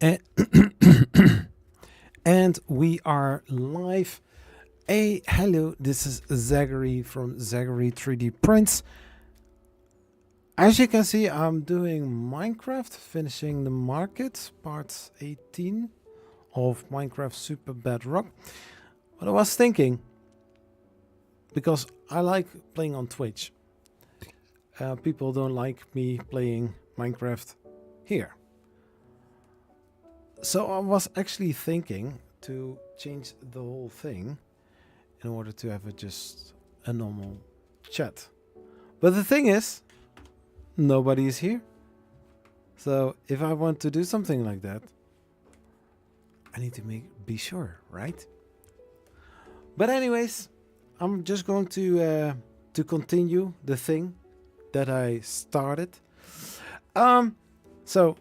And, and we are live. Hey, hello, this is Zachary from Zachary 3D Prints. As you can see, I'm doing Minecraft, finishing the market, part 18 of Minecraft Super Bedrock. But I was thinking, because I like playing on Twitch, people don't like me playing Minecraft here. So I was actually thinking to change the whole thing in order to have just a normal chat. But the thing is, nobody is here. So if I want to do something like that, I need to be sure, right? But anyways, I'm just going to continue the thing that I started. So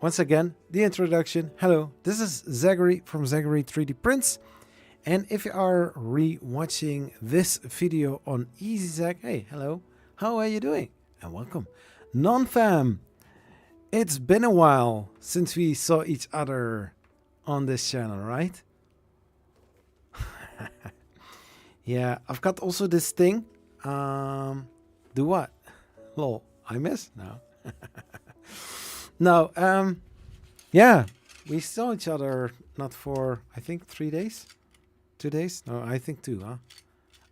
once again, the introduction. Hello, this is Zachary from Zachary 3D Prints. And if you are re-watching this video on EasyZach, hey, hello, how are you doing? And welcome. Non-fam, it's been a while since we saw each other on this channel, right? Yeah, I've got also this thing. Do what? Lol, I miss? No. No, yeah, we saw each other not for, I think, 3 days? 2 days? No, I think 2, huh?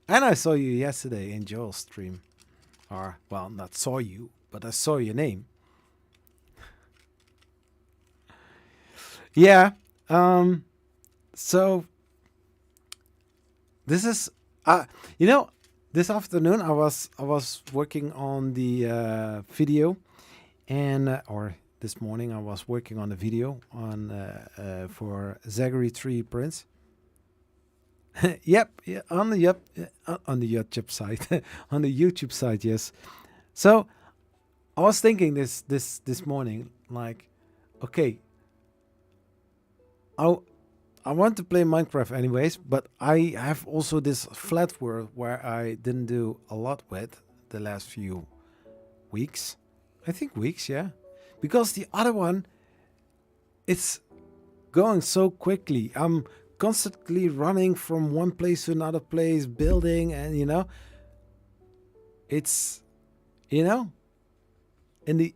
And I saw you yesterday in Joel's stream. Or, well, not saw you, but I saw your name. Yeah, so this is, you know, this afternoon I was working on the video, and or this morning I was working on the video on for Zachary 3 Prints. Yep, yeah, on the YouTube site, on the YouTube site, yes. So I was thinking this morning, like, okay, I want to play Minecraft anyways, but I have also this flat world where I didn't do a lot with the last few weeks. I think weeks, yeah. Because the other one, it's going so quickly. I'm constantly running from one place to another place, building, and it's, in the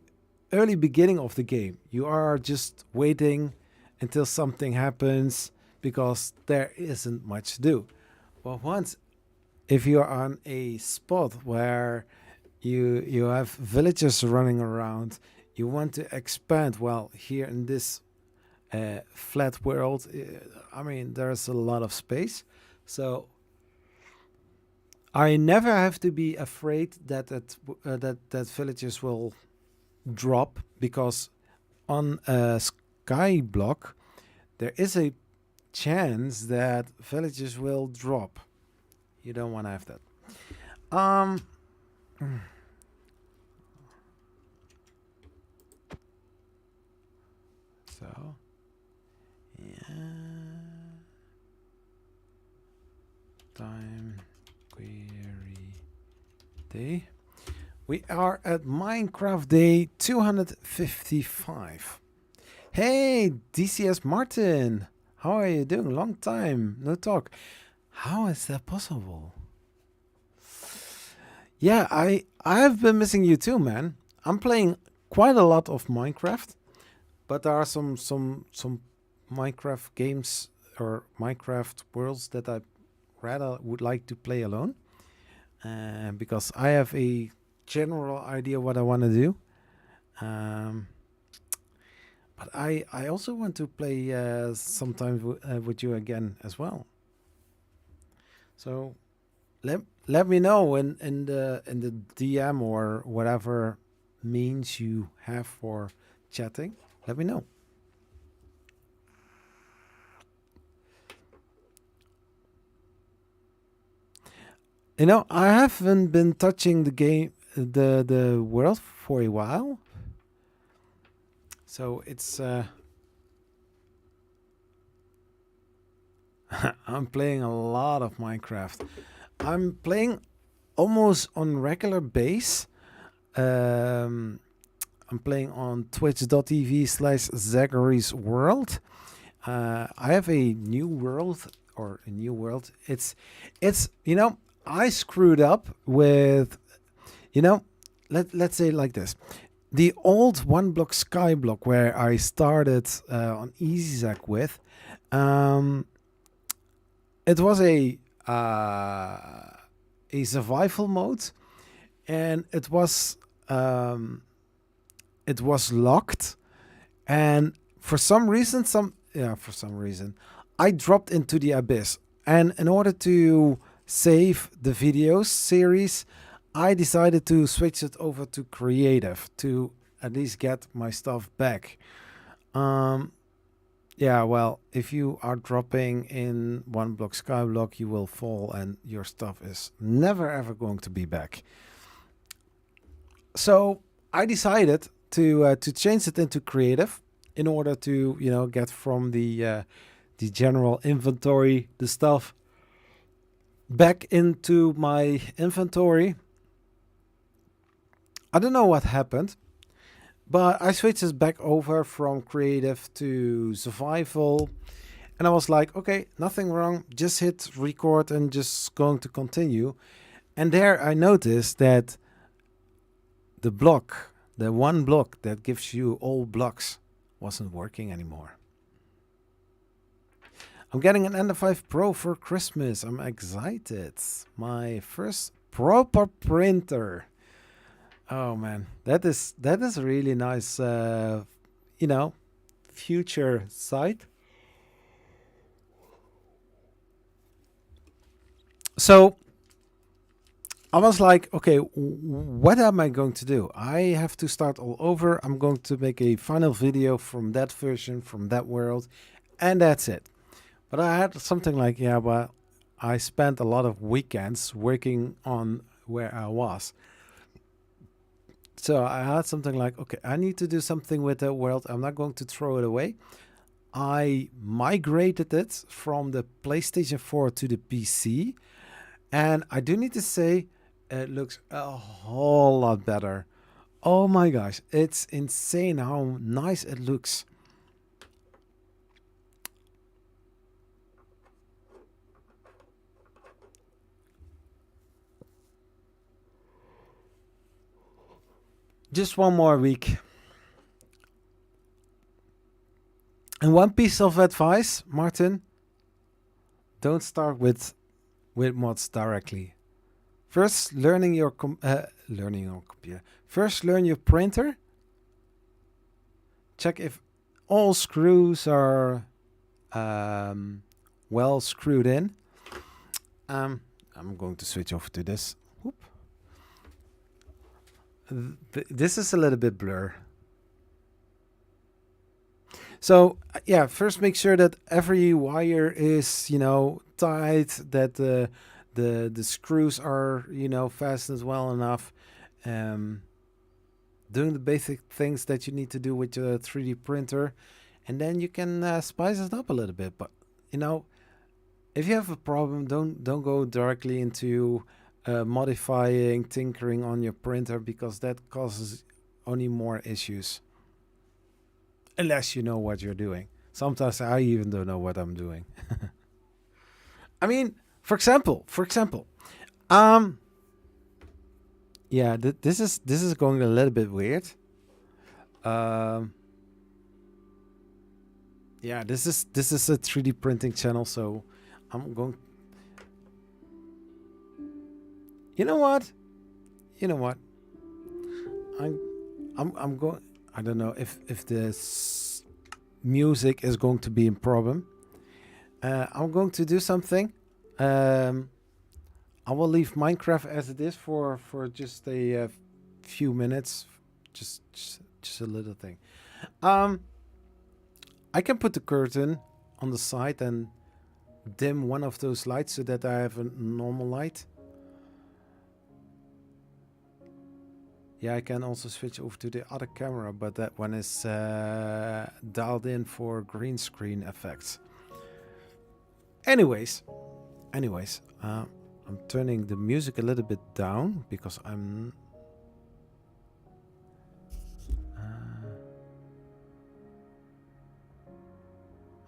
early beginning of the game, you are just waiting until something happens because there isn't much to do. But once, if you're on a spot where you have villagers running around, you want to expand. Well, here in this flat world, I mean, there's a lot of space, so I never have to be afraid that villagers will drop, because on a sky block there is a chance that villagers will drop. You don't want to have that. So yeah, time query day. We are at Minecraft day 255. Hey, DCS Martin, how are you doing? Long time no talk. How is that possible? Yeah, I have been missing you too, man. I'm playing quite a lot of Minecraft, but there are some Minecraft games or Minecraft worlds that I rather would like to play alone, because I have a general idea what I want to do. But I also want to play sometimes with you again as well. So let me know in the DM or whatever means you have for chatting. Let me know. I haven't been touching the game, the world for a while. So it's I'm playing a lot of Minecraft. I'm playing almost on regular base. I'm playing on twitch.tv/Zachary's World. I have a new world, It's I screwed up with, let's say it like this. The old one block sky block where I started on EasyZac with, it was a survival mode, and it was locked, and for some reason, I dropped into the abyss, and in order to save the videos series, I decided to switch it over to creative to at least get my stuff back. Yeah, well, if you are dropping in one block skyblock, you will fall and your stuff is never ever going to be back. So I decided to change it into creative in order to get from the general inventory the stuff back into my inventory. I don't know what happened, but I switched it back over from creative to survival, and I was like, okay, nothing wrong, just hit record and just going to continue. And there I noticed that the one block that gives you all blocks wasn't working anymore. I'm getting an Ender 5 Pro for Christmas. I'm excited. My first proper printer. Oh man, that is a really nice, future sight. So I was like, okay, what am I going to do? I have to start all over. I'm going to make a final video from that version, from that world, and that's it. But I had something like, but I spent a lot of weekends working on where I was. So I had something like, okay, I need to do something with that world. I'm not going to throw it away. I migrated it from the PlayStation 4 to the PC. And I do need to say, it looks a whole lot better. Oh my gosh, it's insane how nice it looks. Just one more week. And one piece of advice, Martin, don't start with mods directly. First, learn your computer. First, learn your printer. Check if all screws are well screwed in. I'm going to switch over to this. Whoop. This is a little bit blur. So yeah, first make sure that every wire is tight, that the screws are fastened well enough. Doing the basic things that you need to do with your 3D printer, and then you can spice it up a little bit. But if you have a problem, don't go directly into modifying, tinkering on your printer, because that causes only more issues. Unless you know what you're doing. Sometimes I even don't know what I'm doing. I mean, for example, yeah, this is going a little bit weird. Yeah, this is a 3D printing channel, so I'm going. You know what? I'm going. I don't know if this music is going to be a problem. I'm going to do something. I will leave Minecraft as it is for just a few minutes. Just a little thing. I can put the curtain on the side and dim one of those lights so that I have a normal light. Yeah, I can also switch over to the other camera, but that one is dialed in for green screen effects. Anyways, I'm turning the music a little bit down because I'm...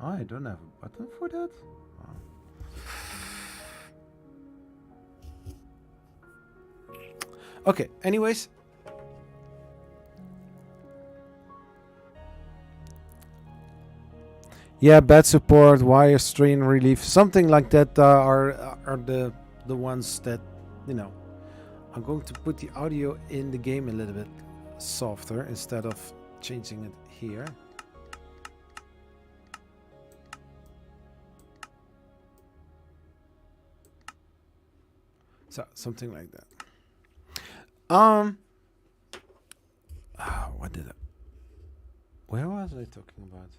Oh, I don't have a button for that? Oh. Okay, anyways. Yeah, bad support, wire strain relief, something like that are the ones that, you know. I'm going to put the audio in the game a little bit softer instead of changing it here. So something like that. What did I? Where was I talking about?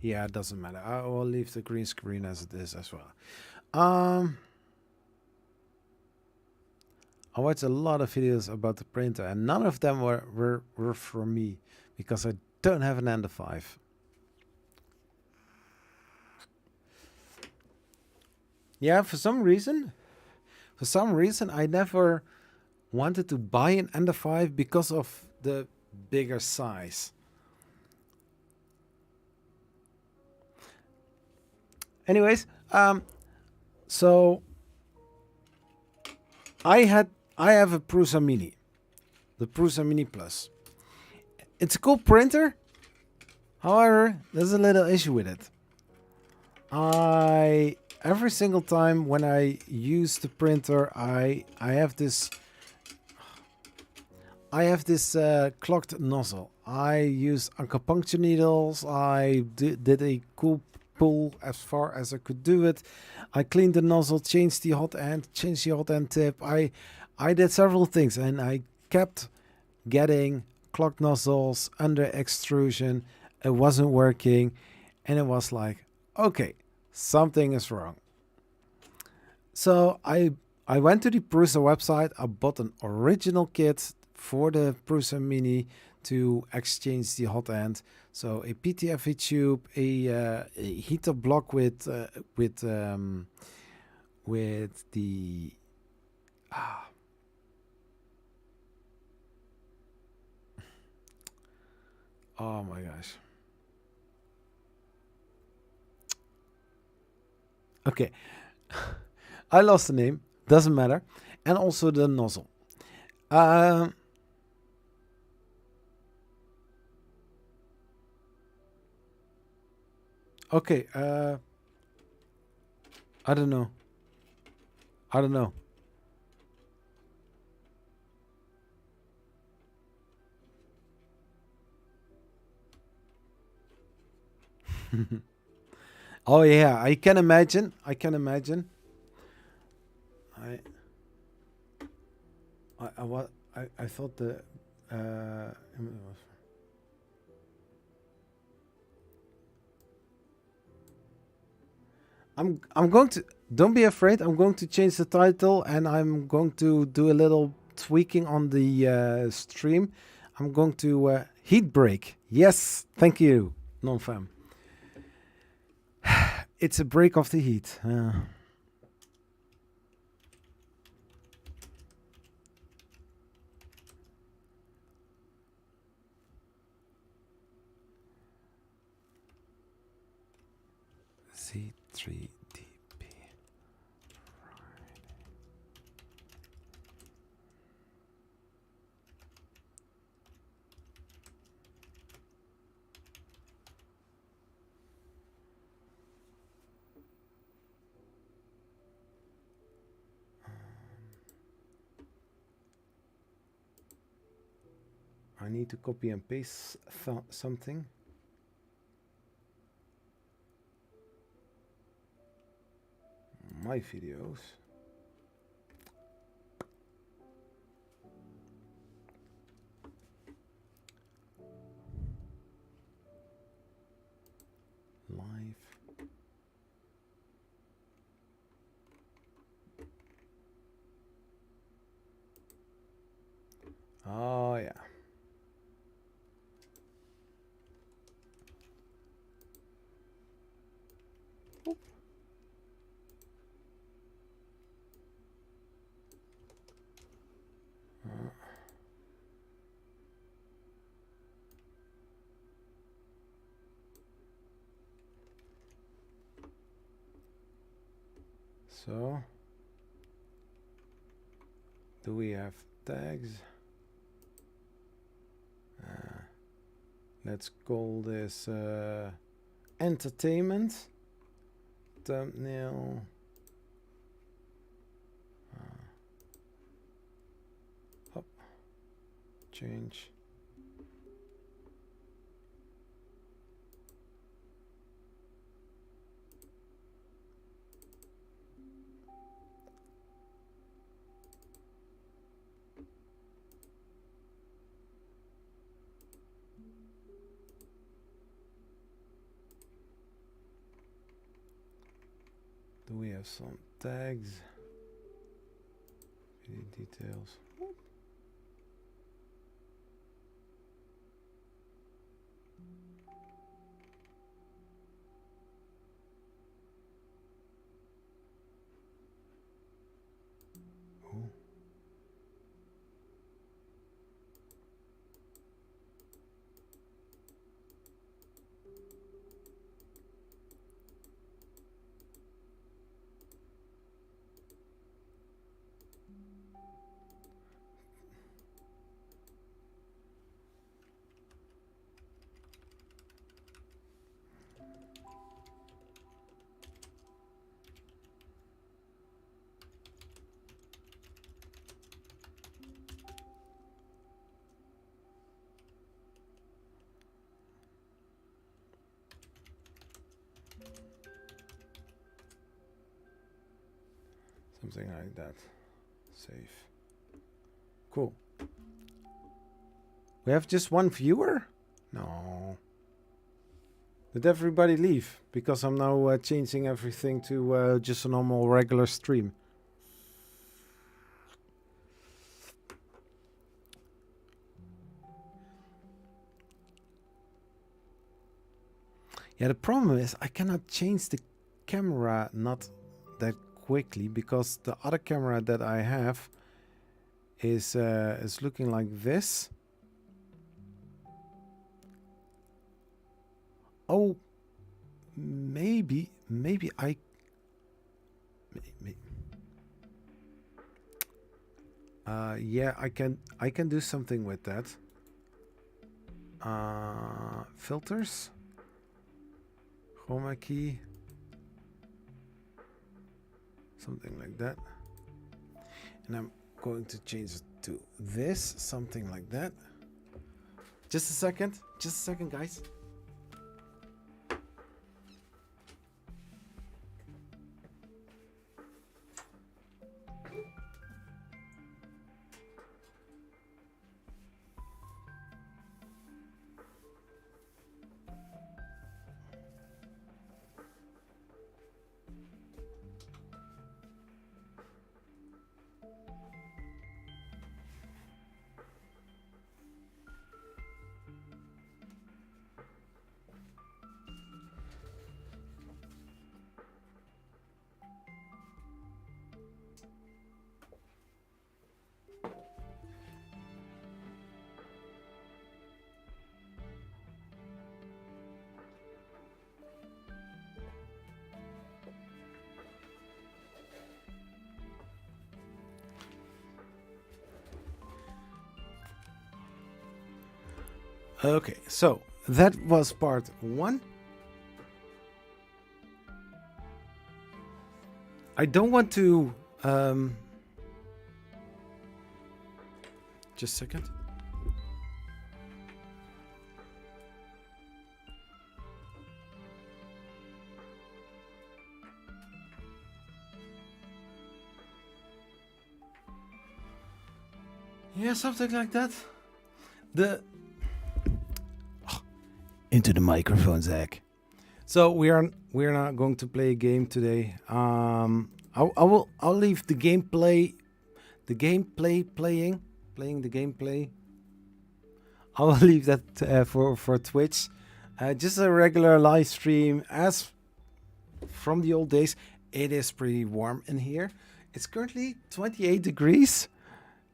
Yeah, it doesn't matter. I will leave the green screen as it is as well. I watched a lot of videos about the printer, and none of them were for me because I don't have an Ender 5. Yeah, for some reason, I never wanted to buy an Ender 5 because of the bigger size. Anyways, so I have a Prusa Mini, the Prusa Mini Plus. It's a cool printer. However, there's a little issue with it. Every single time when I use the printer, I have this clogged nozzle. I use acupuncture needles. I did a cool pull as far as I could do it. I cleaned the nozzle, changed the hot end tip. I did several things, and I kept getting clogged nozzles, under extrusion. It wasn't working, and it was like, okay, something is wrong. So I went to the Prusa website. I bought an original kit for the Prusa Mini to exchange the hot end. So a PTFE tube, a heater block with the oh my gosh. Okay. I lost the name. Doesn't matter. And also the nozzle. Okay. I don't know. Oh yeah, I can imagine. I thought the I'm going to, don't be afraid. I'm going to change the title, and I'm going to do a little tweaking on the stream. I'm going to heat break. Yes, thank you, non-fam. It's a break of the heat. C3DP. I need to copy and paste something. My videos. Live. Oh yeah. Oop. So, do we have tags? Let's call this entertainment. Thumbnail. Hop. Change. Do we have some tags? Video details. Oh. Something like that. Save. Cool. We have just one viewer? No. Did everybody leave? Because I'm now changing everything to just a normal regular stream. Yeah, the problem is I cannot change the camera not that quickly because the other camera that I have is looking like this. Oh, maybe I. Yeah, I can do something with that. Filters. Chroma key. Something like that. And I'm going to change it to this, something like that. Just a second, guys. Okay, so that was part 1. I don't want to just a second. Yeah, something like that. Into the microphone, Zach. So we're not going to play a game today. I'll leave the gameplay playing the gameplay. I'll leave that for Twitch. Just a regular live stream as from the old days. It is pretty warm in here. It's currently 28 degrees.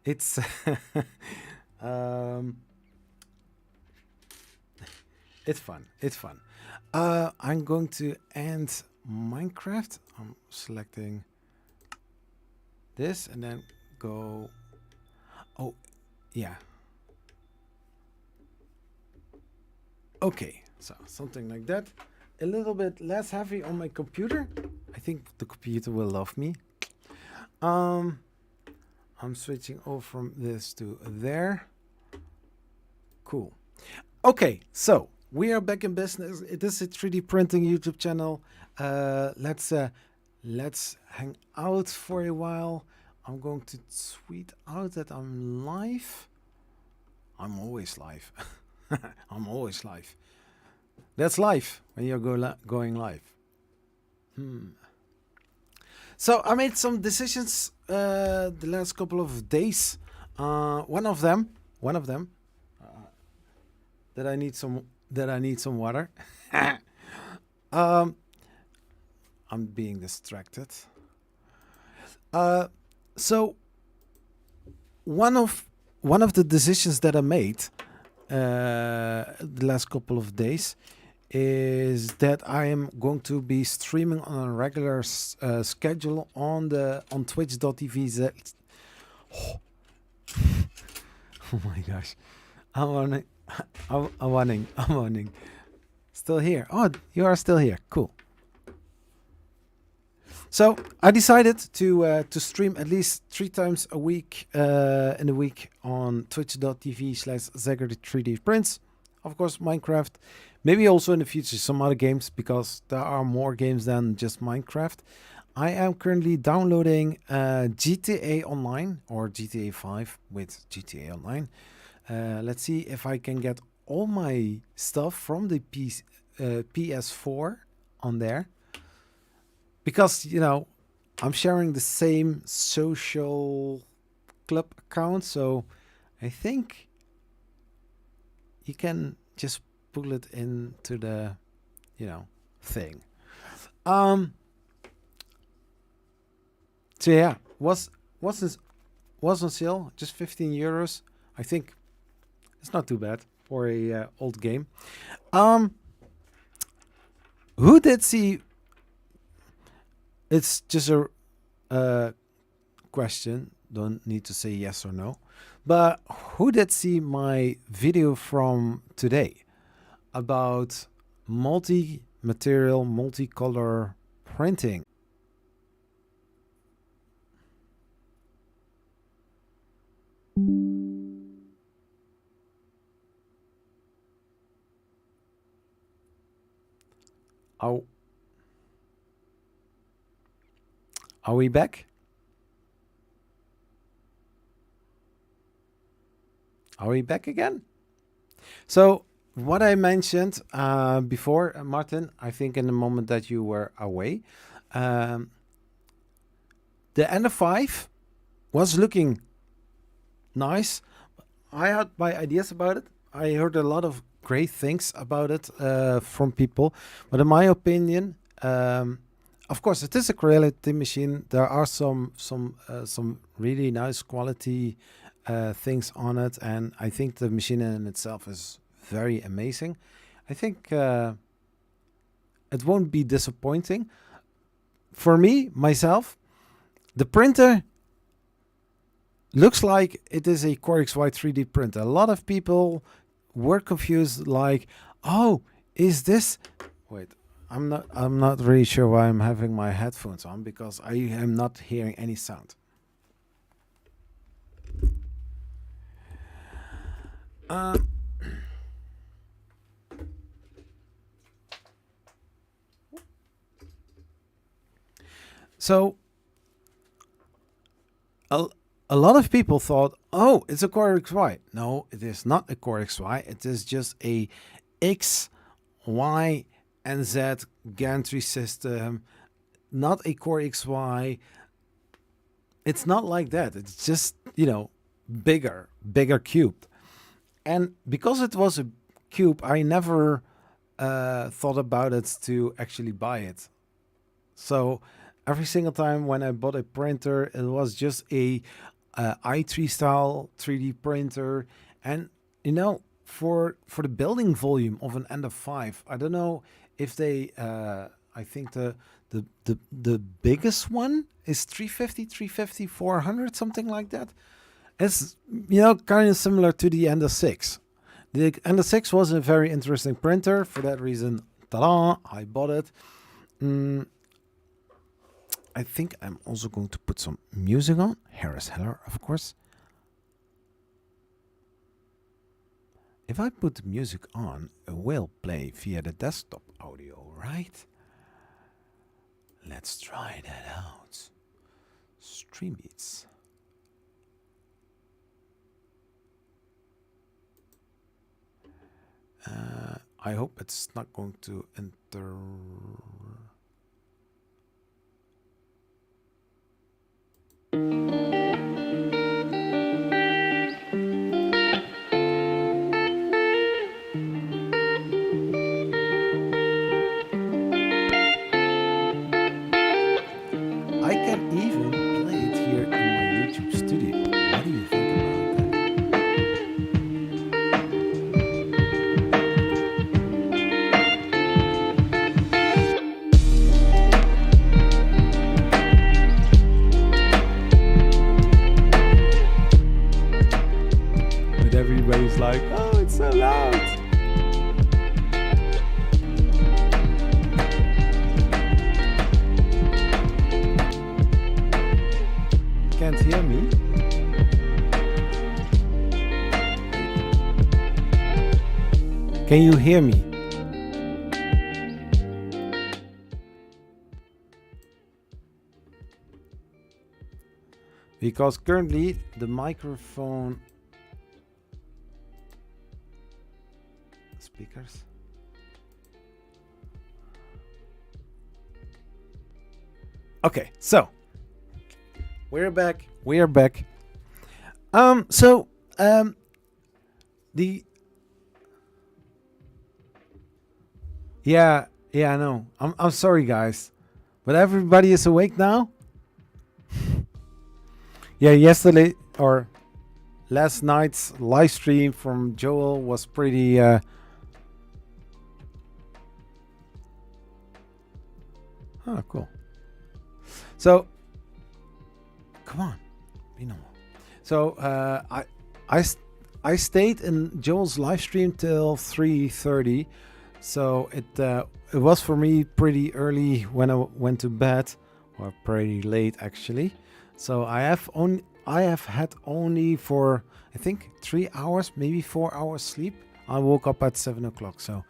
It's it's fun. It's fun. I'm going to end Minecraft. I'm selecting this and then go. Oh, yeah. Okay, so something like that. A little bit less heavy on my computer. I think the computer will love me. I'm switching over from this to there. Cool. Okay, so we are back in business. It is a 3D printing YouTube channel. Let's hang out for a while. I'm going to tweet out that I'm live. I'm always live. I'm always live. That's live when you're going live. So I made some decisions the last couple of days. One of them that I need some water. I'm being distracted. So one of the decisions that I made the last couple of days is that I am going to be streaming on a regular schedule on twitch.tv. Oh my gosh. I'm running. Still here. Oh, you are still here. Cool. So I decided to stream at least 3 times a week in a week on twitch.tv/Zachary 3D Prints. Of course, Minecraft. Maybe also in the future some other games, because there are more games than just Minecraft. I am currently downloading GTA Online, or GTA 5 with GTA Online. Let's see if I can get all my stuff from the PS4 on there. Because, you know, I'm sharing the same social club account, so I think you can just pull it into the, you know, thing. So yeah, was on sale, just 15 euros. I think it's not too bad for a old game. Who did see? It's just a question. Don't need to say yes or no. But who did see my video from today about multi-material, multicolor printing? Oh. Are we back? Are we back again? So what I mentioned before, Martin, I think in the moment that you were away, the Ender 5 was looking nice. I had my ideas about it. I heard a lot of great things about it from people. But in my opinion, of course, it is a reality machine. There are some really nice quality things on it, and I think the machine in itself is very amazing. I think it won't be disappointing. For me, myself, the printer looks like it is a Core XY 3D printer. A lot of people were confused, like, oh, is this... Wait. I'm not really sure why I'm having my headphones on, because I am not hearing any sound. So a lot of people thought, oh, it's a Core XY. No, it is not a Core XY. It is just a X, Y, and Z gantry system, not a Core XY. It's not like that. It's just, you know, bigger cube. And because it was a cube, I never thought about it to actually buy it. So every single time when I bought a printer, it was just a i3 style 3D printer. And, you know, for the building volume of an Ender 5, I don't know if they I think the biggest one is 350, 350, 400, something like that. It's, kind of similar to the Ender 6. The Ender 6 was a very interesting printer. For that reason, ta-da, I bought it. I think I'm also going to put some music on. Harris Heller, of course. If I put the music on, it will play via the desktop audio, right? Let's try that out. Streambeats. I hope it's not going to enter. I can even play it here in my YouTube studio. What do you think about that? But everybody's like, oh, it's so loud. Can't hear me? Can you hear me? Because currently the microphone speakers. Okay, so we're back. Yeah, I know. I'm sorry, guys, but everybody is awake now. Yeah, yesterday or last night's live stream from Joel was pretty. Oh, cool. So, come on, be normal. So I stayed in Joel's live stream till 3:30. So it was for me pretty early when I went to bed, or pretty late actually. So I have had only for I think 3 hours, maybe 4 hours sleep. I woke up at 7 o'clock. So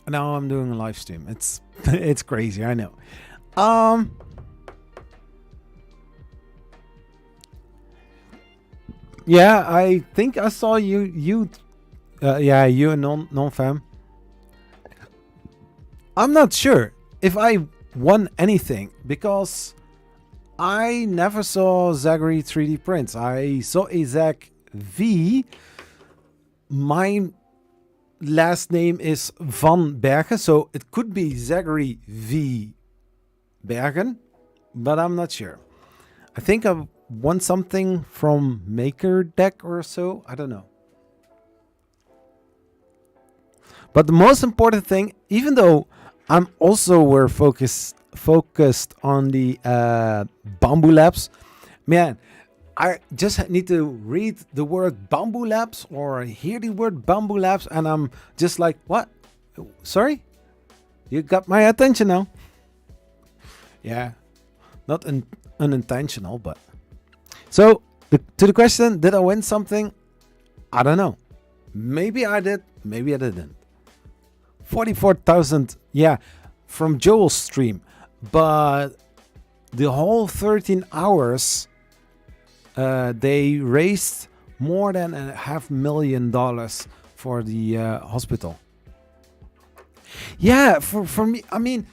now I'm doing a live stream. It's crazy, I know. Yeah, I think I saw you you and non-fam. I'm not sure if I won anything because I never saw Zachary 3D prints. I saw a Zach V. My last name is Van Bergen, so it could be Zachary V. Bergen, but I'm not sure. I think I won something from Maker Deck or so. I don't know. But the most important thing, even though I'm also focused on the Bamboo Labs, man, I just need to read the word Bamboo Labs or hear the word Bamboo Labs, and I'm just like, what? Sorry? You got my attention now. Yeah, not unintentional, but. So, to the question, did I win something? I don't know. Maybe I did, maybe I didn't. 44,000, yeah, from Joel's stream. But the whole 13 hours, they raised more than $500,000 for the hospital. Yeah, for me, I mean,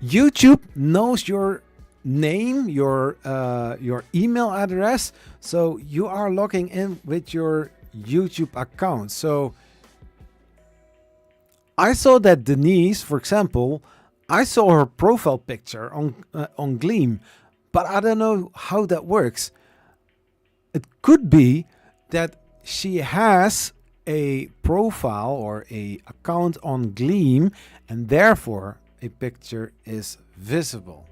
YouTube knows your name, your email address, so you are logging in with your YouTube account. So I saw that Denise, for example, I saw her profile picture on Gleam, but I don't know how that works. It could be that she has a profile or a account on Gleam, and therefore a picture is visible.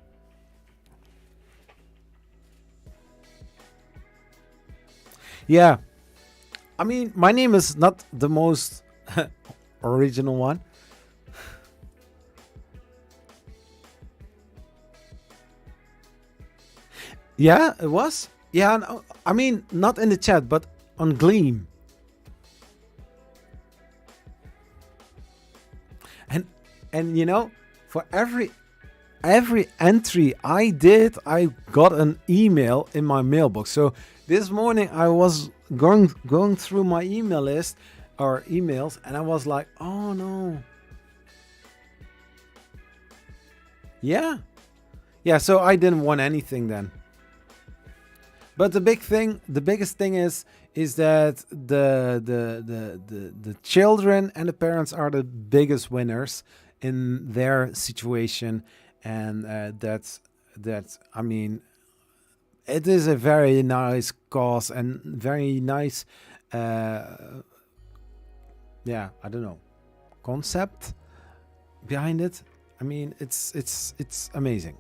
Yeah, I mean, my name is not the most original one. Yeah, it was. Yeah, no, I mean, not in the chat, but on Gleam. And and you know, for every entry I did, I got an email in my mailbox. So this morning I was going through my email list or emails, and I was like, oh no. Yeah. Yeah, so I didn't want anything then. But the biggest thing is that the children and the parents are the biggest winners in their situation, and that's I mean, it is a very nice cause and very nice, yeah, I don't know, concept behind it. I mean, it's amazing.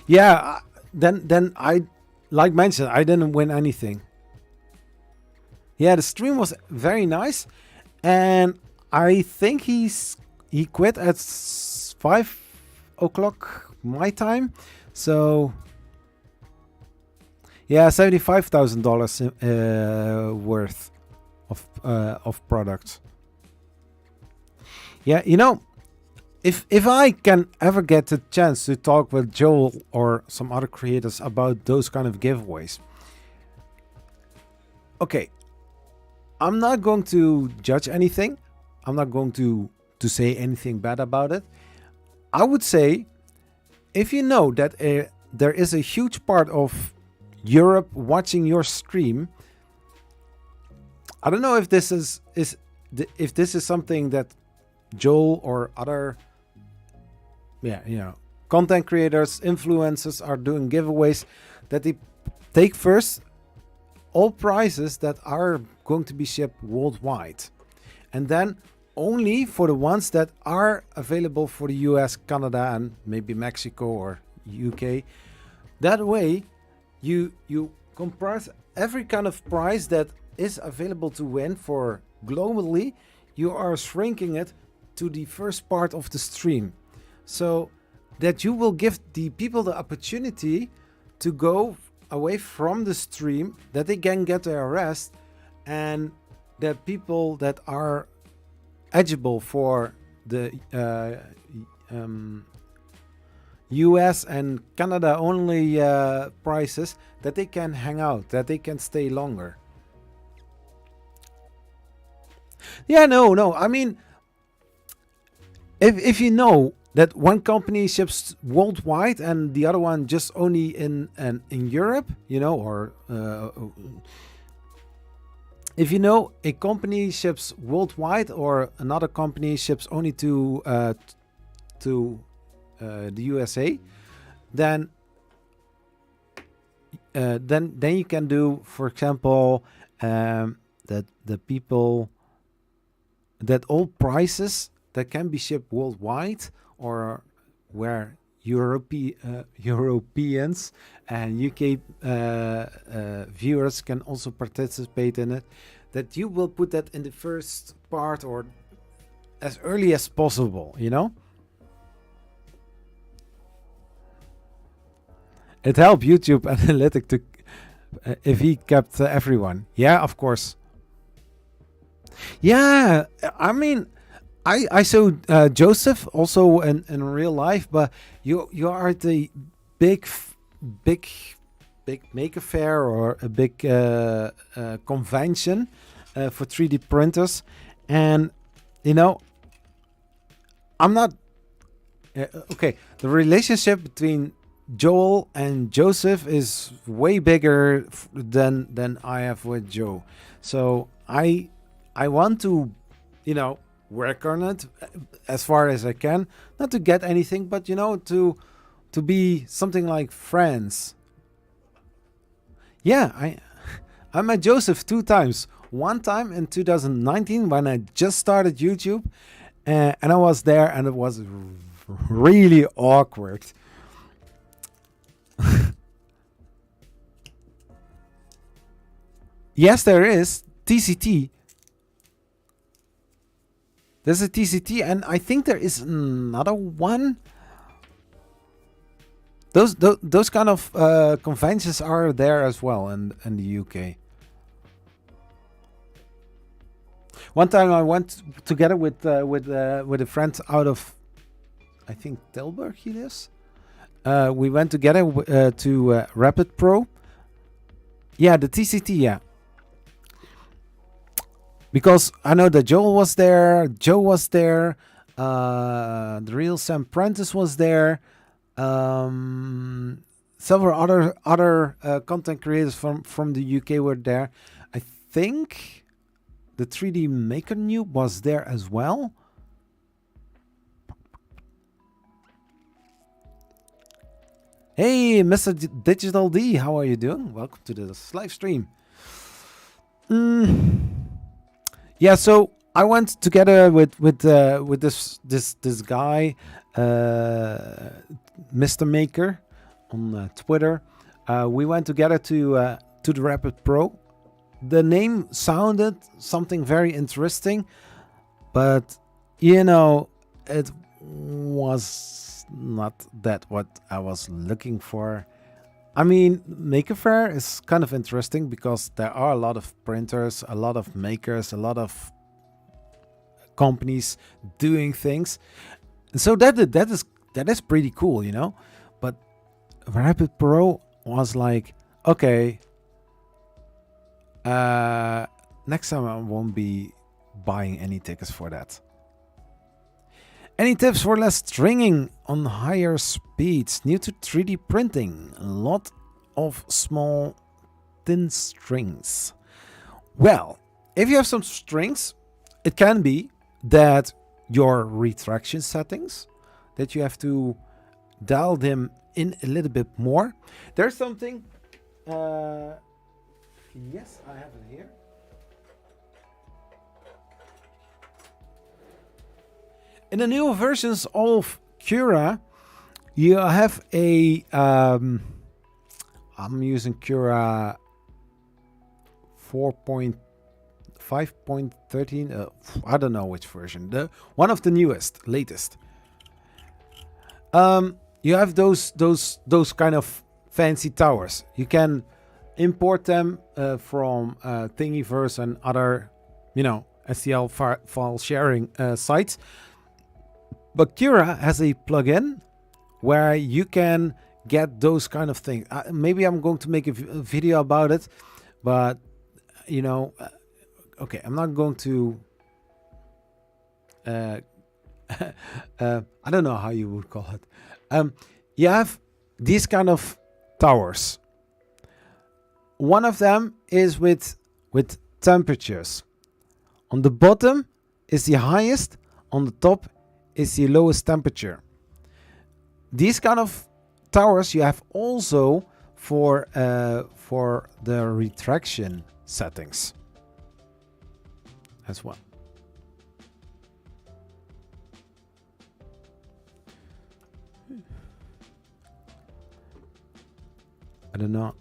Yeah, then I, like mentioned, I didn't win anything. Yeah, the stream was very nice, and I think he quit at 5 o'clock my time. So yeah, $75,000 worth of products. Yeah, you know, if I can ever get the chance to talk with Joel or some other creators about those kind of giveaways, okay, I'm not going to judge anything. I'm not going to say anything bad about it. I would say, if you know that there is a huge part of Europe watching your stream, I don't know if this is if this is something that Joel or other, yeah, you know, content creators, influencers are doing giveaways, that they take first all prizes that are going to be shipped worldwide, and then only for the ones that are available for the US, Canada, and maybe Mexico or UK. That way, you comprise every kind of prize that is available to win for globally. You are shrinking it to the first part of the stream, so that you will give the people the opportunity to go away from the stream, that they can get their rest, and that people that are eligible for the US and Canada only prices, that they can hang out, that they can stay longer. Yeah, no, I mean, if you know that one company ships worldwide and the other one just only in Europe, you know, or if you know a company ships worldwide or another company ships only to the USA, then you can do, for example, that the people, that all prices that can be shipped worldwide, or where Europeans and UK viewers can also participate in it, that you will put that in the first part or as early as possible, you know? It helped YouTube Analytic to if he kept everyone. Yeah, of course. Yeah, I mean, I saw Joseph also in real life, but you are at the big maker fair or a big convention for 3D printers, and you know, I'm not okay. The relationship between Joel and Joseph is way bigger than I have with Joe, so I want to, you know, work on it as far as I can, not to get anything, but you know, to to be something like France. Yeah, I met Joseph 2 times. One time in 2019 when I just started YouTube, and I was there, and it was really awkward. Yes, there is TCT. There's a TCT, and I think there is another one. Those kind of conventions are there as well in the UK. One time I went together with a friend out of, I think, Tilburg he lives. We went together to Rapid Pro. Yeah, the TCT, yeah. Because I know that Joel was there, Joe was there, the real Sam Prentice was there, several other content creators from the UK were there. I think the 3D Maker Noob was there as well. Hey, Mr. Digital D, how are you doing? Welcome to this live stream. Yeah, so I went together with this guy, Mr. Maker, on Twitter. We went together to the Rapid Pro. The name sounded something very interesting, but you know, it was not that what I was looking for. I mean, Maker Faire is kind of interesting because there are a lot of printers, a lot of makers, a lot of companies doing things, and so that is pretty cool, you know. But Rapid Pro was like, okay, next time I won't be buying any tickets for that. Any tips for less stringing on higher speeds? New to 3D printing, a lot of small thin strings. Well, if you have some strings, it can be that your retraction settings, that you have to dial them in a little bit more. There's something, yes, I have it here. In the newer versions of Cura, you have a I'm using Cura 4.5.13. I don't know which version. The one of the newest, latest. You have those kind of fancy towers. You can import them from Thingiverse and other, you know, STL file sharing sites. But Cura has a plugin where you can get those kind of things. Maybe I'm going to make a video about it, but you know, okay, I'm not going to. I don't know how you would call it. You have these kind of towers. One of them is with temperatures. On the bottom is the highest. On the top is the lowest temperature. These kind of towers you have also for the retraction settings as well. I don't know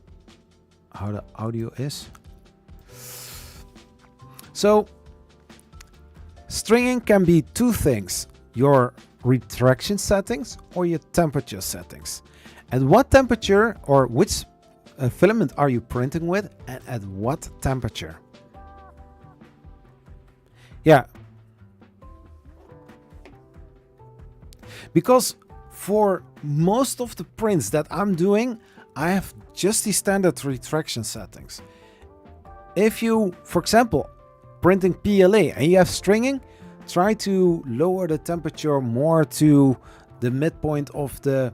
how the audio is. So stringing can be two things: your retraction settings or your temperature settings. At what temperature or which filament are you printing with, and at what temperature? Yeah, because for most of the prints that I'm doing, I have just the standard retraction settings. If you, for example, printing PLA and you have stringing, try to lower the temperature more to the midpoint of the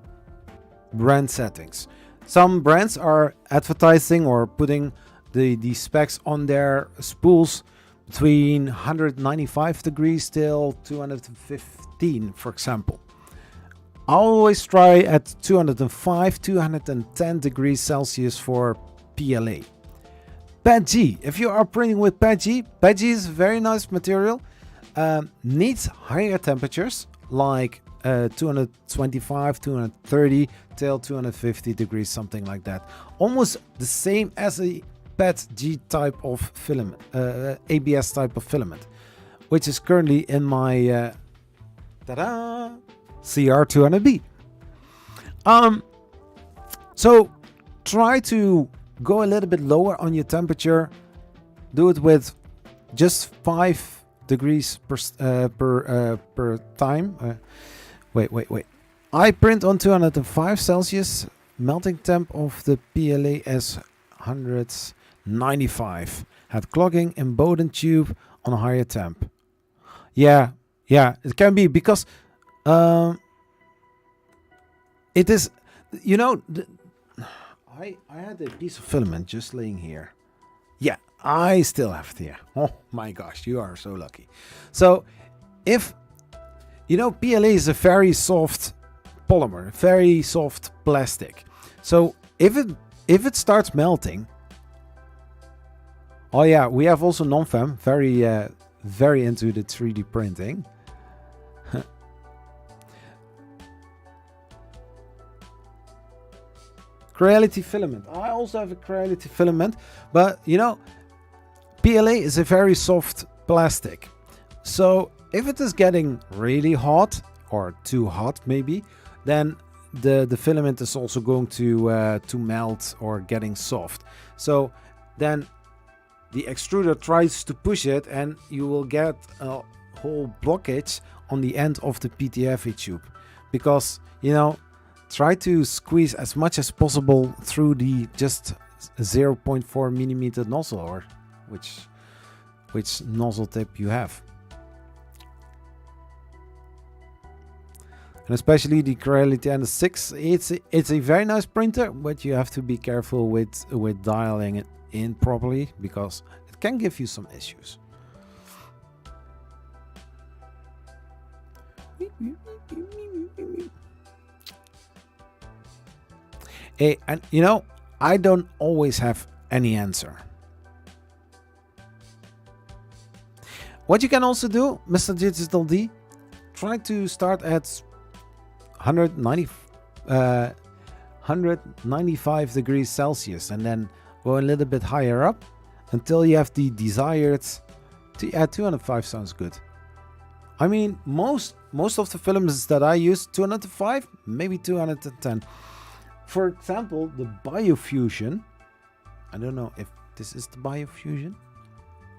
brand settings. Some brands are advertising or putting the specs on their spools between 195 degrees till 215, for example. I always try at 205, 210 degrees Celsius for PLA. PETG, if you are printing with PETG, PETG is a very nice material. Needs higher temperatures like 225, 230 till 250 degrees, something like that. Almost the same as a PETG type of filament, ABS type of filament, which is currently in my CR200B. So try to go a little bit lower on your temperature. Do it with just 5 degrees per time. Wait. I print on 205 Celsius. Melting temp of the PLA is 195. Had clogging in Bowden tube on a higher temp. Yeah, it can be because it is, you know, I had a piece of filament just laying here. Yeah, I still have it here. Oh my gosh, you are so lucky. So if, you know, PLA is a very soft polymer, very soft plastic. So if it starts melting, oh yeah, we have also non-fem, very into the 3D printing. Creality filament. I also have a Creality filament, but you know, PLA is a very soft plastic. So if it is getting really hot or too hot maybe, then the filament is also going to melt or getting soft. So then the extruder tries to push it and you will get a whole blockage on the end of the PTFE tube, because, you know, try to squeeze as much as possible through the just 0.4 millimeter nozzle, or which nozzle tip you have. And especially the Creality N6, it's a very nice printer, but you have to be careful with dialing it in properly, because it can give you some issues. Hey, and you know, I don't always have any answer. What you can also do, Mr. Digital D, try to start at 195 degrees Celsius and then go a little bit higher up until you have the desired 205 sounds good. I mean, most of the filaments that I use, 205, maybe 210. For example, the Biofusion. I don't know if this is the Biofusion.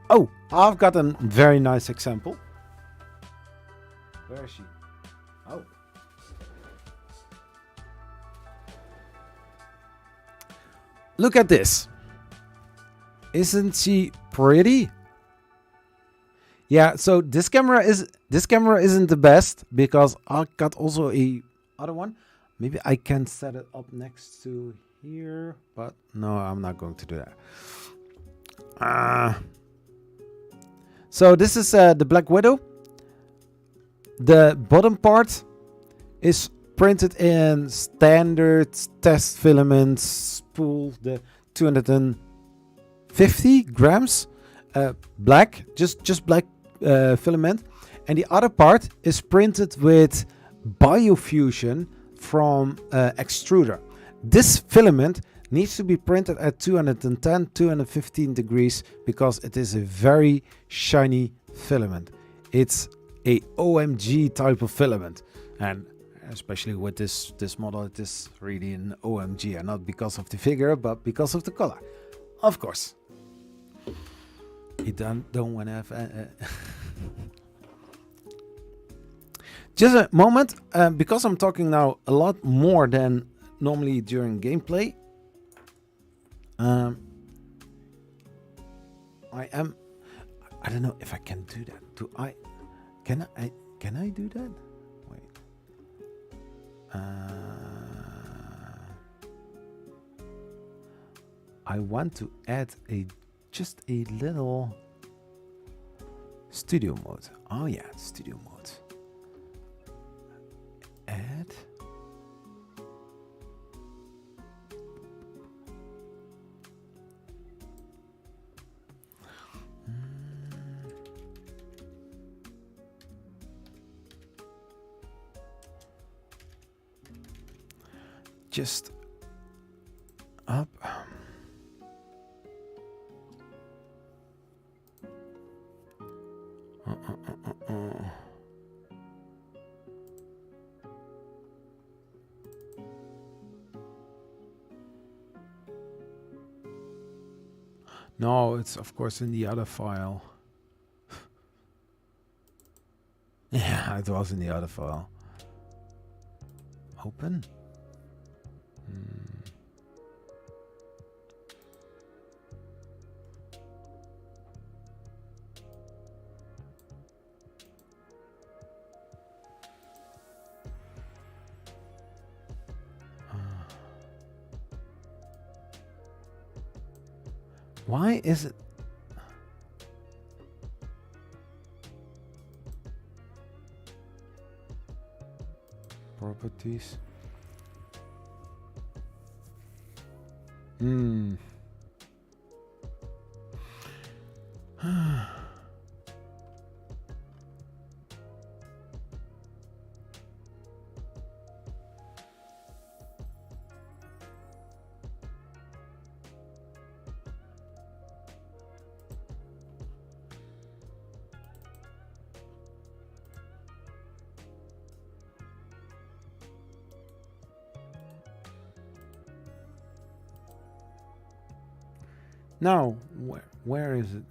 Oh, I've got a very nice example. Where is she? Oh. Look at this. Isn't she pretty? Yeah, so this camera isn't the best, because I got also a other one. Maybe I can set it up next to here, but no, I'm not going to do that. So this is the Black Widow. The bottom part is printed in standard test filament spool, the 250 grams black, just black filament, and the other part is printed with Biofusion from extruder. This filament needs to be printed at 210, 215 degrees, because it is a very shiny filament. It's a OMG type of filament, and especially with this model, it is really an OMG, and not because of the figure, but because of the color, of course. You don't want to have just a moment, because I'm talking now a lot more than normally during gameplay. I don't know if I can do that. Can I do that? Wait. I want to add just a little studio mode. Oh yeah, studio mode. Add. just up. No, it's of course in the other file. Yeah, it was in the other file. Open. Why is it? Properties. Now, where is it?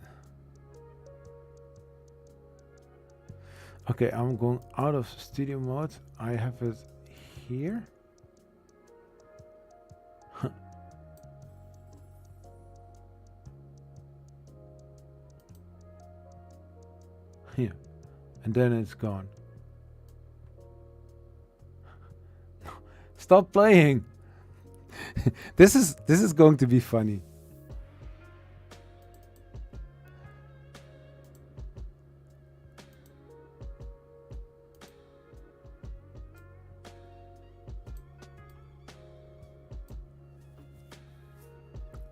Okay, I'm going out of studio mode. I have it here. Here. And then it's gone. Stop playing. This is going to be funny.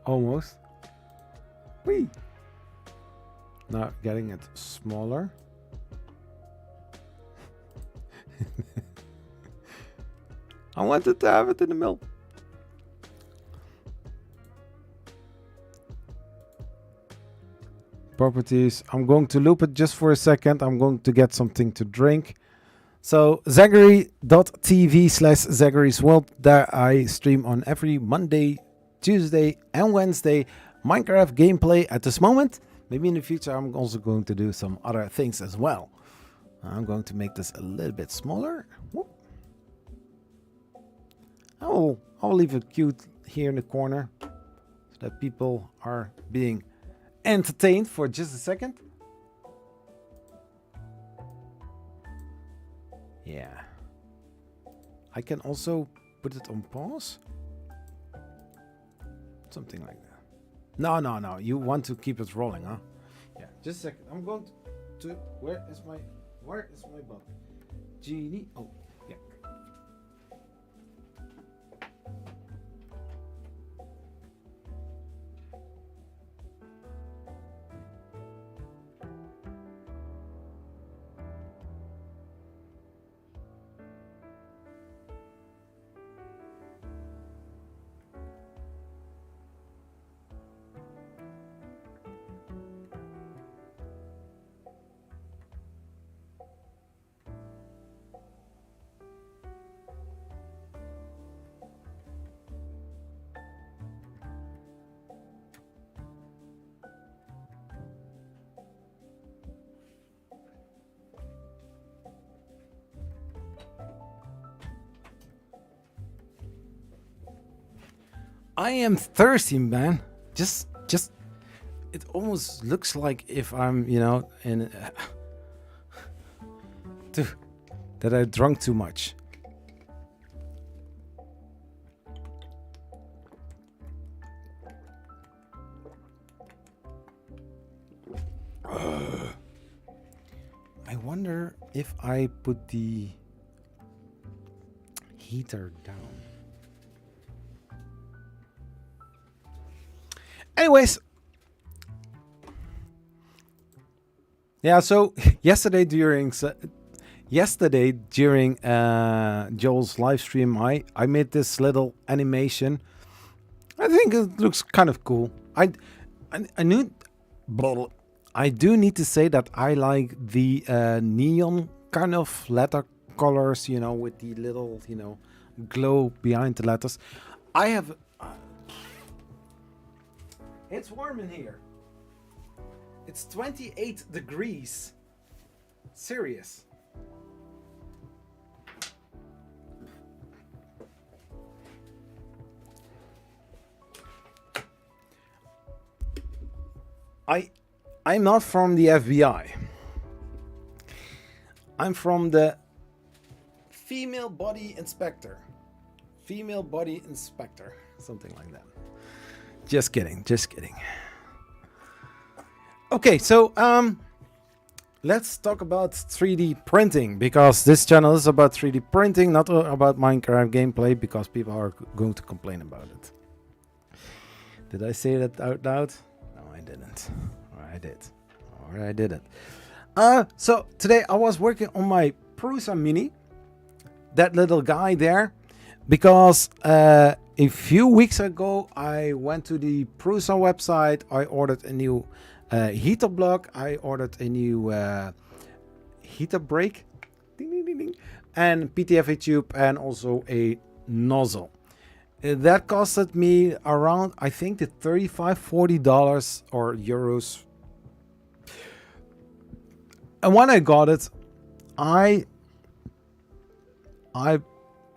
Almost. Whee! Now getting it smaller. I wanted to have it in the middle. Properties. I'm going to loop it just for a second. I'm going to get something to drink. So Zachary.tv/Zachary's World. There I stream on every Monday, Tuesday and Wednesday Minecraft gameplay at this moment. Maybe in the future I'm also going to do some other things as well. I'm going to make this a little bit smaller. Whoop. I'll leave it cute here in the corner so that people are being entertained for just a second. Yeah. I can also put it on pause. Something like that. No. You want to keep it rolling, huh? Yeah. Just a second. I'm going to. Where is my button? Genie. Oh, yeah. I am thirsty, man. Just it almost looks like if I'm, in that I drunk too much. I wonder if I put the heater down. Anyways, yeah, so yesterday during yesterday during Joel's live stream, I made this little animation. I think it looks kind of cool. I do need to say that I like the neon kind of letter colors, you know, with the little, you know, glow behind the letters. I have... it's warm in here. It's 28 degrees. Serious. I'm not from the FBI. I'm from the female body inspector. Female body inspector. Something like that. Just kidding. Just kidding. Okay, so let's talk about 3D printing, because this channel is about 3D printing, not about Minecraft gameplay, because people are going to complain about it. Did I say that out loud? No, I didn't. Or I did. Or I didn't. So today I was working on my Prusa Mini, that little guy there, because a few weeks ago I went to the Prusa website. I ordered a new heater block. I ordered a new heater brake, ding, ding, ding, ding, and PTFE tube, and also a nozzle. That costed me around, I think, the $35-40 or euros. And when I got it, I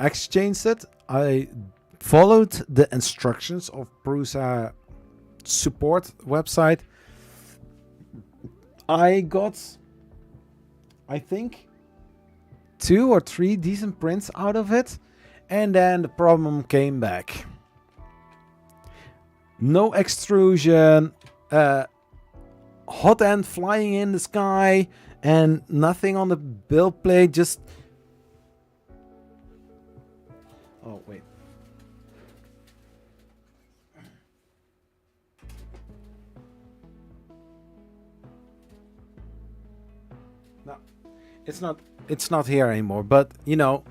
exchanged it. I followed the instructions of Prusa support website. I got, I think, 2 or 3 decent prints out of it, and then the problem came back. No extrusion, hot end flying in the sky, and nothing on the build plate. Just, oh wait. No, it's not here anymore, but you know,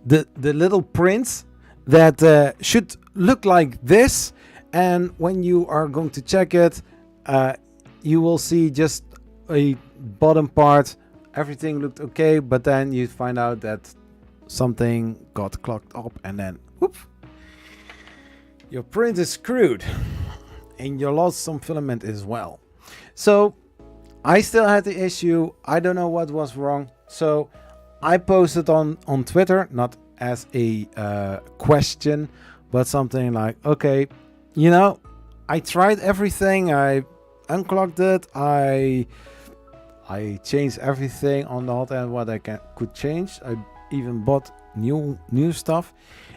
the little prints that should look like this, and when you are going to check it, you will see just a bottom part. Everything looked okay, but then you find out that something got clogged up, and then whoop, your print is screwed, and you lost some filament as well. So I still had the issue. I don't know what was wrong, so I posted on Twitter, not as a question, but something like, okay, you know, I tried everything. I unclogged it. I changed everything on the hot end what I could change. I even bought new stuff.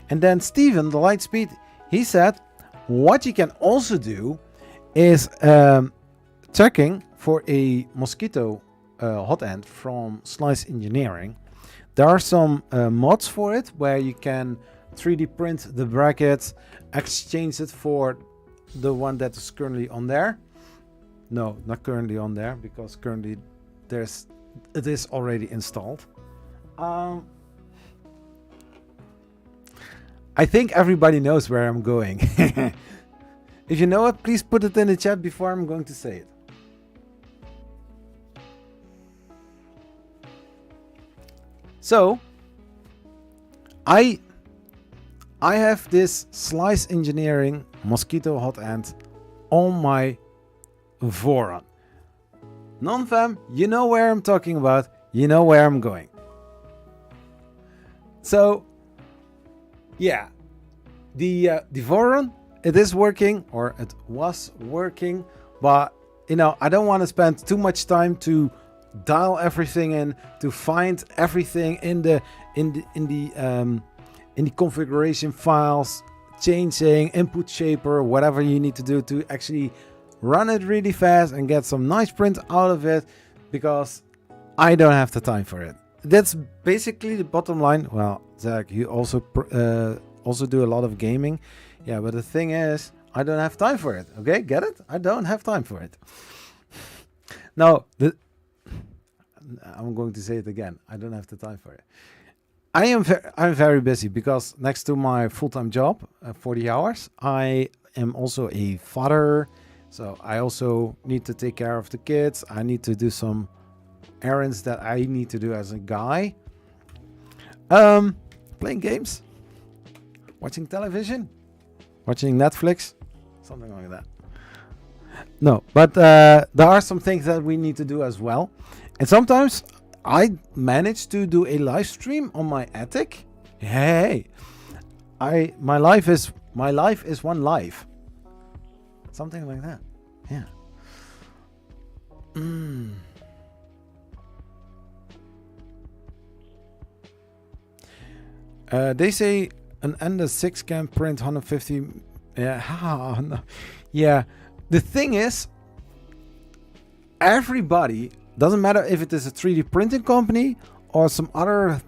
And then Steven, the Lightspeed, he said, what you can also do is checking for a mosquito hot end from Slice Engineering. There are some mods for it where you can 3D print the brackets, exchange it for the one that is currently on there. No, not currently on there, because currently it is already installed. I think everybody knows where I'm going. If you know it, please put it in the chat before I'm going to say it. So I have this Slice Engineering mosquito hot end on my Voron. Non-fam, you know where I'm talking about. You know where I'm going. So yeah, the Voron, it is working, or it was working, but you know, I don't want to spend too much time to dial everything in, to find everything in the configuration files, changing input shaper, whatever you need to do to actually run it really fast and get some nice print out of it, because I don't have the time for it. That's basically the bottom line. Well, Zach, you also do a lot of gaming. Yeah, but the thing is, I don't have time for it. Okay, get it? I don't have time for it. Now, I'm going to say it again. I don't have the time for it. I'm very busy because next to my full-time job, 40 hours, I am also a father. So I also need to take care of the kids. I need to do some errands that I need to do as a guy. Playing games, watching television, watching Netflix, something like that. No, but there are some things that we need to do as well. And sometimes I manage to do a live stream on my attic. Hey, my life is one life. Something like that. Yeah. They say an Ender 6 can print 150. Yeah. No. Yeah. The thing is, everybody, doesn't matter if it is a 3D printing company or some other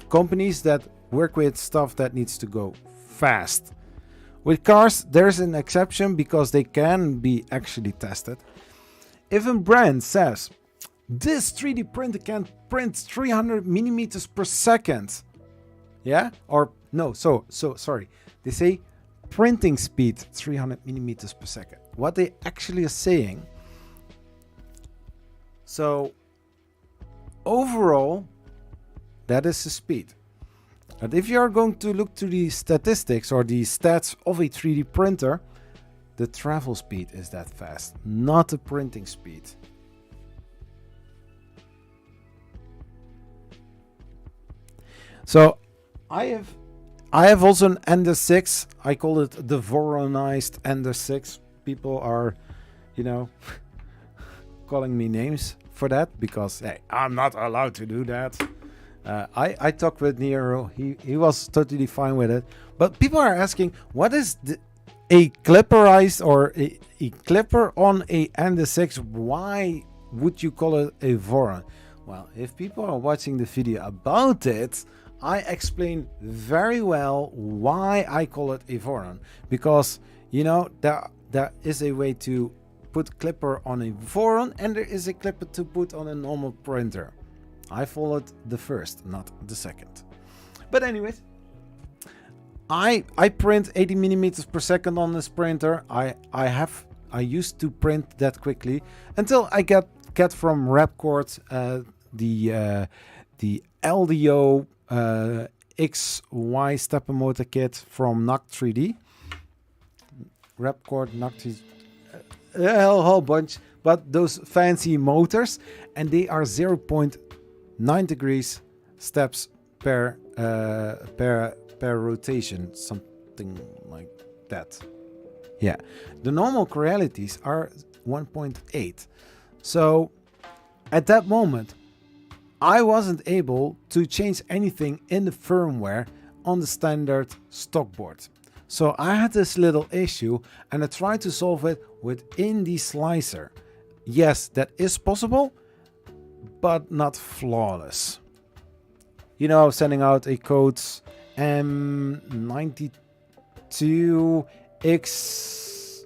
companies that work with stuff that needs to go fast. With cars, there's an exception because they can be actually tested. If a brand says, this 3D printer can print 300 millimeters per second. Yeah? Or, no, so sorry. They say printing speed 300 millimeters per second. What they actually are saying. So, overall, that is the speed. But if you are going to look to the statistics or the stats of a 3D printer, the travel speed is that fast, not the printing speed. So I have also an Ender 6. I call it the Voronized Ender 6. People are, calling me names for that because, hey, I'm not allowed to do that. I talked with Nero. He was totally fine with it. But people are asking, what is a clipperized or a clipper on a Ender 6? Why would you call it a Voron? Well, if people are watching the video about it, I explain very well why I call it a Voron. Because, there is a way to put clipper on a Voron and there is a clipper to put on a normal printer. I followed the first, not the second. But anyways, I print 80 millimeters per second on this printer. I used to print that quickly until I get from Rapcord the LDO XY stepper motor kit from Noct 3D. Rapcord, Noct 3D, a whole bunch, but those fancy motors, and they are 0.9 degrees steps per rotation, something like that. Yeah, the normal realities are 1.8. So at that moment, I wasn't able to change anything in the firmware on the standard stock board. So I had this little issue and I tried to solve it within the slicer. Yes, that is possible, but not flawless. Sending out a code M92X.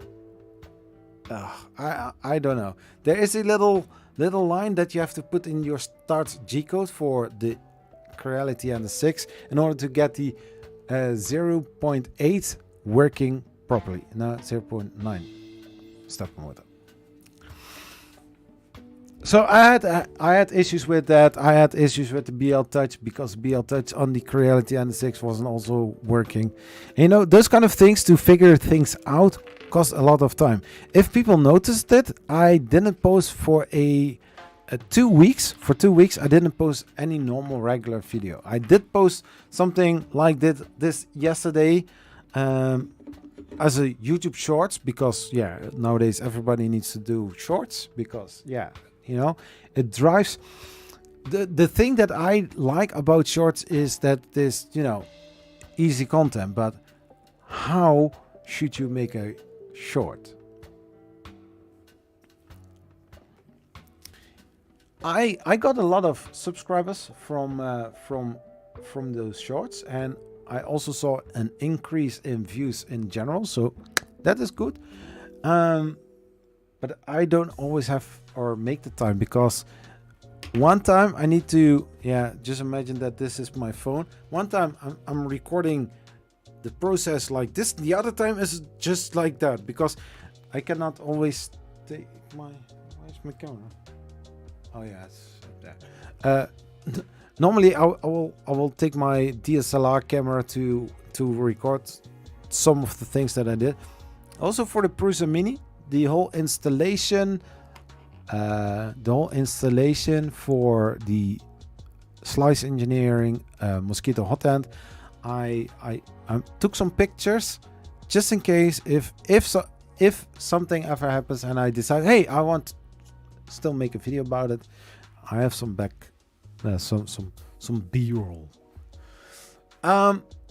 I don't know. There is a little line that you have to put in your start G code for the Creality and the 6 in order to get the 0.8 working properly. No, 0.9 stepper motor. So I had issues with that. I had issues with the BL Touch because BL Touch on the Creality and the 6 wasn't also working. And those kind of things, to figure things out, cost a lot of time. If people noticed it, I didn't post for 2 weeks. For 2 weeks, I didn't post any normal regular video. I did post something like this yesterday as a YouTube shorts because, nowadays everybody needs to do shorts because, it drives. The thing that I like about shorts is that this, easy content, but how should you make a short? I got a lot of subscribers from those shorts, and I also saw an increase in views in general, so that is good. but I don't always have or make the time, because one time I need to, just imagine that this is my phone. One time I'm recording the process like this. The other time is just like that, because I cannot always take my, where's my camera? Oh yeah, it's there. Normally I will take my DSLR camera to record some of the things that I did. Also for the Prusa Mini, the whole installation for the Slice Engineering Mosquito Hot End, I took some pictures just in case if something ever happens and I decide, hey, I want to still make a video about it. I have some some B-roll.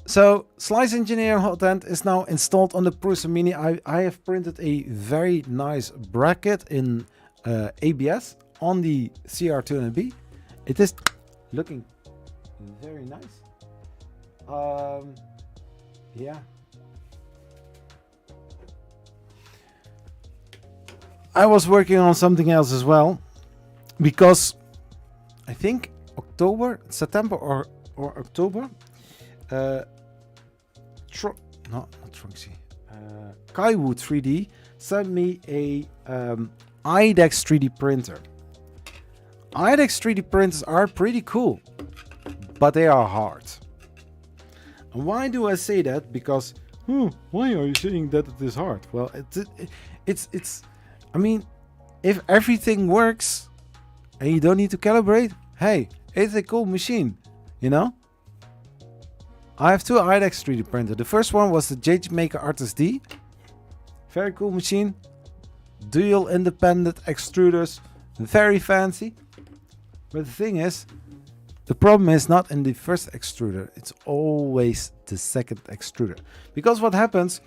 So Slice Engineering Hot End is now installed on the Prusa Mini. I have printed a very nice bracket in ABS on the CR200B. It is looking very nice. Yeah. I was working on something else as well, because I think September or October, Kaiwood 3D sent me a IDEX 3D printer. IDEX 3D printers are pretty cool, but they are hard. And why do I say that? Because why are you saying that it is hard? Well, it's I mean, if everything works and you don't need to calibrate, hey, it's a cool machine, you know? I have two IDEX 3D printers. The first one was the JG Maker Artist D. Very cool machine. Dual independent extruders. Very fancy. But the thing is, the problem is not in the first extruder. It's always the second extruder. Because what happens,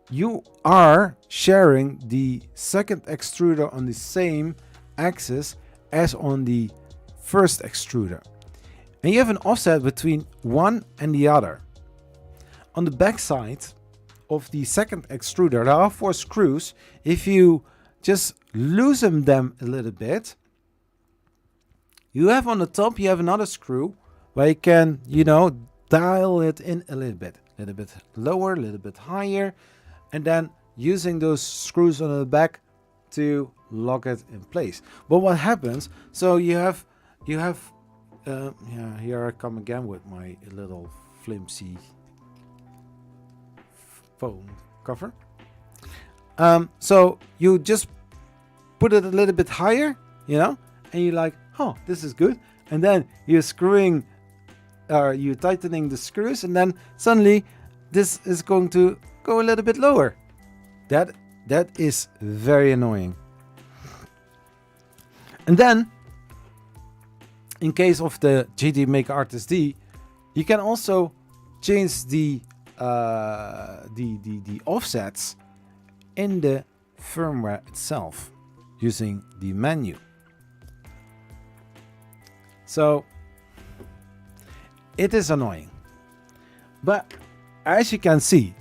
you are sharing the second extruder on the same axis as on the first extruder. And you have an offset between one and the other. On the back side of the second extruder, there are 4 screws. If you just loosen them a little bit, you have on the top, you have another screw where you can, dial it in a little bit lower, a little bit higher, and then using those screws on the back to lock it in place. But what happens, so you have here I come again with my little flimsy foam cover. So you just put it a little bit higher, and you're like, oh, this is good. And then you're you're tightening the screws, and then suddenly this is going to go a little bit lower. That is very annoying. And then, in case of the JG Maker Artist D, you can also change the offsets in the firmware itself using the menu. So it is annoying, but as you can see,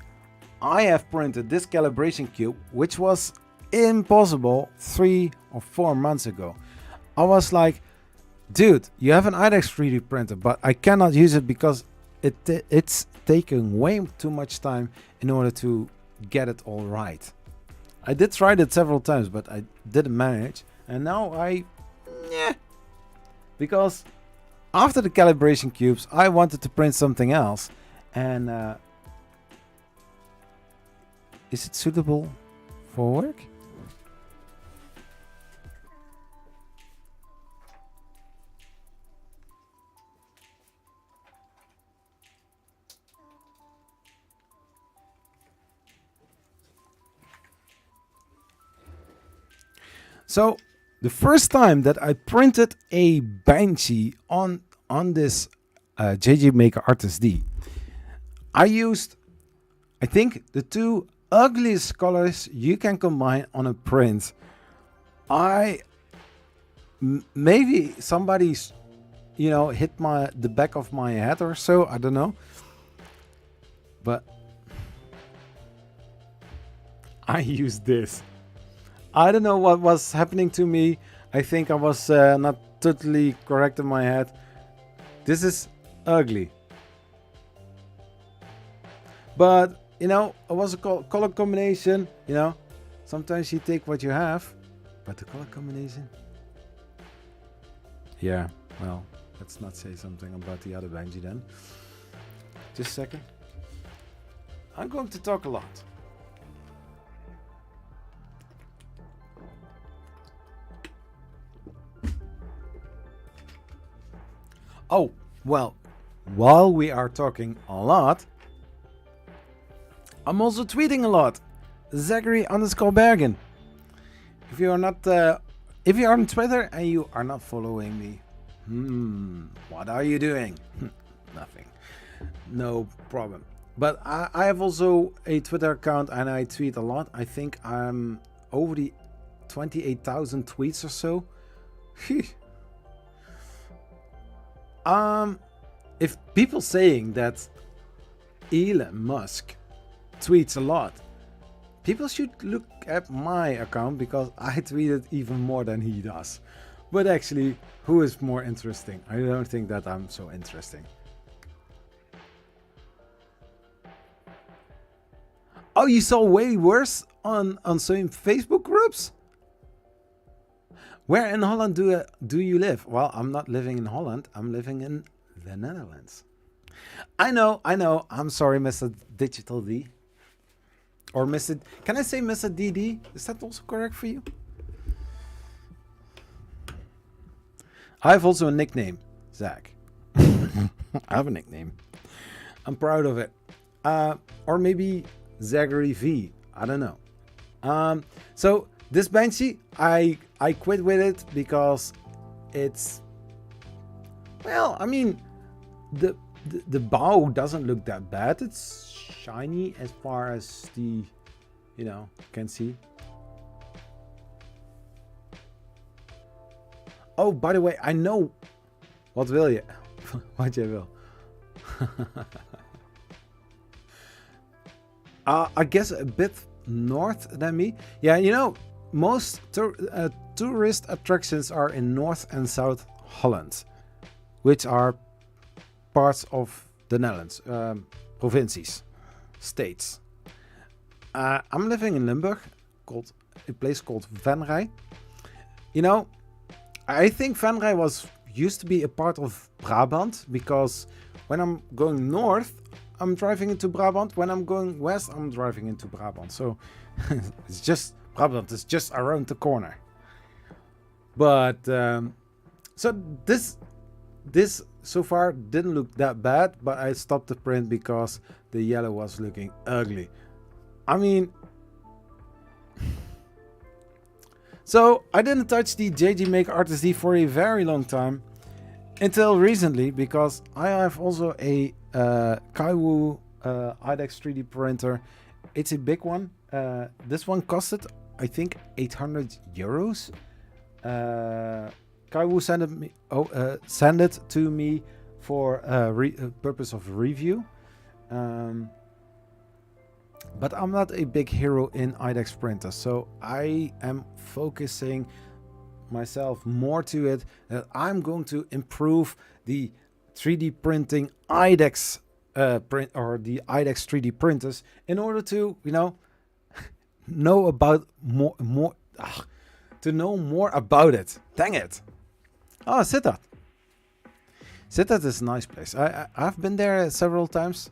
I have printed this calibration cube, which was impossible 3 or 4 months ago. I was like, dude, you have an IDEX 3D printer, but I cannot use it because it's taking way too much time in order to get it all right. I did try it several times, but I didn't manage. And now because after the calibration cubes, I wanted to print something else. And is it suitable for work? So the first time that I printed a Banshee on this JG Maker Artist D, I used, I think, the 2 ugliest colors you can combine on a print. Maybe somebody's, hit the back of my head or so, I don't know. But I used this. I don't know what was happening to me. I think I was not totally correct in my head. This is ugly. But, you know, it was a color combination, you know. Sometimes you take what you have, but the color combination... Yeah, well, let's not say something about the other Benji then. Just a second. I'm going to talk a lot. Oh, well, while we are talking a lot, I'm also tweeting a lot. Zachary _Bergen. If you are not, if you are on Twitter and you are not following me, what are you doing? Nothing. No problem. But I have also a Twitter account and I tweet a lot. I think I'm over the 28,000 tweets or so. If people saying that Elon Musk tweets a lot, people should look at my account because I tweeted even more than he does. But actually, who is more interesting? I don't think that I'm so interesting. Oh, you saw way worse on some Facebook groups? Where in Holland do you live? Well, I'm not living in Holland. I'm living in the Netherlands. I know. I'm sorry, Mr. Digital D. Or Mr. Can I say Mr. DD? Is that also correct for you? I have also a nickname, Zach. I have a nickname. I'm proud of it. Or maybe Zachary V. I don't know. So this Banshee, I quit with it because it's, well, I mean, the bow doesn't look that bad. It's shiny as far as the, you know, can see. Oh, by the way, I know. What will you? What you will? I guess a bit north than me. Yeah, you know, most tourist attractions are in North and South Holland, which are parts of the Netherlands, provincies, states. I'm living in Limburg, called a place called Venray. You know, I think Venray used to be a part of Brabant, because when I'm going north, I'm driving into Brabant. When I'm going west, I'm driving into Brabant. So it's just Brabant is just around the corner. But so this so far didn't look that bad, but I stopped the print because the yellow was looking ugly. I mean, so I didn't touch the JG Make Artist D for a very long time, until recently, because I have also a Kaiwu IDEX 3D printer. It's a big one. This one costed, I think, 800 euros. Kaiwu sent it to me for purpose of review. But I'm not a big hero in IDEX printers, so I am focusing myself more to it. That I'm going to improve the 3D printing IDEX print, or the IDEX 3D printers, in order to, you know about to know more about it. Dang it! Oh, Sittard. Sittard is a nice place. I've been there several times,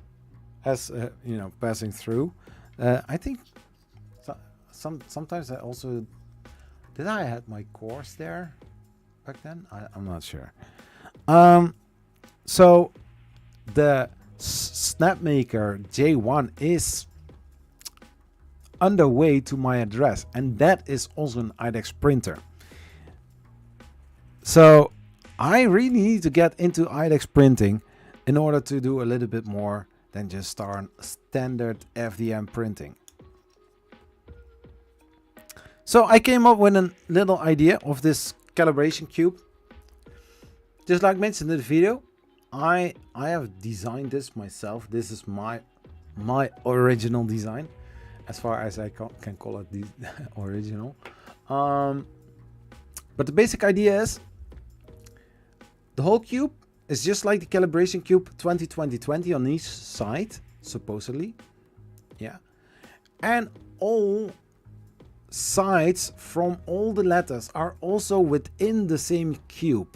as you know, passing through. I think sometimes I also did. I had my course there back then. I'm not sure. So the Snapmaker J1 is underway to my address, and that is also an IDEX printer. So I really need to get into IDEX printing in order to do a little bit more than just standard FDM printing. So I came up with a little idea of this calibration cube. Just like mentioned in the video, I have designed this myself. This is my original design. as far as I can call it the original. But the basic idea is the whole cube is just like the calibration cube 2020 on each side, supposedly. Yeah. And all sides from all the letters are also within the same cube.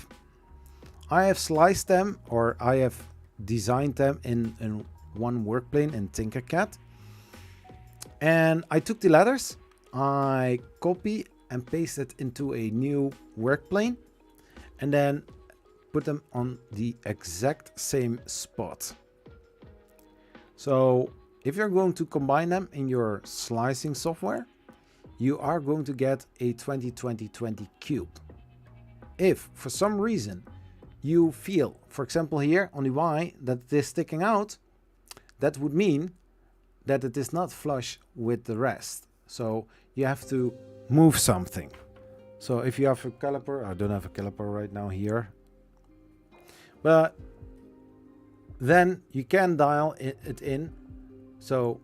I have sliced them, or I have designed them in one workplane in Tinkercad. And I took the letters, I copy and paste it into a new workplane, and then put them on the exact same spot. So if you're going to combine them in your slicing software, you are going to get a 2020 cube. If for some reason you feel, for example here on the Y, that it is sticking out, that would mean that it is not flush with the rest. So you have to move something. So if you have a caliper, I don't have a caliper right now here, but then you can dial it in. So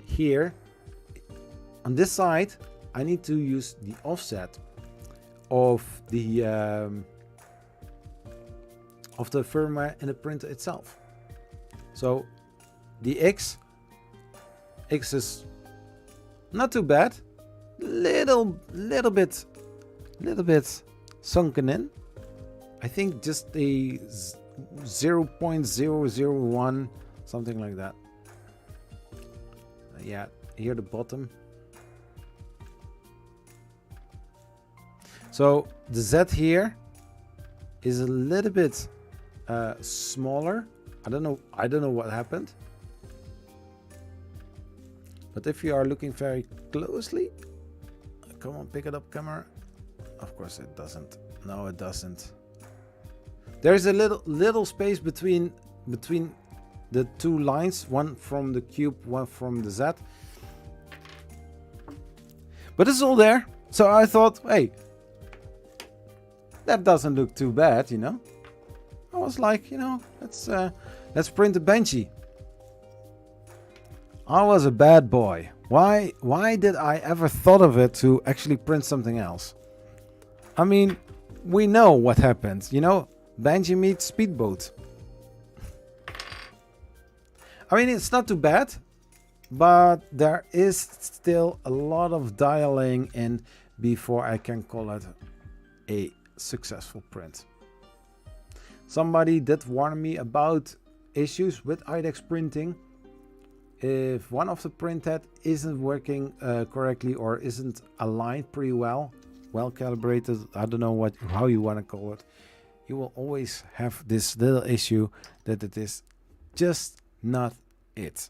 here on this side, I need to use the offset of the firmware in the printer itself. So the X is not too bad, little bit sunken in. I think just a 0.001, something like that. Yeah, here the bottom. So the Z here is a little bit smaller. I don't know what happened. But if you are looking very closely, come on, pick it up, camera. Of course it doesn't. No, it doesn't. There's a little space between the two lines, one from the cube, one from the Z. But it's all there. So I thought, hey, that doesn't look too bad, you know. I was like, you know, let's print a Banshee. I was a bad boy. Why did I ever thought of it to actually print something else? I mean, we know what happens, you know. Banshee meets speedboat. I mean, it's not too bad, but there is still a lot of dialing in before I can call it a successful print. Somebody did warn me about issues with IDEX printing. If one of the printhead isn't working correctly or isn't aligned pretty well calibrated, I don't know how you want to call it, you will always have this little issue that it is just not it.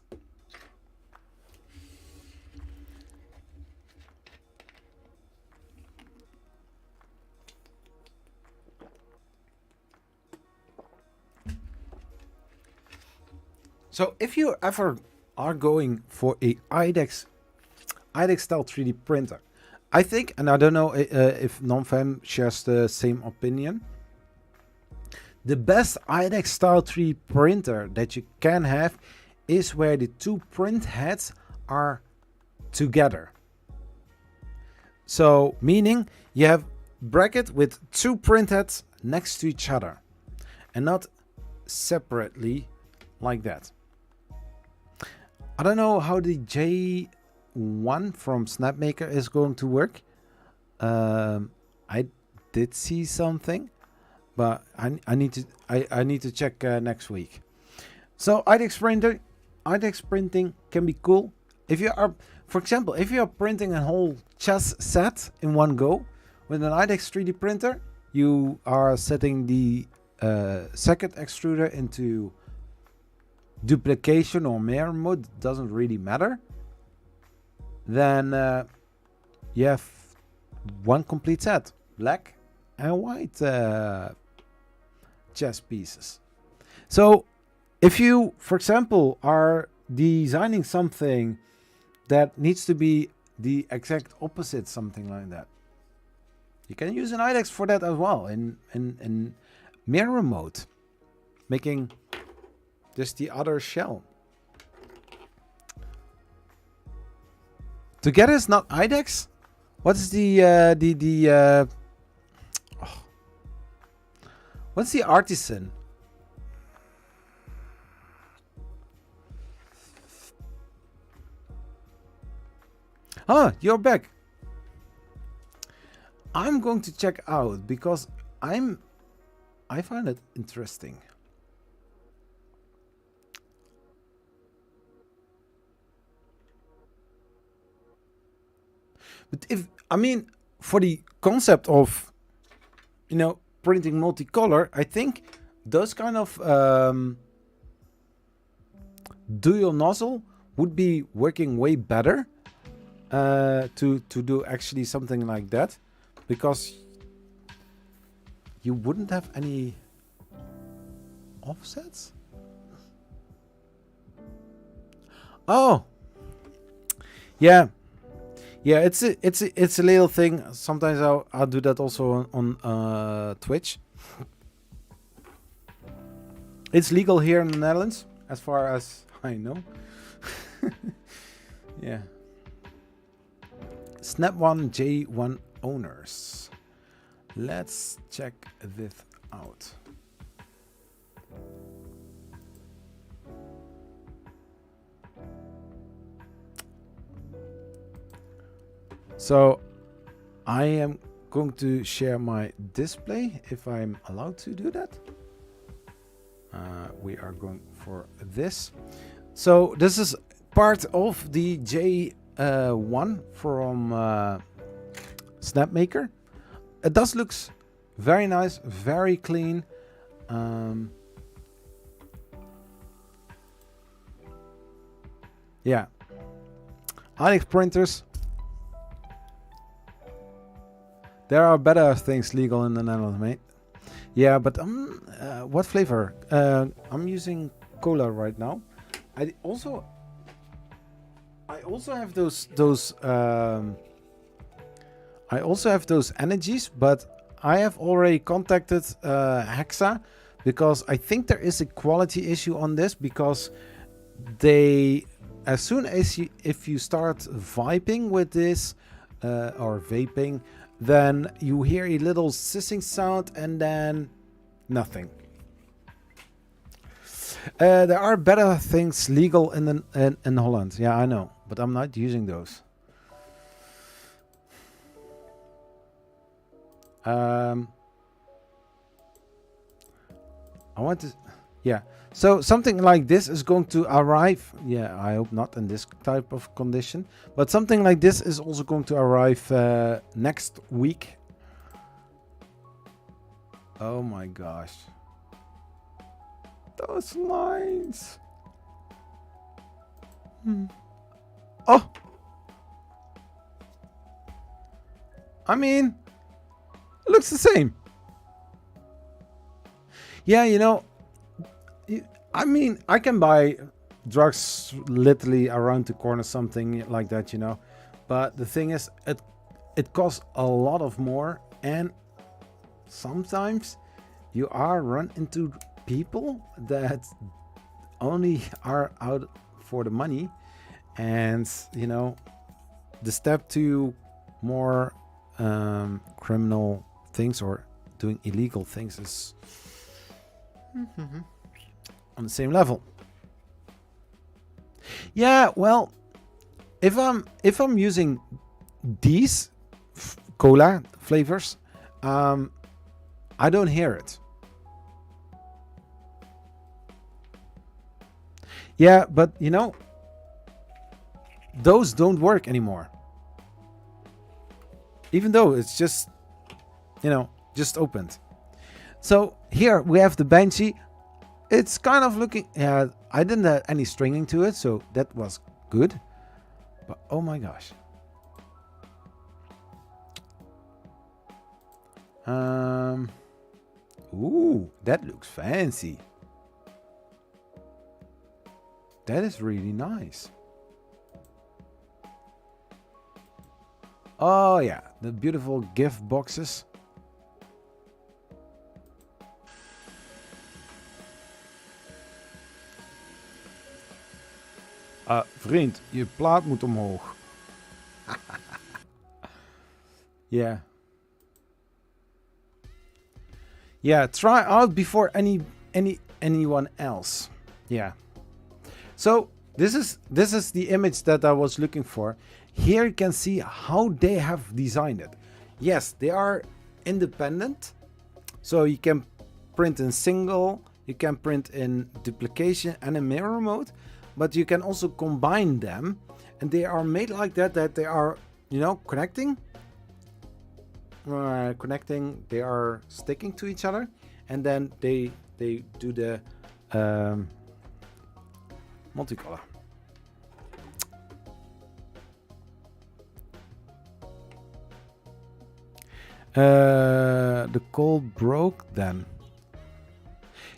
So if you ever are going for a IDEX style 3D printer, I think, and I don't know if NonFam shares the same opinion, the best IDEX style 3D printer that you can have is where the two print heads are together. So meaning you have bracket with two print heads next to each other and not separately like that. I don't know how the J1 from Snapmaker is going to work. I did see something, but I need to check next week. So IDEX printing can be cool. If you are, for example, if you are printing a whole chess set in one go with an IDEX 3D printer, you are setting the second extruder into duplication or mirror mode, doesn't really matter. Then you have one complete set, black and white chess pieces. So if you, for example, are designing something that needs to be the exact opposite, something like that, you can use an IDEX for that as well in mirror mode, making just the other shell. Together is not IDEX? What is what's the artisan? Ah, you're back. I'm going to check out because I find it interesting. But I mean, for the concept of, you know, printing multicolor, I think those kind of dual nozzle would be working way better to do actually something like that, because you wouldn't have any offsets. Oh, yeah. Yeah, it's a little thing. Sometimes I'll do that also on Twitch. It's legal here in the Netherlands, as far as I know. Yeah. Snap One J1 owners. Let's check this out. So I am going to share my display if I'm allowed to do that. We are going for this. So this is part of the J1 from Snapmaker. It does looks very nice, very clean. Yeah, Alex printers. There are better things legal in the Netherlands, mate. Yeah, but what flavor? I'm using cola right now. I also have those energies, but I have already contacted Hexa because I think there is a quality issue on this, because they, as soon as if you start vaping with this or vaping, then you hear a little hissing sound and then nothing. There are better things legal in Holland. Yeah, I know, but I'm not using those. I want to, yeah. So something like this is going to arrive. Yeah, I hope not in this type of condition. But something like this is also going to arrive next week. Oh my gosh. Those lines. Oh. I mean, it looks the same. Yeah, you know, I mean, I can buy drugs literally around the corner, something like that, you know. But the thing is, it costs a lot of more, and sometimes you are run into people that only are out for the money, and you know, the step to more criminal things or doing illegal things is on the same level. Yeah, well, if I'm using these cola flavors, I don't hear it. Yeah, but you know, those don't work anymore. Even though it's just, you know, just opened. So here we have the Banshee. It's kind of looking, yeah, I didn't have any stringing to it, so that was good. But oh my gosh. Ooh, that looks fancy. That is really nice. Oh yeah, the beautiful gift boxes. Vriend, je plaat moet omhoog. Yeah. Yeah, try out before anyone else. Yeah. So this is the image that I was looking for. Here you can see how they have designed it. Yes, they are independent. So you can print in single, you can print in duplication and in mirror mode, but you can also combine them, and they are made like that they are, you know, connecting. They are sticking to each other, and then they do the multicolor. The call broke then.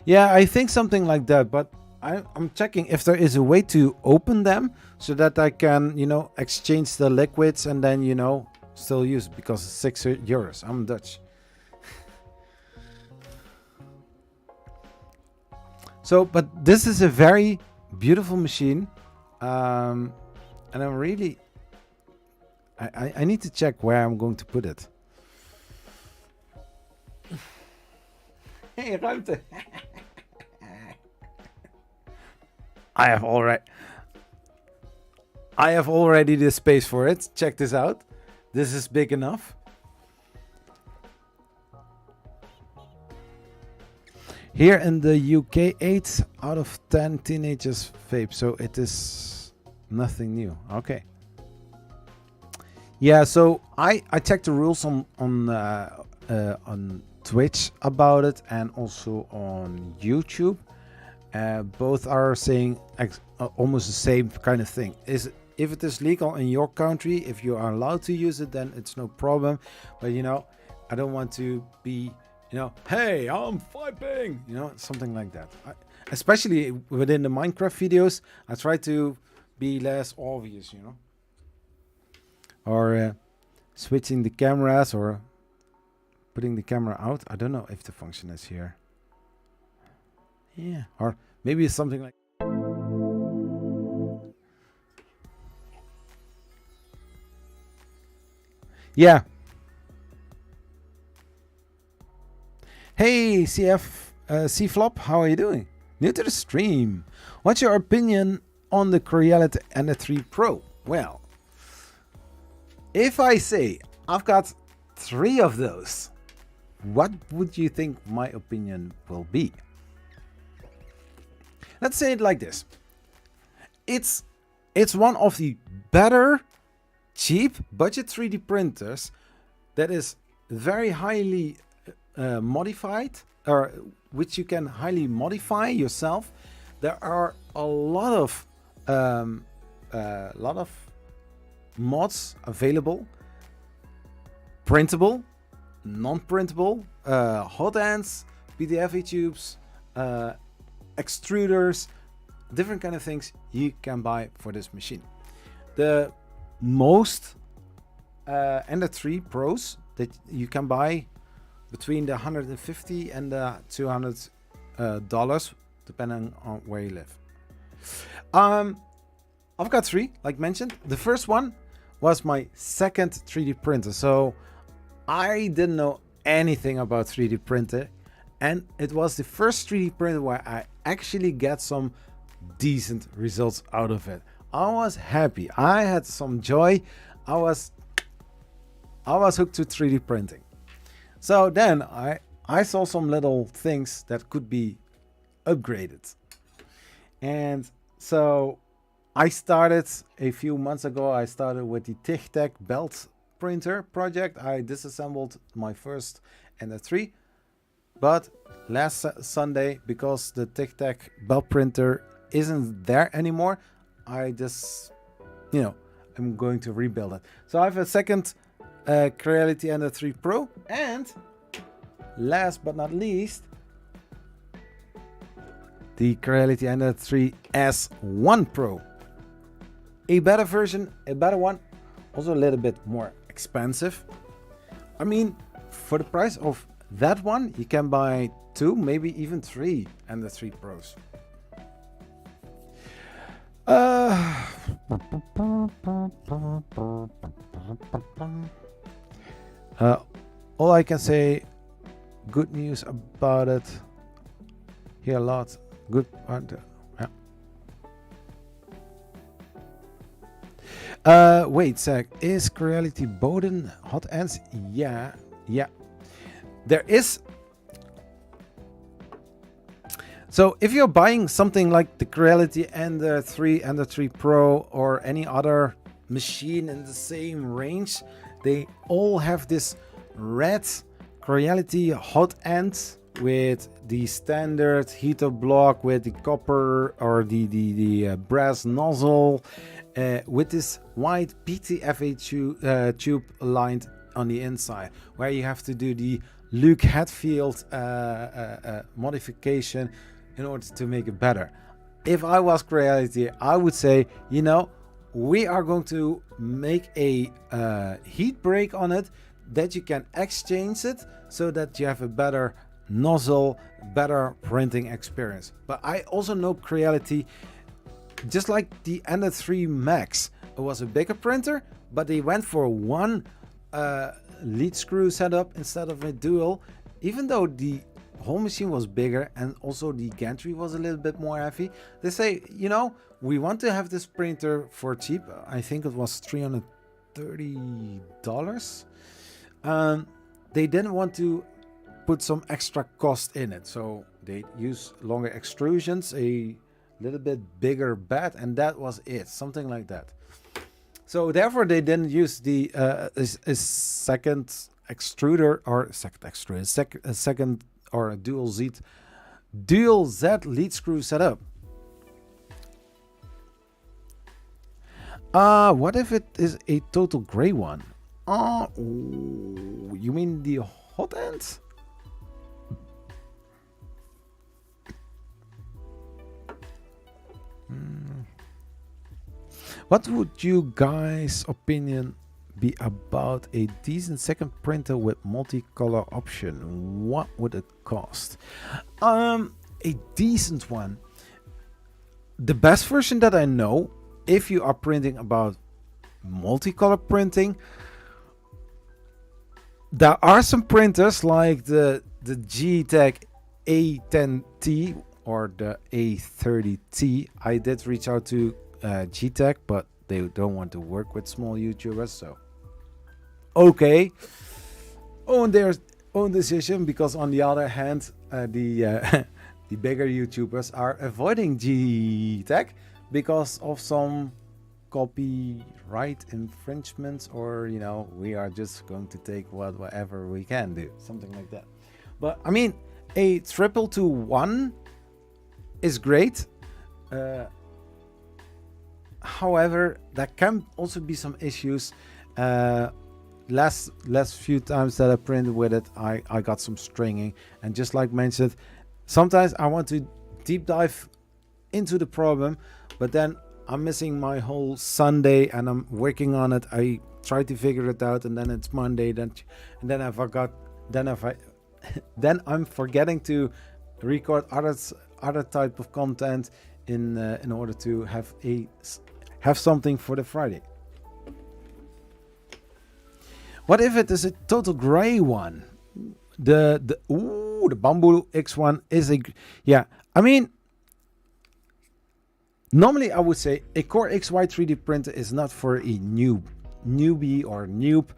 Yeah, I think something like that, but I'm checking if there is a way to open them so that I can, you know, exchange the liquids and then, you know, still use it, because it's €6. I'm Dutch. So, but this is a very beautiful machine. And I'm really, I need to check where I'm going to put it. Hey, ruimte. I have already the space for it. Check this out. This is big enough. Here in the UK, 8 out of 10 teenagers vape, so it is nothing new. Okay. Yeah, so I checked the rules on Twitch about it, and also on YouTube. Both are saying almost the same kind of thing. If it is legal in your country, if you are allowed to use it, then it's no problem. But you know, I don't want to be, you know, hey, I'm vaping, you know, something like that. Especially within the Minecraft videos, I try to be less obvious, you know, or switching the cameras or putting the camera out. I don't know if the function is here. Yeah, or maybe it's something like. Yeah. Hey, C-Flop, how are you doing? New to the stream. What's your opinion on the Creality Ender 3 Pro? Well, if I say I've got 3 of those, what would you think my opinion will be? Let's say it like this. It's one of the better cheap budget 3D printers that is very highly modified, or which you can highly modify yourself. There are a lot of mods available, printable, non-printable, hot ends, PDF tubes, extruders, different kind of things you can buy for this machine. The most Ender 3 Pros that you can buy between the $150 and the $200 depending on where you live. I've got 3, like mentioned. The first one was my second 3D printer, so I didn't know anything about 3D printer, and it was the first 3D printer where I actually get some decent results out of it. I was happy. I had some joy. I was hooked to 3D printing. So then I saw some little things that could be upgraded. And so I started a few months ago. I started with the TIGTech belt printer project. I disassembled my first Ender 3. But last Sunday, because the TIGTech belt printer isn't there anymore, I just, you know, I'm going to rebuild it. So I have a second Creality Ender 3 Pro, and last but not least, the Creality Ender 3 S1 Pro. A better version, a better one, also a little bit more expensive. I mean, for the price of that one, you can buy 2, maybe even 3 Ender 3 Pros. All I can say, good news about it. Hear a lot. Good. Wait, Zach, is Creality Boden hot ends? Yeah. There is. So if you're buying something like the Creality Ender 3, Ender 3 Pro, or any other machine in the same range, they all have this red Creality hot end with the standard heater block with the copper or the brass nozzle, with this white PTFE tube lined on the inside, where you have to do the Luke Hatfield modification in order to make it better. If I was Creality, I would say, you know, we are going to make a heat break on it that you can exchange it so that you have a better nozzle, better printing experience. But I also know Creality, just like the Ender 3 Max, it was a bigger printer, but they went for one lead screw setup instead of a dual, even though the whole machine was bigger and also the gantry was a little bit more heavy. They say, you know, we want to have this printer for cheap. I think it was $330. They didn't want to put some extra cost in it, so they use longer extrusions, a little bit bigger bed, and that was it, something like that. So therefore they didn't use the second extruder or second or a dual Z lead screw setup. What if it is a total gray one? You mean the hot end? What would you guys' opinion be about a decent second printer with multicolor option? What would it cost? A decent one. The best version that I know, if you are printing about multicolor printing, there are some printers like the G-Tech A10T or the A30T. I did reach out to G-Tech, but they don't want to work with small YouTubers, so okay, own their own decision. Because on the other hand, the bigger YouTubers are avoiding G-Tech because of some copyright infringements, or you know, we are just going to take whatever we can do, something like that. But I mean, a 221 is great. However, there can also be some issues. Last few times that I printed with it, I got some stringing, and just like mentioned, sometimes I want to deep dive into the problem, but then I'm missing my whole Sunday and I'm working on it. I try to figure it out, and then it's Monday, and then I forgot. Then I'm forgetting to record other type of content in order to have something for the Friday. What if it is a total gray one? The Bamboo X1 is a, yeah. I mean, normally I would say a Core XY 3D printer is not for a newbie or noob,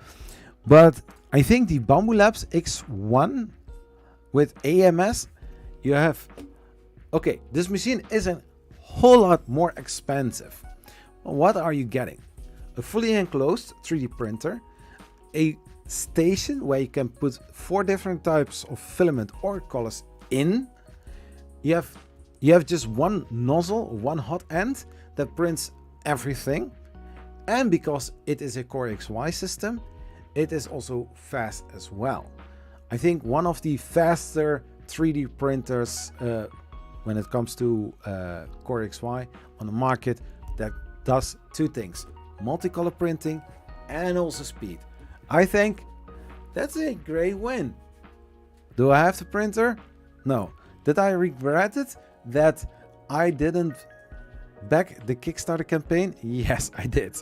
but I think the Bamboo Labs X1 with AMS, you have, okay, this machine is a whole lot more expensive. What are you getting? A fully enclosed 3D printer, a station where you can put 4 different types of filament or colors in. You have just one nozzle, one hot end that prints everything. And because it is a Core XY system, it is also fast as well. I think one of the faster 3D printers when it comes to Core XY on the market that does 2 things: multicolor printing and also speed. I think that's a great win. Do I have the printer? No. Did I regret it that I didn't back the Kickstarter campaign? Yes, I did.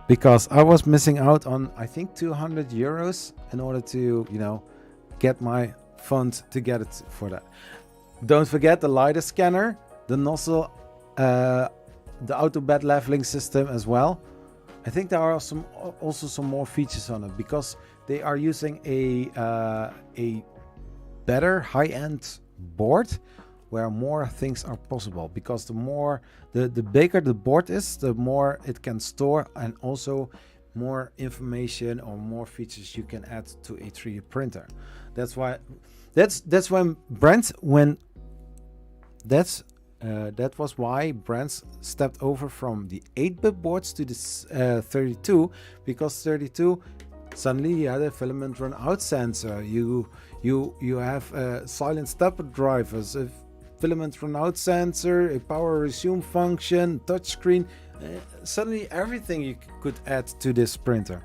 because I was missing out on, I think, 200 euros in order to, get my funds together for that. Don't forget the LiDAR scanner, the nozzle, the auto bed leveling system as well. I think there are also some more features on it, because they are using a better high-end board where more things are possible, because the bigger the board is, the more it can store, and also more information or more features you can add to a 3D printer. That's why that was why brands stepped over from the 8-bit boards to the 32, because 32 suddenly you had a filament run out sensor, you have silent stepper drivers, a filament run out sensor, a power resume function, touchscreen, suddenly everything you could add to this printer.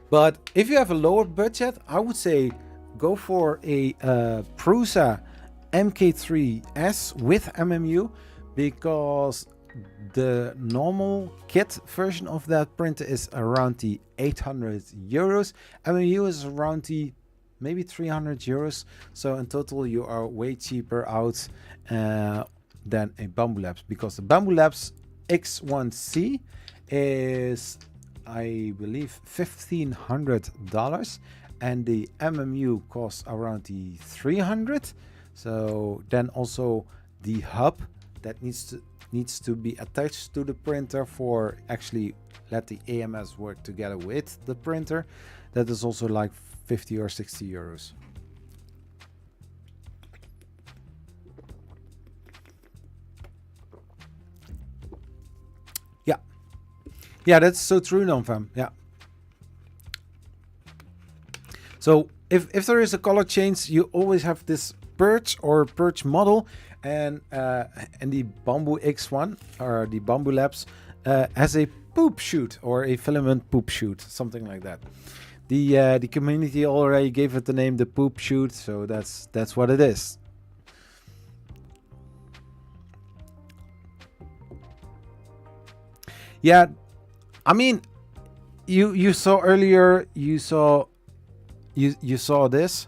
But if you have a lower budget, I would say go for a Prusa MK3S with MMU, because the normal kit version of that printer is around the 800 euros. MMU is around the maybe 300 euros. So in total you are way cheaper out than a Bambu Labs, because the Bambu Labs X1C is, I believe, $1,500, and the MMU costs around the 300. So then also the hub that needs to be attached to the printer for actually let the AMS work together with the printer, that is also like 50 or 60 euros. Yeah, that's so true, Nonfam. Yeah. So if there is a color change, you always have this perch or perch model, and the Bambu X1 or the Bambu Labs has a poop chute or a filament poop chute, something like that. The community already gave it the name the poop chute, so that's what it is. Yeah, I mean, you saw earlier, you saw this.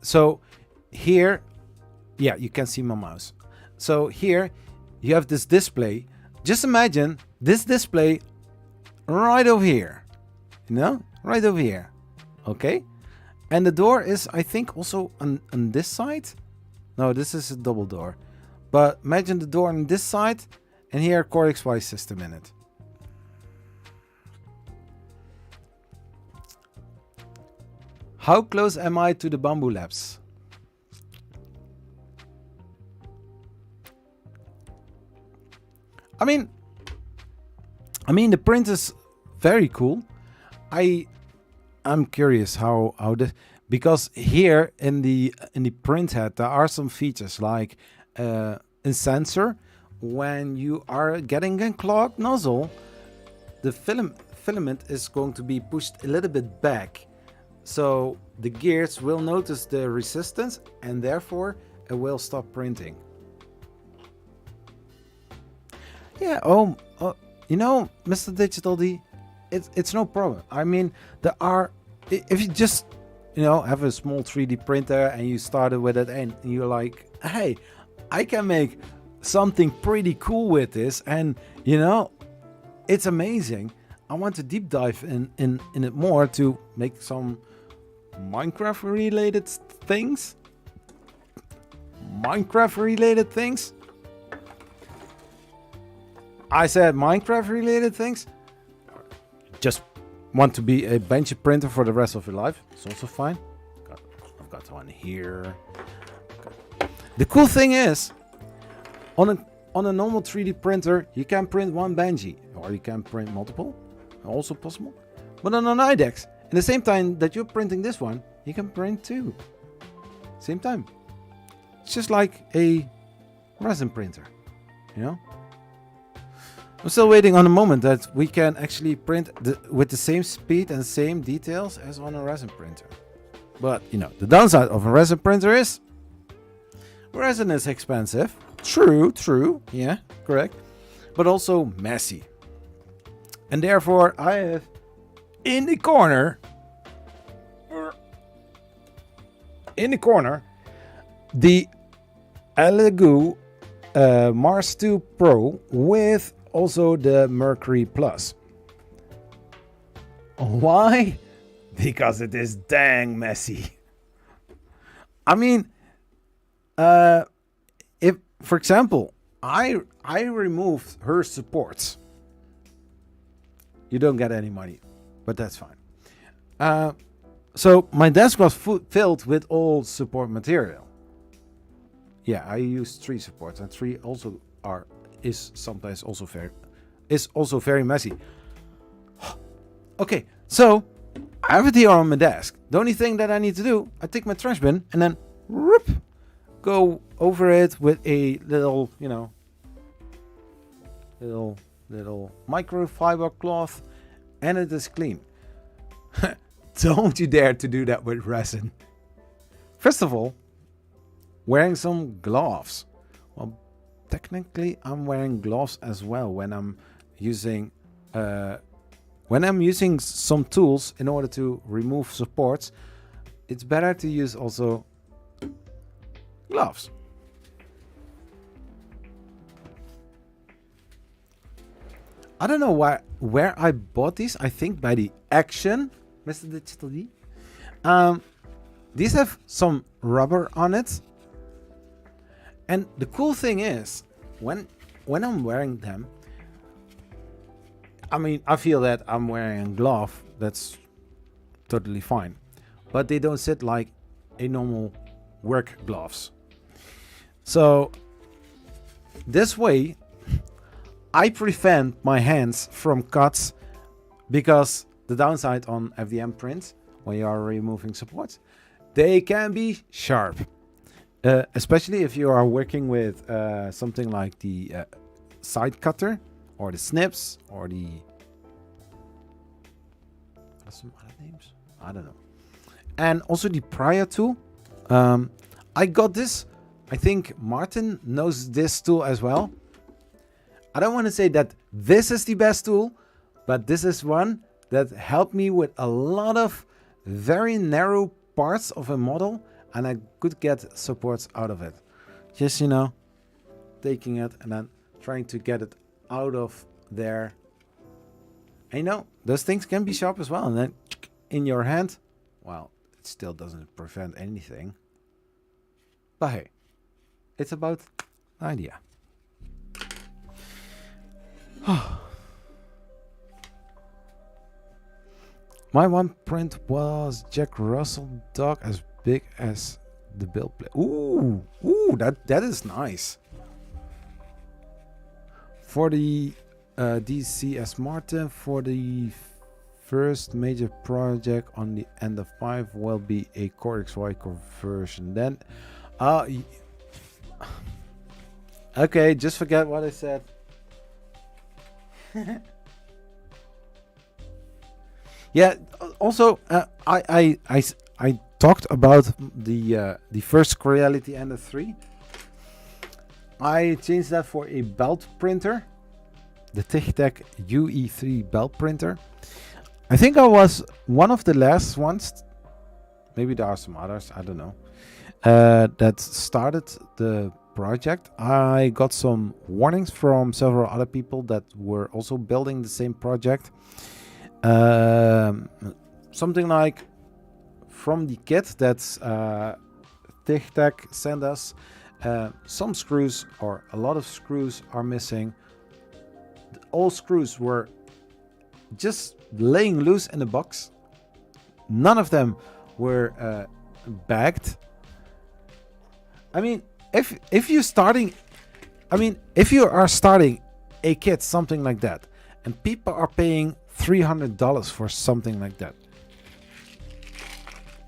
So here, yeah, you can see my mouse. So here you have this display. Just imagine this display right over here, right over here. Okay, and the door is, I think, also on this side. No, this is a double door. But imagine the door on this side, and here Core XY system in it. How close am I to the Bambu Labs? I mean the print is very cool. I'm curious how this, because here in the print head there are some features like in sensor. When you are getting a clogged nozzle, the filament is going to be pushed a little bit back, so the gears will notice the resistance and therefore it will stop printing. Yeah, Mr. Digital D, it's no problem. I mean, there are, if you just have a small 3D printer and you started with it and you're like, hey, I can make something pretty cool with this, and it's amazing. I want to deep dive in it more to make some Minecraft related things. I said Minecraft related things. Just want to be a bench printer for the rest of your life. It's also fine. I've got one here. The cool thing is, on a normal 3D printer, you can print one Benji, or you can print multiple, also possible. But on an IDEX, in the same time that you're printing this one, you can print two. Same time. It's just like a resin printer, I'm still waiting on a moment that we can actually print with the same speed and same details as on a resin printer. But, the downside of a resin printer is, Resin is expensive. True. Yeah, correct. But also messy. And therefore, I have in the corner, the Elegoo Mars 2 Pro with also the Mercury Plus. Why? Because it is dang messy. I mean, if, for example, I removed her supports, you don't get any money, but that's fine. So my desk was filled with all support material. Yeah, I use 3 supports, and 3 also is sometimes also very messy. Okay, so I have it here on my desk. The only thing that I need to do, I take my trash bin and then whoop, go over it with a little, little microfiber cloth, and it is clean. Don't you dare to do that with resin. First of all, wearing some gloves. Well, technically I'm wearing gloves as well when I'm using some tools in order to remove supports. It's better to use also gloves. I don't know where I bought these. I think by the Action, Mr. Digital D. These have some rubber on it. And the cool thing is, when I'm wearing them, I mean, I feel that I'm wearing a glove. That's totally fine. But they don't sit like a normal work gloves. So this way, I prevent my hands from cuts, because the downside on FDM prints, when you are removing supports, they can be sharp. Especially if you are working with something like the side cutter or the snips or the... some other names? I don't know. And also the Prior tool. I got this. I think Martin knows this tool as well. I don't want to say that this is the best tool, but this is one that helped me with a lot of very narrow parts of a model, and I could get supports out of it. Just, taking it and then trying to get it out of there. And those things can be sharp as well. And then in your hand, well, it still doesn't prevent anything. But hey, it's about the idea. My one print was Jack Russell dog as big as the build plate. Ooh, that is nice. For the DCS Martin, for the first major project on the end of 5 will be a Core XY conversion. Then, okay, just forget what I said. Yeah. Also, I talked about the first Creality Ender 3. I changed that for a belt printer, the TIGTech UE3 belt printer. I think I was one of the last ones. Maybe there are some others. I don't know. That started the project. I got some warnings from several other people that were also building the same project. Something like from the kit that's TIGTech sent us, some screws or a lot of screws are missing. All screws were just laying loose in the box. None of them were bagged. I mean, if you are starting a kit, something like that, and people are paying $300 for something like that,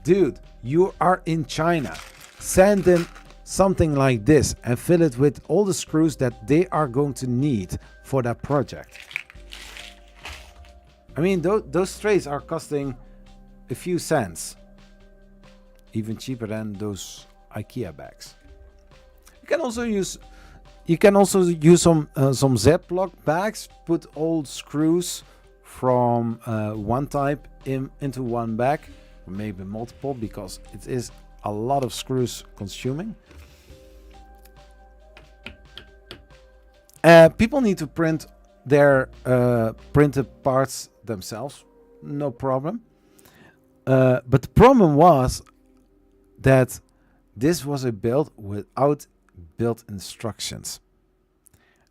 dude, you are in China. Send them something like this and fill it with all the screws that they are going to need for that project. I mean, those trays are costing a few cents, even cheaper than those IKEA bags. You can also use some Ziploc bags, put old screws from one type into one bag, or maybe multiple, because it is a lot of screws consuming. People need to print their printed parts themselves, no problem. But the problem was that this was a build without build instructions.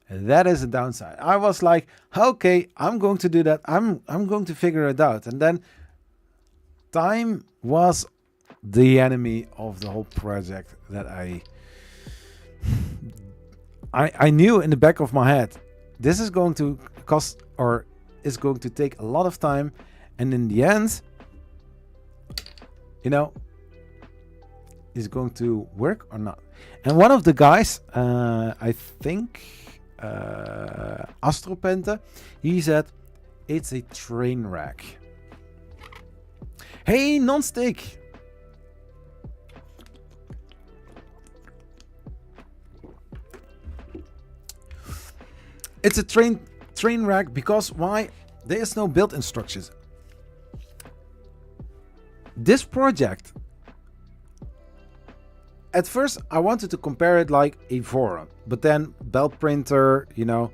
And that is a downside. I was like, okay, I'm going to do that. I'm going to figure it out. And then time was the enemy of the whole project that I knew in the back of my head, this is going to cost, or is going to take a lot of time. And in the end, you know, is going to work or not. And one of the guys, I think Astropente, he said it's a train wreck. Hey, non-stick. It's a train wreck because why? There is no build instructions. This project, at first I wanted to compare it like a forum, but then belt printer, you know,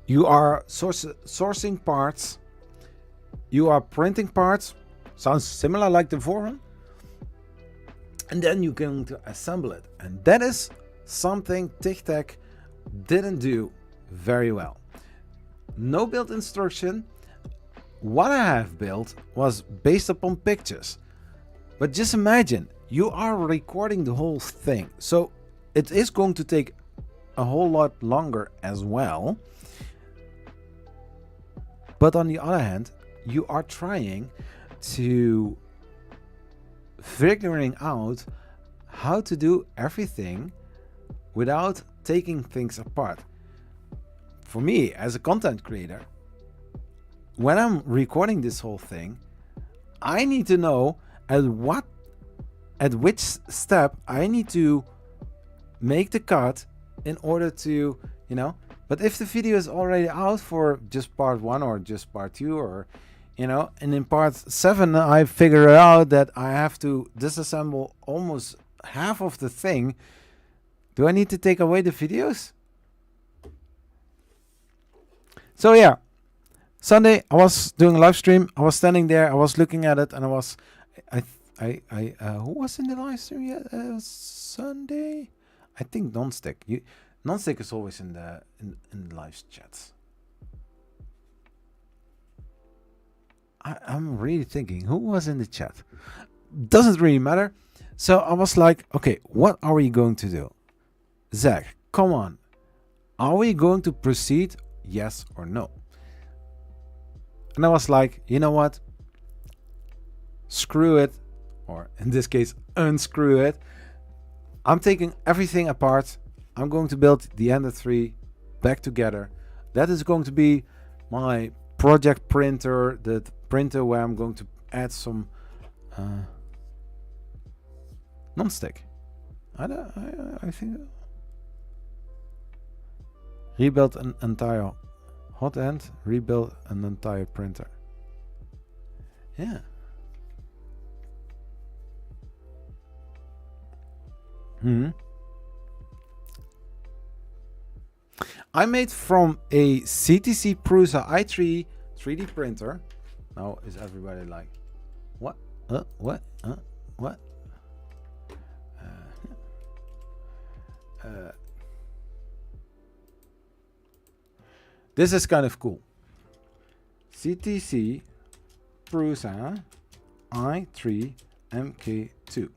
you are sourcing parts, you are printing parts, sounds similar like the forum, and then you're going to assemble it. And that is something TicTac didn't do very well. No build instruction. What I have built was based upon pictures. But just imagine, you are recording the whole thing. So it is going to take a whole lot longer as well. But on the other hand, you are trying to figuring out how to do everything without taking things apart. For me, as a content creator, when I'm recording this whole thing, I need to know at which step I need to make the cut in order to, you know. But if the video is already out for just part 1 or just part 2, or, you know, and in part 7 I figure out that I have to disassemble almost half of the thing, do I need to take away the videos? So yeah, Sunday I was doing a live stream. I was standing there. I was looking at it, and who was in the live stream yet? Sunday, I think Nonstick. Nonstick is always in the live chats. I'm really thinking who was in the chat. Doesn't really matter. So I was like, okay, what are we going to do? Zach, come on. Are we going to proceed? Yes or no? And I was like, you know what? Screw it. Or in this case, unscrew it. I'm taking everything apart. I'm going to build the Ender 3 back together. That is going to be my project printer. The printer where I'm going to add some non-stick. I think rebuild an entire hot end, rebuild an entire printer. Yeah. I made from a CTC Prusa i3 3D printer. Now is everybody like, what? What? What? This is kind of cool. CTC Prusa i3 MK2.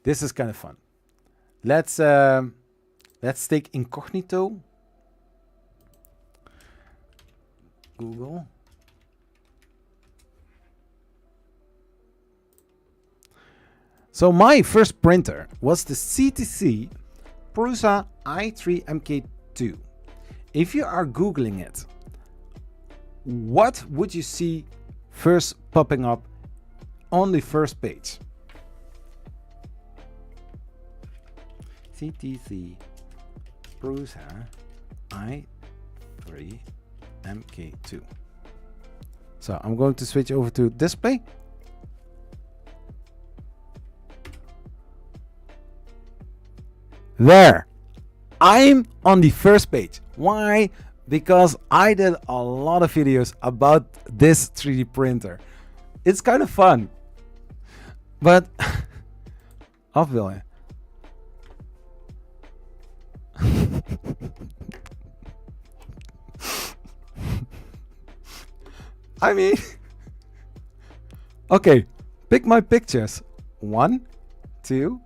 This is kind of fun. Let's take incognito. Google. So my first printer was the CTC Prusa i3 MK2. If you are Googling it, what would you see first popping up on the first page. CTC Prusa i3 MK2. So I'm going to switch over to display. There, I'm on the first page. Why? Because I did a lot of videos about this 3D printer. It's kind of fun, but afbeeldingen. I mean, okay, pick my pictures. 1, 2,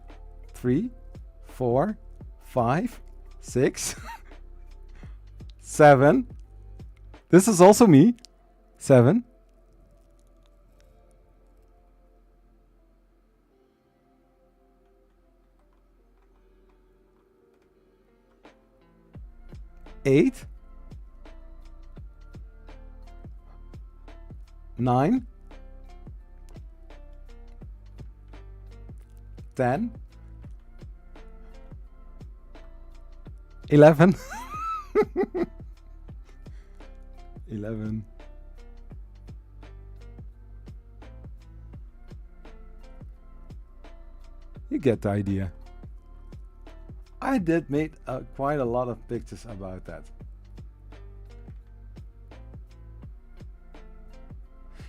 3, 4, 5, 6, 7. This is also me. 7. 8. 9. 10. 11. 11. You get the idea. I did make quite a lot of pictures about that.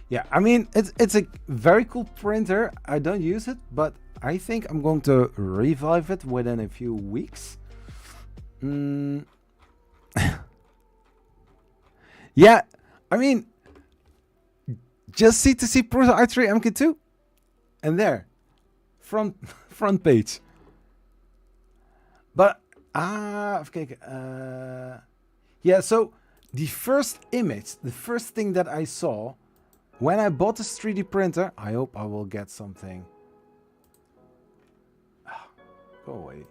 Yeah, I mean, it's a very cool printer. I don't use it, but I think I'm going to revive it within a few weeks. Yeah, I mean, just C2C Prusa i3 MK2, and there, front page. But okay, yeah. So the first image, the first thing that I saw when I bought this 3D printer, I hope I will get something. Go away.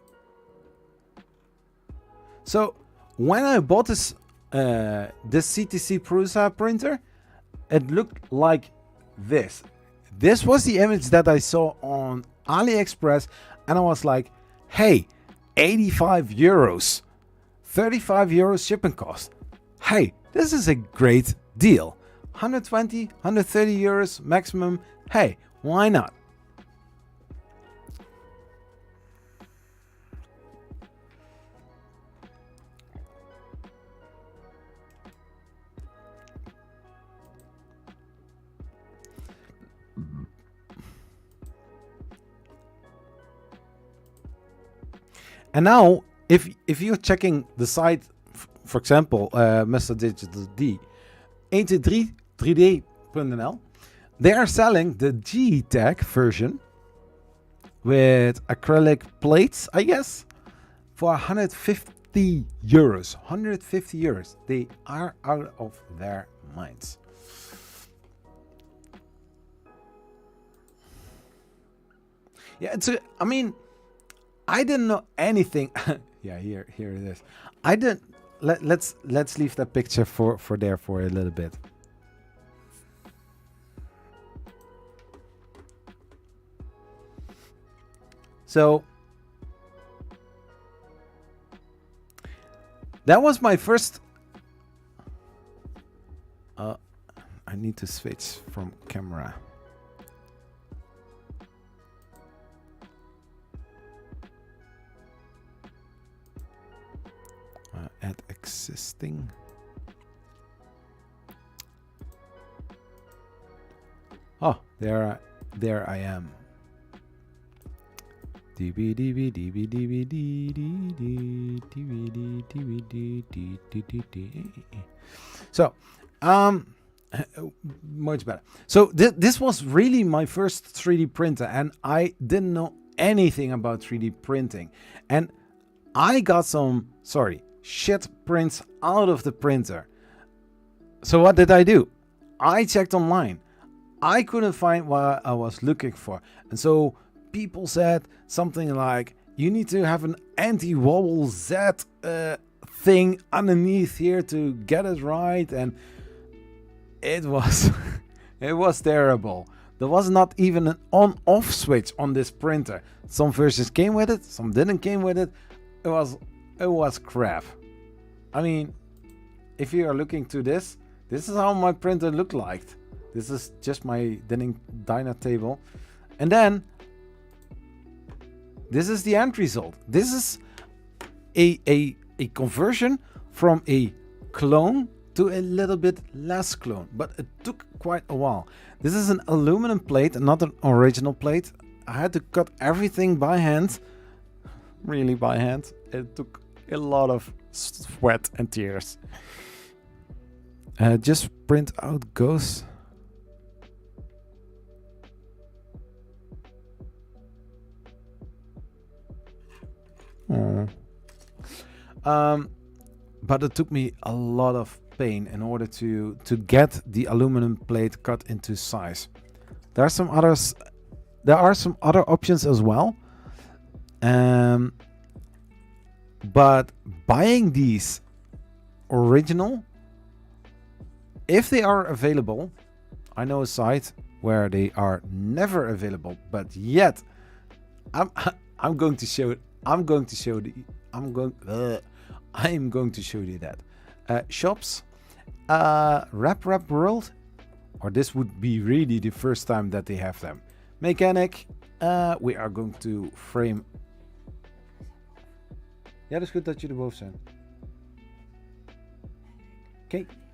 So when I bought this CTC Prusa printer, it looked like this. This was the image that I saw on AliExpress, and I was like, hey, 85 euros, 35 euros shipping cost. Hey, this is a great deal. 120, 130 euros maximum. Hey, why not? And now, if you're checking the site, for example, Mr. Digital D, 123d.nl, they are selling the G-Tech version with acrylic plates, I guess, for 150 euros. 150 euros. They are out of their minds. Yeah, I mean, I didn't know anything. Yeah, here it is. I didn't. Let's leave that picture for there for a little bit. So that was my first. I need to switch from camera. Add existing. Oh, there I am. So, much better. So this was really my first 3D printer, and I didn't know anything about 3D printing, and I got some shit prints out of the printer. So what did I do? I checked online. I couldn't find what I was looking for, and so people said something like, you need to have an anti-wobble Z thing underneath here to get it right, and it was it was terrible. There was not even an on-off switch on this printer. Some versions came with it, some didn't came with it. It was crap. I mean, if you are looking to this is how my printer looked like. This is just my diner table. And then this is the end result. This is a conversion from a clone to a little bit less clone, but it took quite a while. This is an aluminum plate, not an original plate. I had to cut everything by hand, really by hand. It took a lot of sweat and tears. Just print out ghosts. But it took me a lot of pain in order to get the aluminum plate cut into size. There are some other options as well. But buying these original, if they are available, I know a site where they are never available, but yet I'm going to show it. I'm going to show you that. Shops, Rap World, or this would be really the first time that they have them. Mechanic, we are going to frame. Ja, dat is goed dat jullie boven zijn.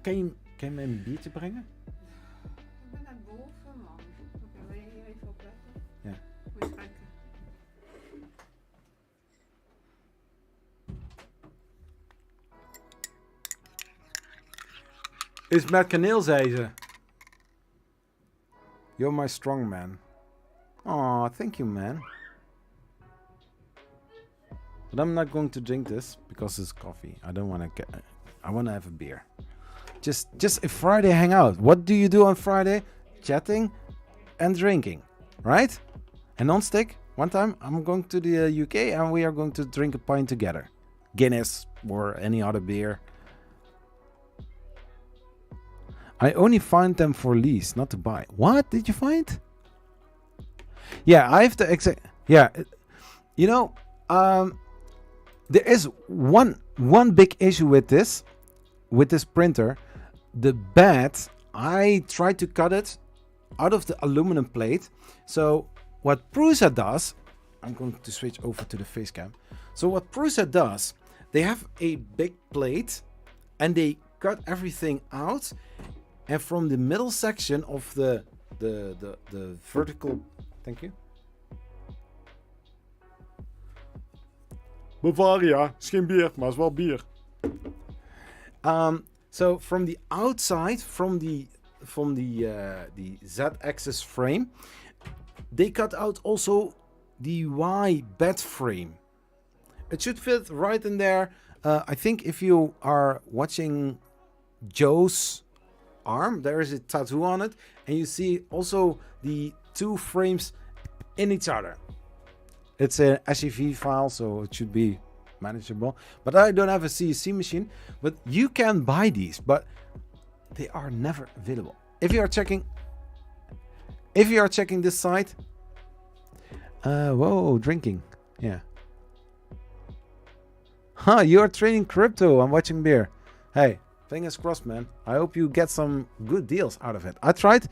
Kan je mij een biertje brengen? Ik ben naar boven, man. Oké, wil je hier even op letten? Ja. Moet je kijken. Is met kaneel, zei ze. You're my strong man. Oh, thank you, man. But I'm not going to drink this because it's coffee. I don't want to get. I want to have a beer. Just a Friday hangout. What do you do on Friday? Chatting and drinking, right? And non-stick. One time I'm going to the UK and we are going to drink a pint together. Guinness or any other beer. I only find them for lease, not to buy. What did you find? Yeah, I have to exact. Yeah, you know, there is one big issue with this printer. The bed, I tried to cut it out of the aluminum plate. So what Prusa does, I'm going to switch over to the face cam. So what Prusa does, they have a big plate and they cut everything out. And from the middle section of the vertical, thank you. Bavaria, is geen bier, maar is wel bier. So from the outside, from the Z-axis frame, they cut out also the Y bed frame. It should fit right in there. I think if you are watching Joe's arm, there is a tattoo on it, and you see also the two frames in each other. It's an SCV file, so it should be manageable. But I don't have a CNC machine. But you can buy these, but they are never available. If you are checking this site, whoa, drinking, yeah. Huh, you are trading crypto. I'm watching beer. Hey, fingers crossed, man. I hope you get some good deals out of it. I tried.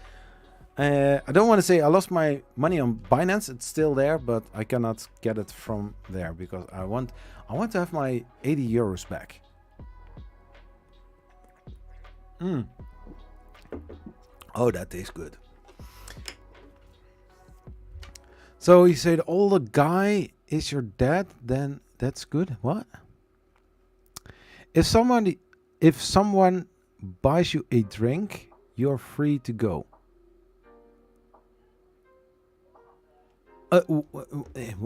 I don't want to say I lost my money on Binance. It's still there, but I cannot get it from there because I want to have my 80 euros back. Oh, that tastes good. So you said, older guy is your dad, then that's good. What? If someone buys you a drink, you're free to go.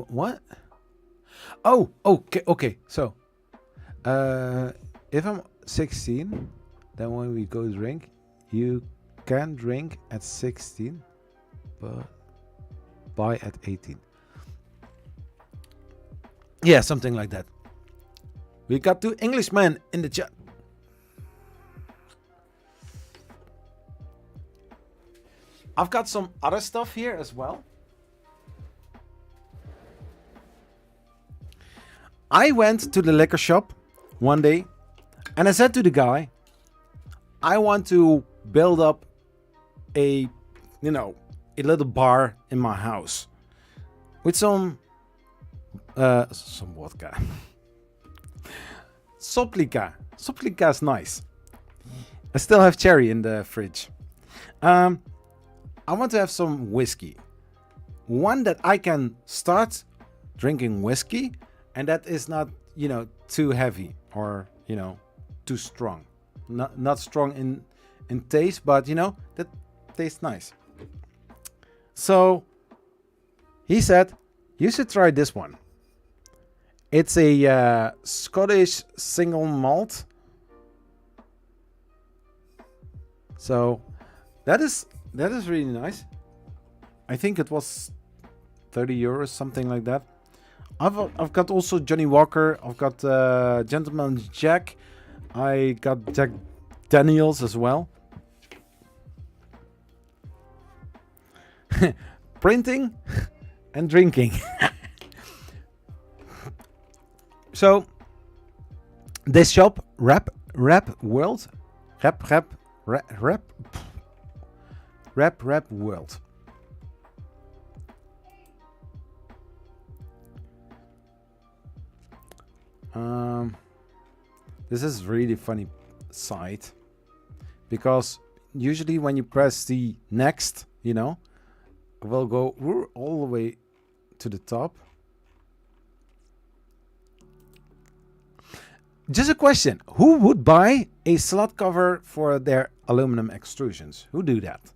What? Oh, okay. So, if I'm 16, then when we go drink, you can drink at 16, but buy at 18. Yeah, something like that. We got 2 Englishmen in the chat. I've got some other stuff here as well. I went to the liquor shop one day and I said to the guy, I want to build up a little bar in my house with some vodka. Soplika. Soplika is nice. I still have cherry in the fridge. I want to have some whiskey. One that I can start drinking whiskey and that is not, too heavy or, too strong. Not strong in taste, but, that tastes nice. So he said, you should try this one. It's a Scottish single malt. So that is really nice. I think it was 30 euros, something like that. I've got also Johnny Walker. I've got Gentleman Jack. I got Jack Daniels as well. Printing and drinking. So this shop, Rap World, Rap World. This is really funny site because usually when you press the next, it will go all the way to the top. Just a question. Who would buy a slot cover for their aluminum extrusions? Who do that?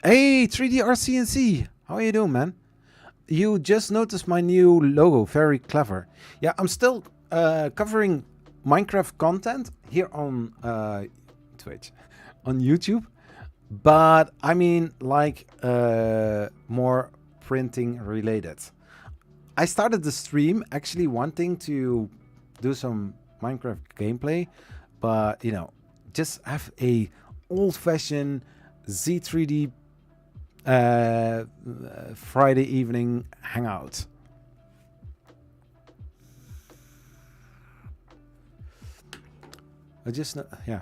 Hey, 3D RCNC. How are you doing, man? You just noticed my new logo. Very clever. Yeah, I'm still covering Minecraft content here on Twitch, on YouTube. But I mean, like, more printing related. I started the stream actually wanting to do some Minecraft gameplay, but just have a old-fashioned Z3D Friday evening hangout. Yeah.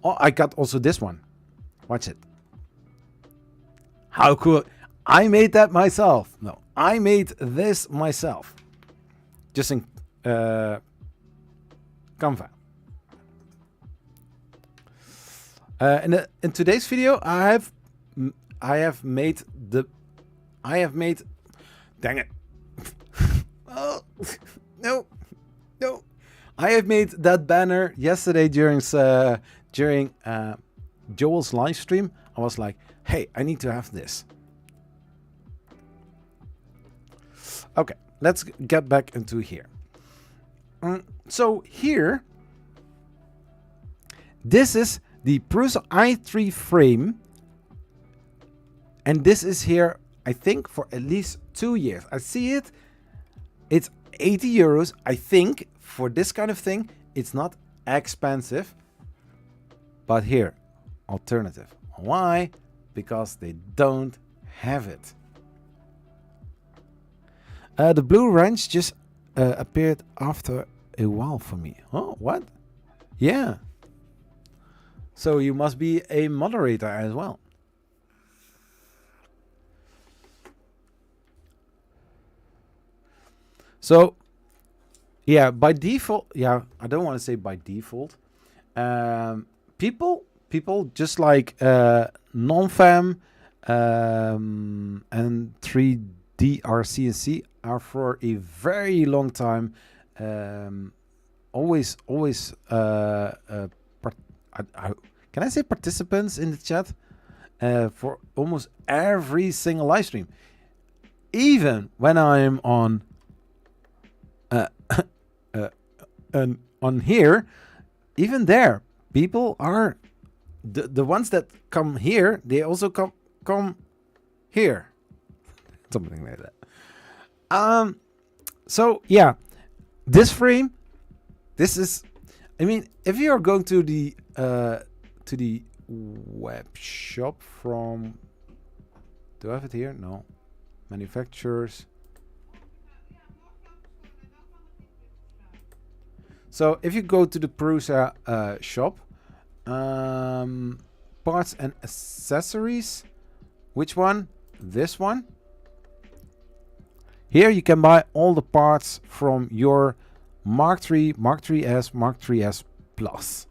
Oh, I got also this one. Watch it. How cool. I made that myself. No, I made this myself. Just in Canva. In today's video, I have made. Dang it! Oh no! I have made that banner yesterday during Joel's live stream. I was like, "Hey, I need to have this." Okay, let's get back into here. So here, this is the Prusa i3 frame, and this is here, I think, for at least 2 years. I see it. It's 80 euros. I think for this kind of thing, it's not expensive. But here, alternative. Why? Because they don't have it. The blue wrench just appeared after a while for me. Oh, what? Yeah. So you must be a moderator as well. So, yeah, by default, yeah, I don't want to say by default. People just like non-fam and 3D RCNC are for a very long time always can I say participants in the chat for almost every single live stream, even when I'm on on here. Even there, people are the ones that come here. They also come here, something like that. So yeah, this frame, this is, I mean, if you are going to the web shop from, do I have it here? No. Manufacturers. So if you go to the Prusa shop, parts and accessories, which one? This one. Here you can buy all the parts from your Mark III, Mark 3S, Mark 3S Plus.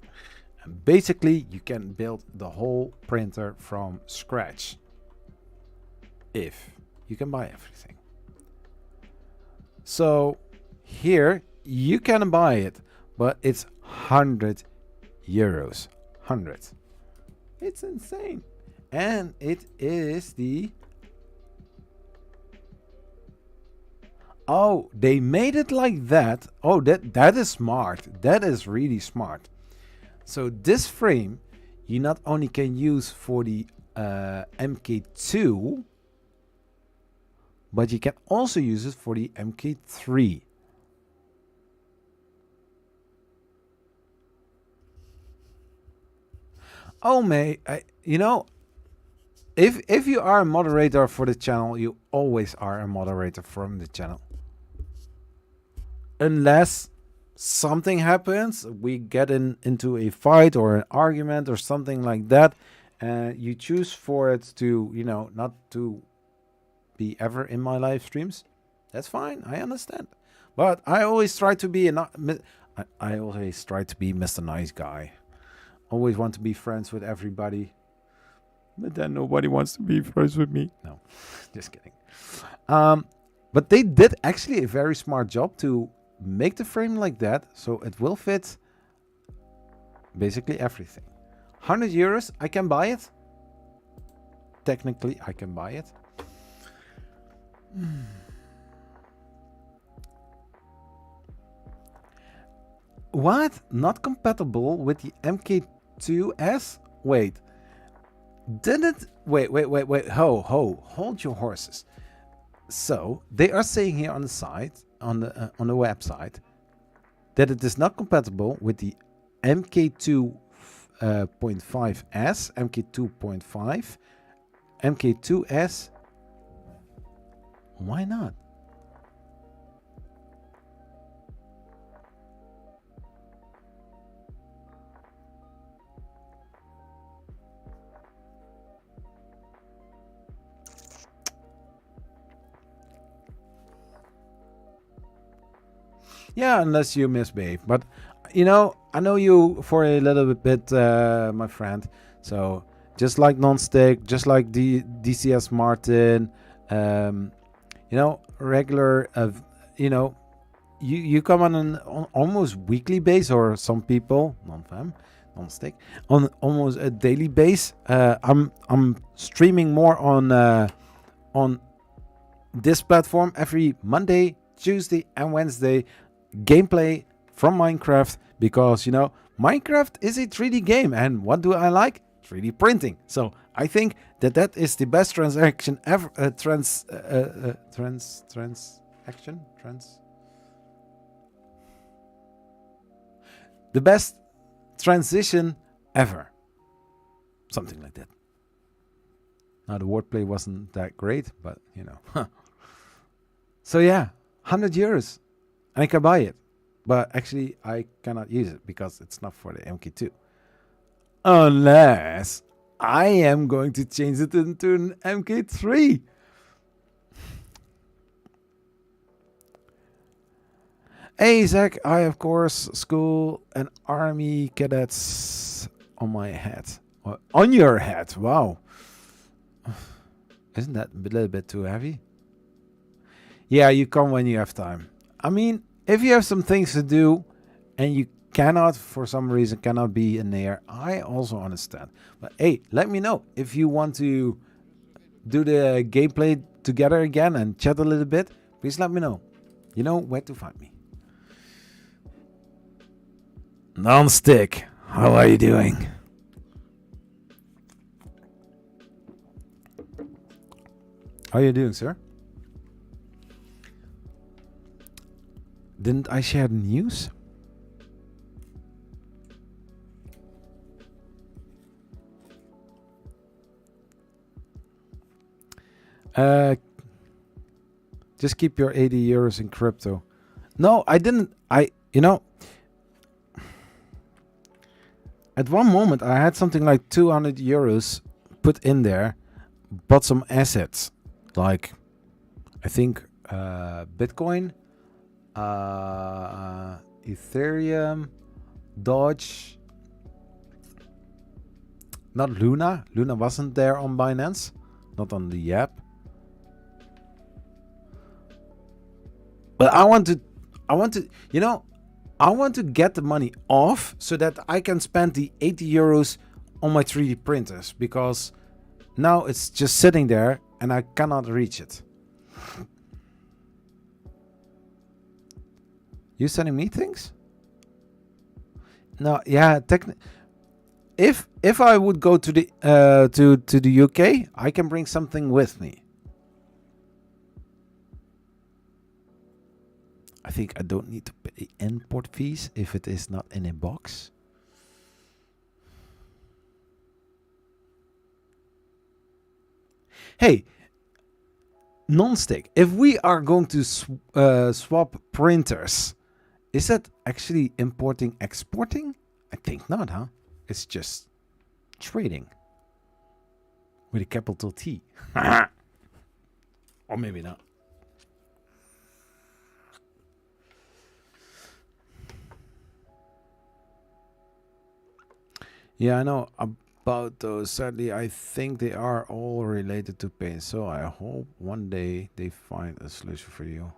And basically you can build the whole printer from scratch. If you can buy everything. So here you can buy it, but it's 100 euros. 100. It's insane. And it is the... Oh, they made it like that. Oh, that is smart. That is really smart. So this frame you not only can use for the MK2, but you can also use it for the MK3. Oh, you know, if you are a moderator for the channel, you always are a moderator from the channel. Unless something happens, we get into a fight or an argument or something like that, and you choose for it to, you know, not to be ever in my live streams. That's fine. I understand. But I always try to be I always try to be Mr. Nice Guy. Always want to be friends with everybody. But then nobody wants to be friends with me. No, just kidding. But they did actually a very smart job to make the frame like that, so it will fit basically everything. 100 euros, I can buy it. Technically, I can buy it. What? Not compatible with the MK2S? Wait. Didn't... Wait. Hold your horses. So, they are saying here on the site, on the website, that it is not compatible with the MK2.5S, MK2.5, MK2S. Why not? Yeah, unless you misbehave. But, you know, I know you for a little bit, my friend. So, just like Nonstick, just like the DCS Martin, you know, regular, you know, you come on an almost weekly base, or some people, non-fam, Nonstick, on almost a daily base. I'm streaming more on this platform every Monday, Tuesday, and Wednesday. Gameplay from Minecraft, because, you know, Minecraft is a 3D game, and what do I like? 3D printing. So I think that is the best transaction ever. The best transition ever. Something like that. Now the wordplay wasn't that great, but you know. So yeah, 100 euros. And I can buy it. But actually I cannot use it because it's not for the MK2. Unless I am going to change it into an MK3. Hey Zach, I of course school and army cadets on my head. On your head, wow. Isn't that a little bit too heavy? Yeah, you come when you have time. I mean, if you have some things to do and you cannot, for some reason, cannot be in there, I also understand. But hey, let me know if you want to do the gameplay together again and chat a little bit. Please let me know. You know where to find me. Nonstick, how are you doing? How are you doing, sir? Didn't I share the news? Just keep your 80 euros in crypto. No, I didn't. You know, at one moment I had something like 200 euros put in there, bought some assets, like I think Bitcoin, Ethereum, Dodge, not Luna. Luna wasn't there on Binance, not on the app. But I want to, you know, I want to get the money off so that I can spend the 80 euros on my 3D printers, because now it's just sitting there and I cannot reach it. You sending me things? No, yeah, if I would go to the to the UK, I can bring something with me. I think I don't need to pay import fees if it is not in a box. Hey, non-stick, if we are going to swap printers, is that actually importing, exporting? I think not, huh? It's just trading with a capital T. Or maybe not. Yeah, I know about those. Sadly, I think they are all related to pain. So I hope one day they find a solution for you.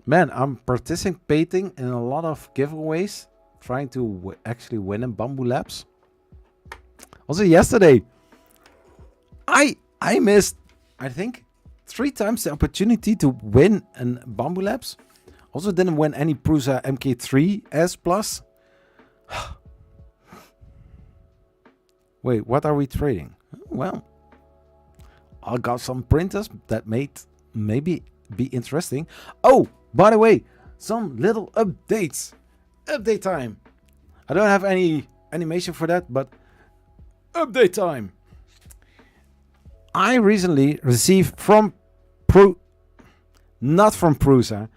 Man, I'm participating in a lot of giveaways, trying to actually win in Bamboo Labs. Also yesterday, I missed, I think, 3 times the opportunity to win in Bamboo Labs. Also didn't win any Prusa MK3 S Plus. Wait, what are we trading? Well, I got some printers that maybe be interesting. Oh, by the way, some little updates. Update time. I don't have any animation for that, but update time. I recently received from not from Prusa.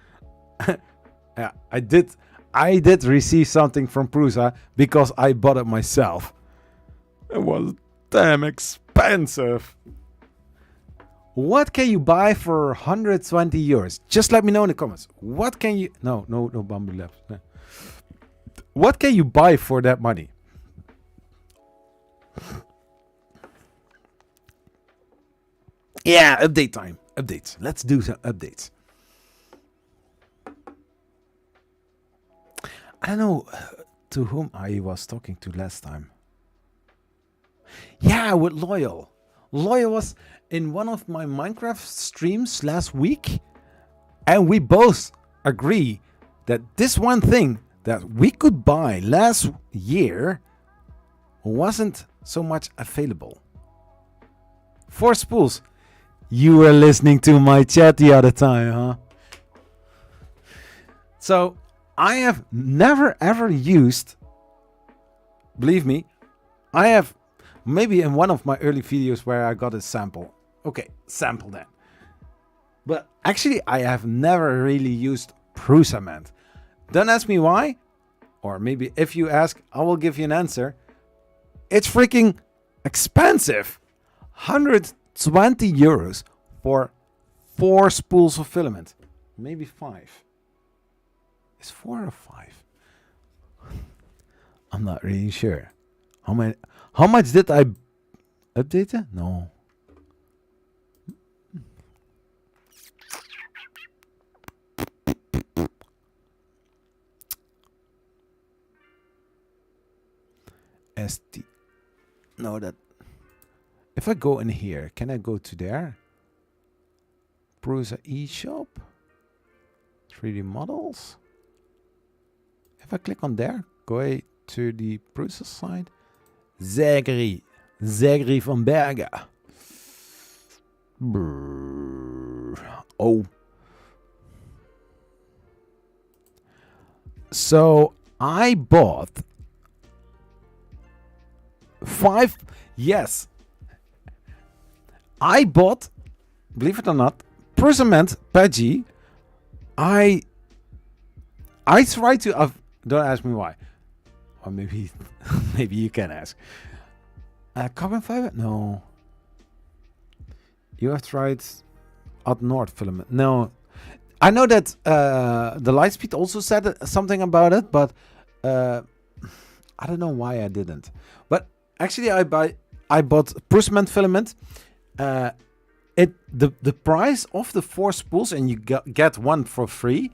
Yeah, I did receive something from Prusa because I bought it myself. It was damn expensive. What can you buy for 120 euros? Just let me know in the comments. What can you... No Bamboo Labs. No. What can you buy for that money? Yeah, update time. Updates. Let's do some updates. I don't know to whom I was talking to last time. Yeah, with Loyal. Loyal was in one of my Minecraft streams last week, and we both agree that this one thing that we could buy last year wasn't so much available. 4 spools. You were listening to my chat the other time, huh? So I have never ever used, believe me, I have maybe in one of my early videos where I got a sample. Okay, sample that. But actually I have never really used Prusament. Don't ask me why, or maybe if you ask, I will give you an answer. It's freaking expensive. 120 euros for 4 spools of filament. Maybe 5. It's 4 or 5. I'm not really sure. How much did I update it? No. ST. No, that. If I go in here, can I go to there? Prusa eShop. 3D models. If I click on there, go to the Prusa side. Zachary. Zachary van Bergen. Brrr. Oh. So I bought 5. Yes. I bought, believe it or not, Persimmon Pudgy. I tried to. Don't ask me why. Or maybe, maybe you can ask. Carbon fiber? No. You have tried Odd North filament? No. I know that the Lightspeed also said something about it, but I don't know why I didn't. But actually, I bought Persimmon filament. The price of the 4 spools, and you get one for free,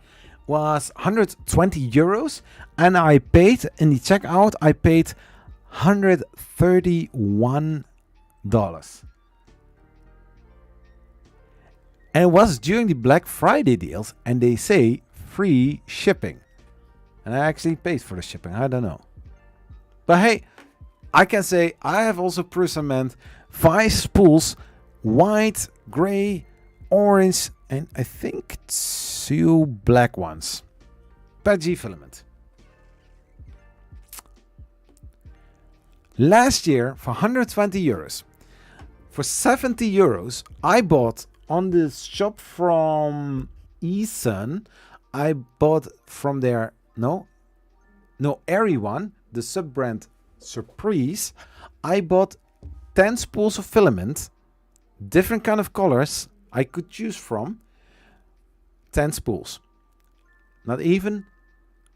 was 120 euros, and I paid in the checkout. I paid $131, and it was during the Black Friday deals, and they say free shipping, and I actually paid for the shipping. I don't know, but hey, I can say I have also Persimmon 5 spools, white, gray, orange, and I think 2 black ones. Pudgy filament. Last year for 120 euros. For 70 euros, I bought on this shop from Eason. I bought from their Airy one, the sub brand Surprise. I bought 10 spools of filament, different kind of colors I could choose from. 10 spools, not even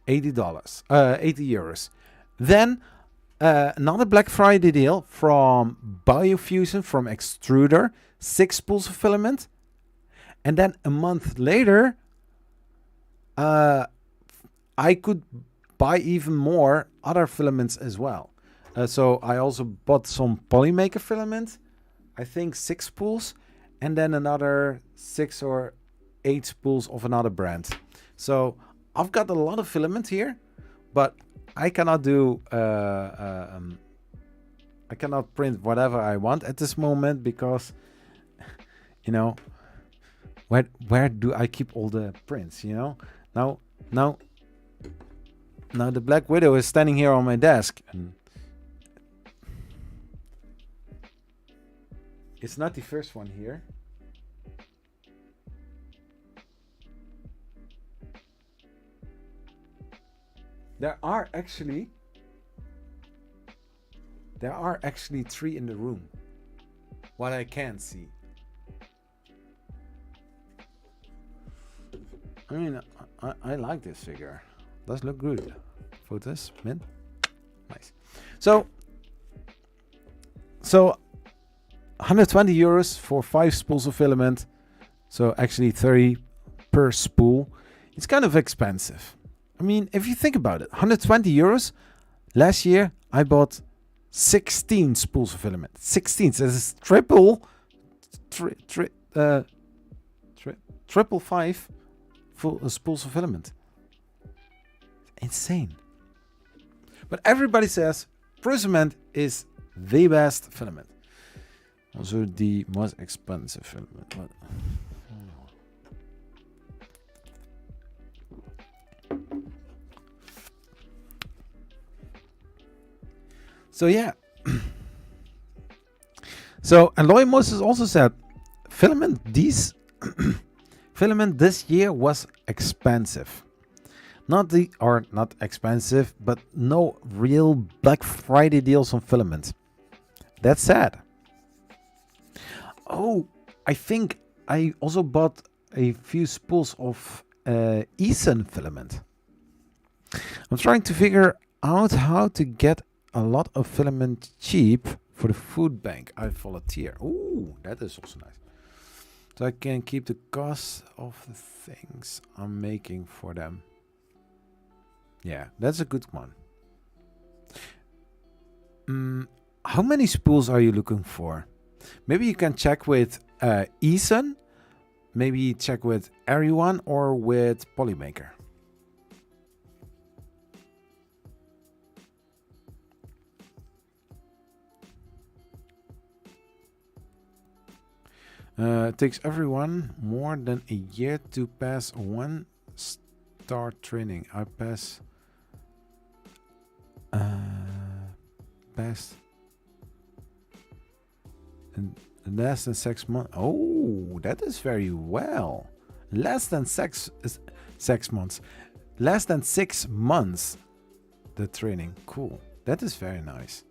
$80, 80 euros. Then another Black Friday deal from Biofusion, from Extruder, 6 spools of filament. And then a month later, I could buy even more other filaments as well. So I also bought some Polymaker filament, I think 6 spools, and then another 6 or 8 spools of another brand. So I've got a lot of filament here, but I cannot do I cannot print whatever I want at this moment, because you know, where do I keep all the prints, you know? Now the Black Widow is standing here on my desk, and it's not the first one here. There are actually 3 in the room. What I can see. I mean, I like this figure. Does look good. Photos, mint, nice. So 120 euros for 5 spools of filament. So actually 30 per spool. It's kind of expensive. I mean, if you think about it, 120 euros. Last year, I bought 16 spools of filament. 16. So this is triple 5 full spools of filament. Insane. But everybody says Persimmon is the best filament. Also the most expensive filament. But so yeah. So Aloy Moses also said filament filament this year was expensive. Not expensive, but no real Black Friday deals on filament. That's sad. Oh, I think I also bought a few spools of Eason filament. I'm trying to figure out how to get a lot of filament cheap for the food bank I volunteer. Ooh, that is also nice. So I can keep the cost of the things I'm making for them. Yeah, that's a good one. How many spools are you looking for? Maybe you can check with Eason. Maybe check with Everyone or with Polymaker. It takes everyone more than a year to pass one star training. I passed in less than 6 months. Oh, that is very well. Less than 6 months. Less than 6 months. The training. Cool. That is very nice.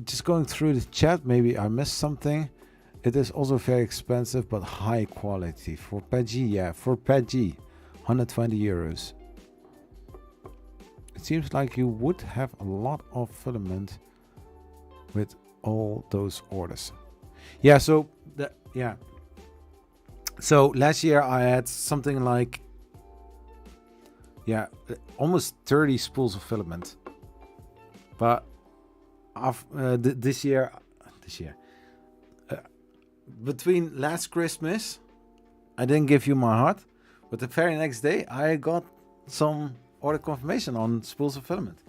Just going through the chat, maybe I missed something. It is also very expensive, but high quality. For PUBG, yeah, for PUBG, 120 euros. It seems like you would have a lot of filament with all those orders. Yeah, so so last year I had something like almost 30 spools of filament. But this year between last Christmas I didn't give you my heart, but the very next day I got some order confirmation on spools of filament.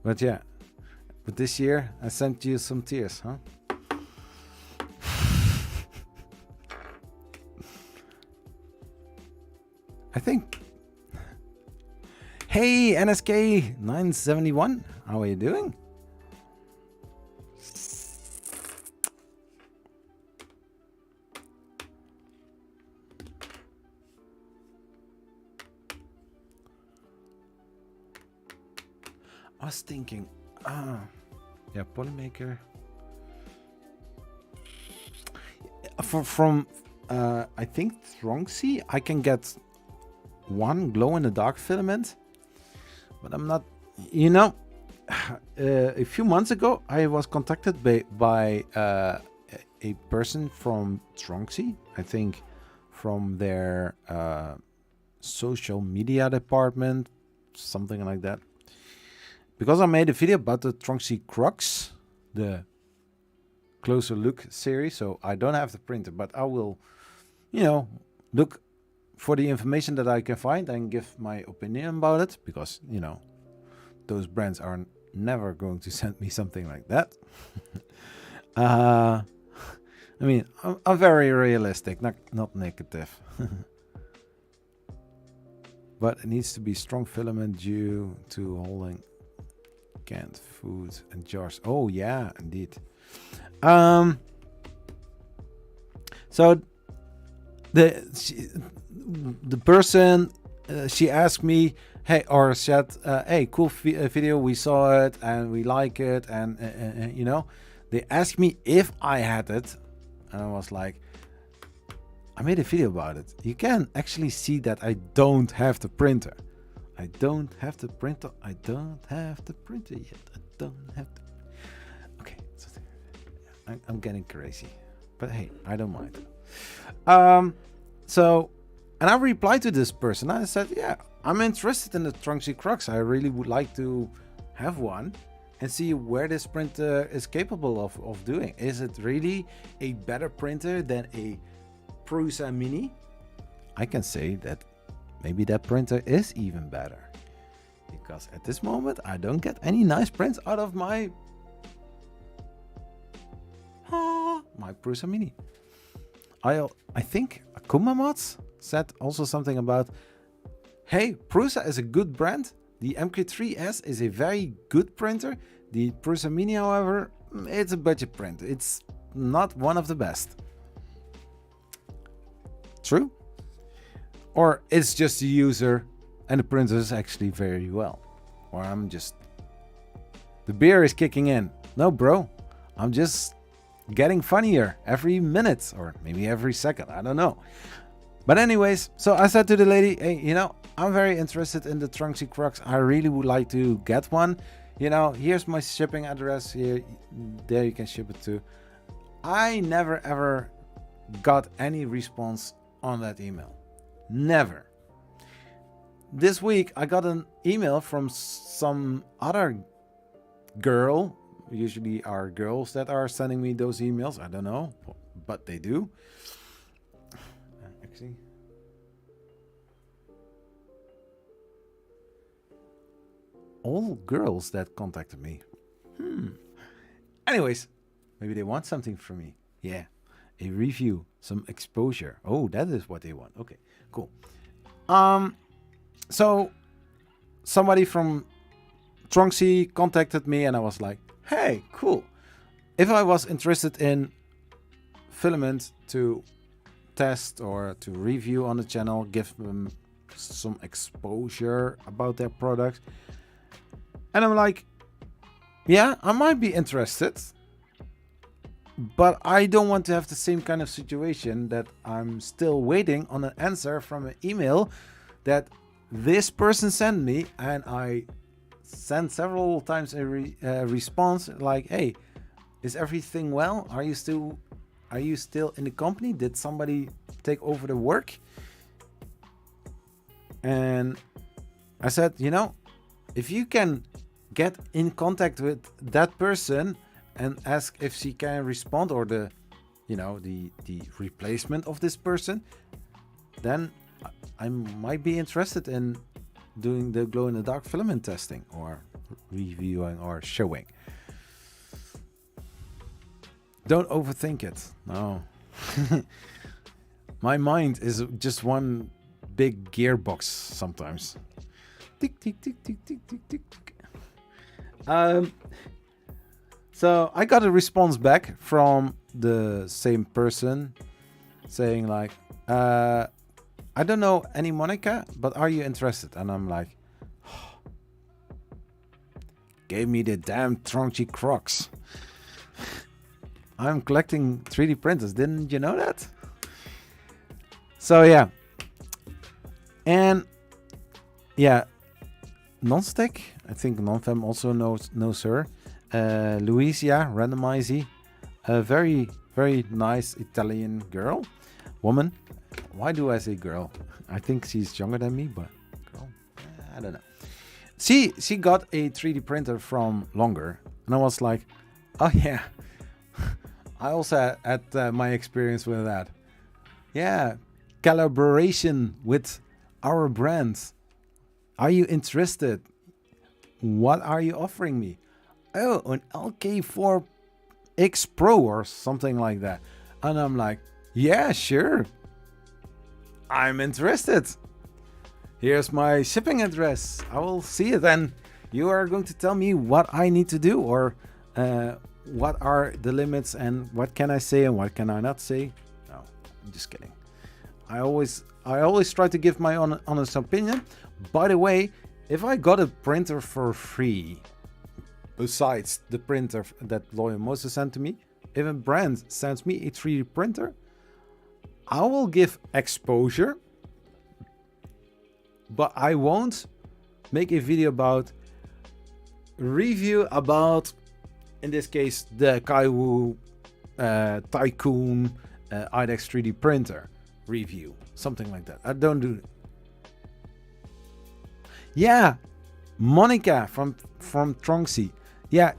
But yeah, but this year I sent you some tears, huh? I think. Hey, NSK 971, how are you doing? I was thinking, yeah, Polymaker. From I think Tronxy, I can get one glow in the dark filament, but I'm not, you know, a few months ago I was contacted by a person from Tronxy, I think from their social media department, something like that. Because I made a video about the Tronxy Crux, the closer look series, so I don't have the printer, but I will, you know, look for the information that I can find and give my opinion about it, because, you know, those brands are never going to send me something like that. I mean, I'm very realistic, not negative. But it needs to be strong filament due to holding canned food and jars. Oh yeah, indeed. So the person, she asked me, hey, or said, hey, cool video, we saw it and we like it, and you know, they asked me if I had it, and I was like, I made a video about it. You can actually see that I don't have the printer. I don't have the printer. I don't have the printer yet. I don't have the... Okay, so I'm getting crazy, but hey, I don't mind. So, and I replied to this person. I said, yeah, I'm interested in the Tronxy Crux. I really would like to have one and see where this printer is capable of doing. Is it really a better printer than a Prusa Mini? I can say that maybe that printer is even better, because at this moment I don't get any nice prints out of my Prusa Mini. I think Akuma Mods said also something about, hey, Prusa is a good brand. The MK3S is a very good printer. The Prusa Mini, however, it's a budget print. It's not one of the best. True? Or it's just the user and the printer is actually very well. Or I'm just... The beer is kicking in. No, bro. I'm just getting funnier every minute or maybe every second. I don't know. But anyways, so I said to the lady, hey, you know, I'm very interested in the Tronxy Crux. I really would like to get one. You know, here's my shipping address here. There you can ship it to. I never ever got any response on that email. Never. This week I got an email from some other girl. Usually are girls that are sending me those emails. I don't know, but they do. Actually, all girls that contacted me. Anyways, maybe they want something from me. Yeah, a review, some exposure. Oh, that is what they want. Okay, cool. So somebody from Tronxy contacted me, and I was like, hey, cool. If I was interested in filament to test or to review on the channel, give them some exposure about their product. And I'm like, yeah, I might be interested, but I don't want to have the same kind of situation that I'm still waiting on an answer from an email that this person sent me, and I sent several times a response like, hey, is everything well? Are you still in the company? Did somebody take over the work? And I said, if you can get in contact with that person and ask if she can respond, or the replacement of this person, then I might be interested in doing the glow-in-the-dark filament testing or reviewing or showing. Don't overthink it. No. My mind is just one big gearbox sometimes. Tick, tick, tick, tick, tick, tick, tick, tick. So I got a response back from the same person saying like, I don't know any Monica, but are you interested? And I'm like, gave me the damn Tronxy Crocs. I'm collecting 3D printers. Didn't you know that? So yeah. And yeah, Nonstick, I think Nonfem also knows her. Luisia Randomizy, a very, very nice Italian woman. Why do I say girl? I think she's younger than me, but girl, I don't know. She got a 3D printer from Longer, and I was like, oh yeah, I also had my experience with that. Yeah, collaboration with our brands. Are you interested? What are you offering me? Oh, an LK4X Pro or something like that. And I'm like, yeah, sure. I'm interested. Here's my shipping address. I will see it, and you are going to tell me what I need to do, or what are the limits, and what can I say and what can I not say. No, I'm just kidding. I always try to give my honest opinion. By the way, if I got a printer for free, besides the printer that Loyal Moses sent to me, if a brand sends me a 3D printer, I will give exposure, but I won't make a video about review about, in this case, the Kaiwu Tycoon IDEX 3D printer review, something like that. I don't do it. Yeah, Monica from Tronxy. Yeah,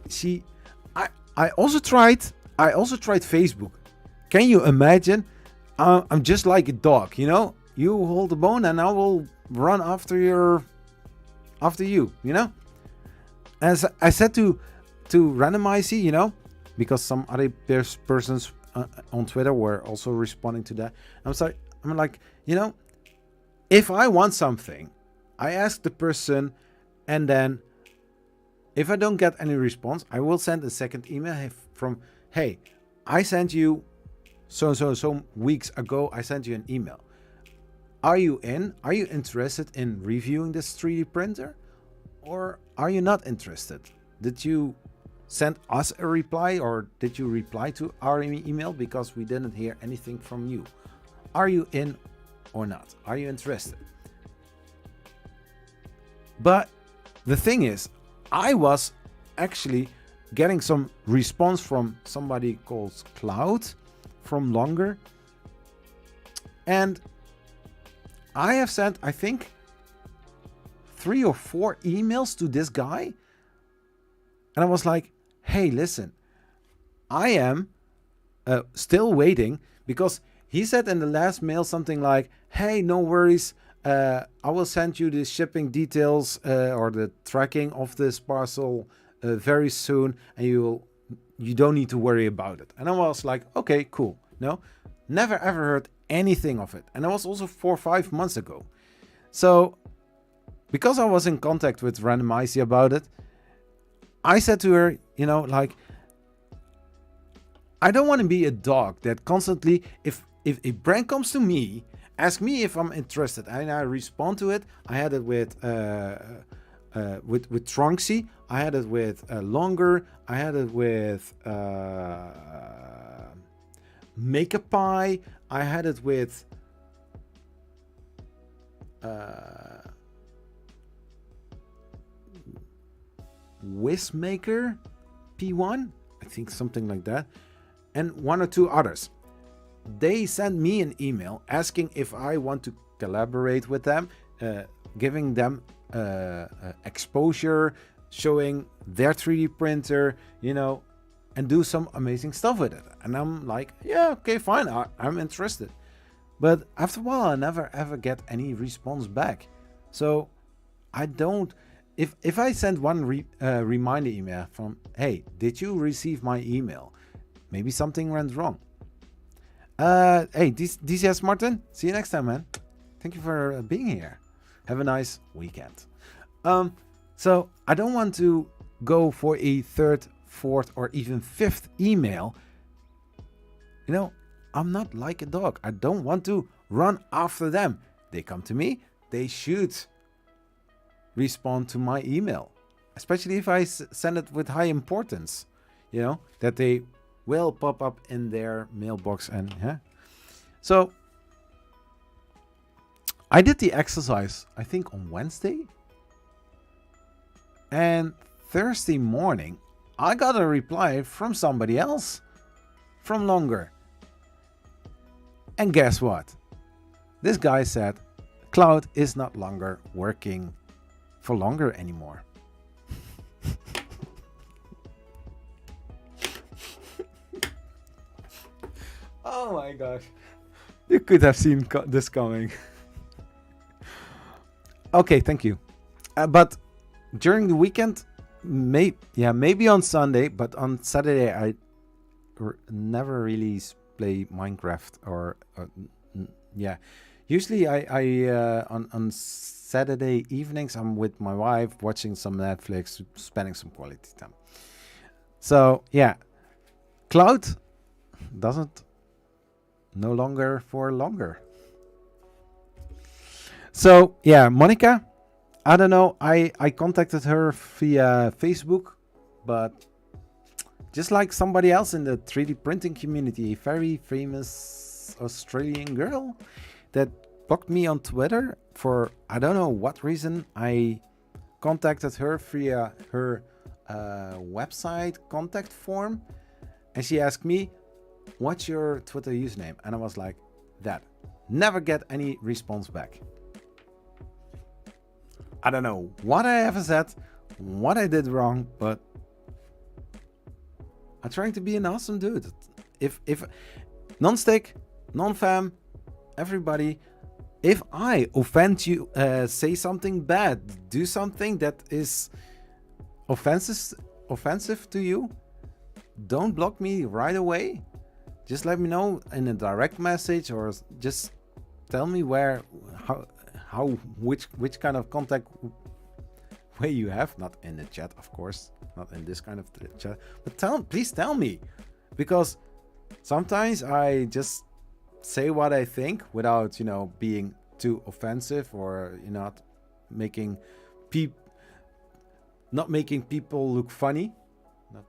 I also tried Facebook. Can you imagine? I'm just like a dog, you hold the bone and I will run after you, As I said to Randomizy, because some other persons on Twitter were also responding to that. I'm like, if I want something, I ask the person, and then if I don't get any response, I will send a second email from, hey, I sent you so weeks ago, I sent you an email. Are you in? Are you interested in reviewing this 3D printer? Or are you not interested? Did you send us a reply, or did you reply to our email because we didn't hear anything from you? Are you in or not? Are you interested? But the thing is, I was actually getting some response from somebody called Cloud from Longer. And I have sent, I think, 3 or 4 emails to this guy. And I was like, hey, listen, I am still waiting, because he said in the last mail something like, hey, no worries. I will send you the shipping details or the tracking of this parcel very soon, and you don't need to worry about it. And I was like, okay, cool. No, never ever heard anything of it. And that was also 4 or 5 months ago. So because I was in contact with Randomizer about it, I said to her, like, I don't want to be a dog that constantly, if a brand comes to me, ask me if I'm interested, and I respond to it. I had it with Trunksy, I had it with Longer, I had it with Make a Pie, I had it with Whizmaker P1, I think something like that, and 1 or 2 others. They sent me an email asking if I want to collaborate with them, giving them exposure, showing their 3D printer, and do some amazing stuff with it. And I'm like, yeah, okay, fine, I'm interested. But after a while, I never ever get any response back. So I don't. If I send one reminder email from, hey, did you receive my email? Maybe something went wrong. Hey, DCS Martin, see you next time, man. Thank you for being here. Have a nice weekend. So I don't want to go for a 3rd, 4th, or even 5th email. I'm not like a dog. I don't want to run after them. They come to me, they should respond to my email, especially if I send it with high importance, that they will pop up in their mailbox. And so I did the exercise, I think on Wednesday, and Thursday morning I got a reply from somebody else, from Longer. And guess what? This guy said Cloud is not longer working for Longer anymore. Oh my gosh. You could have seen this coming. Okay, thank you. But during the weekend, maybe on Sunday, but on Saturday I never really play Minecraft or usually I on Saturday evenings I'm with my wife watching some Netflix, spending some quality time. So yeah, Cloud doesn't no longer for Longer. So yeah, Monica, I don't know, I contacted her via Facebook, but just like somebody else in the 3D printing community, a very famous Australian girl that blocked me on Twitter for I don't know what reason. I contacted her via her website contact form, and she asked me, what's your Twitter username? And I was like, that. Never get any response back. I don't know what I ever said, what I did wrong, but I'm trying to be an awesome dude. If non-stick, non-fam, everybody, if I offend you, say something bad, do something that is offensive to you, don't block me right away. Just let me know in a direct message, or just tell me which kind of contact way you have. Not in the chat, of course, not in this kind of chat, but please tell me, because sometimes I just say what I think without being too offensive, or not making people look funny, not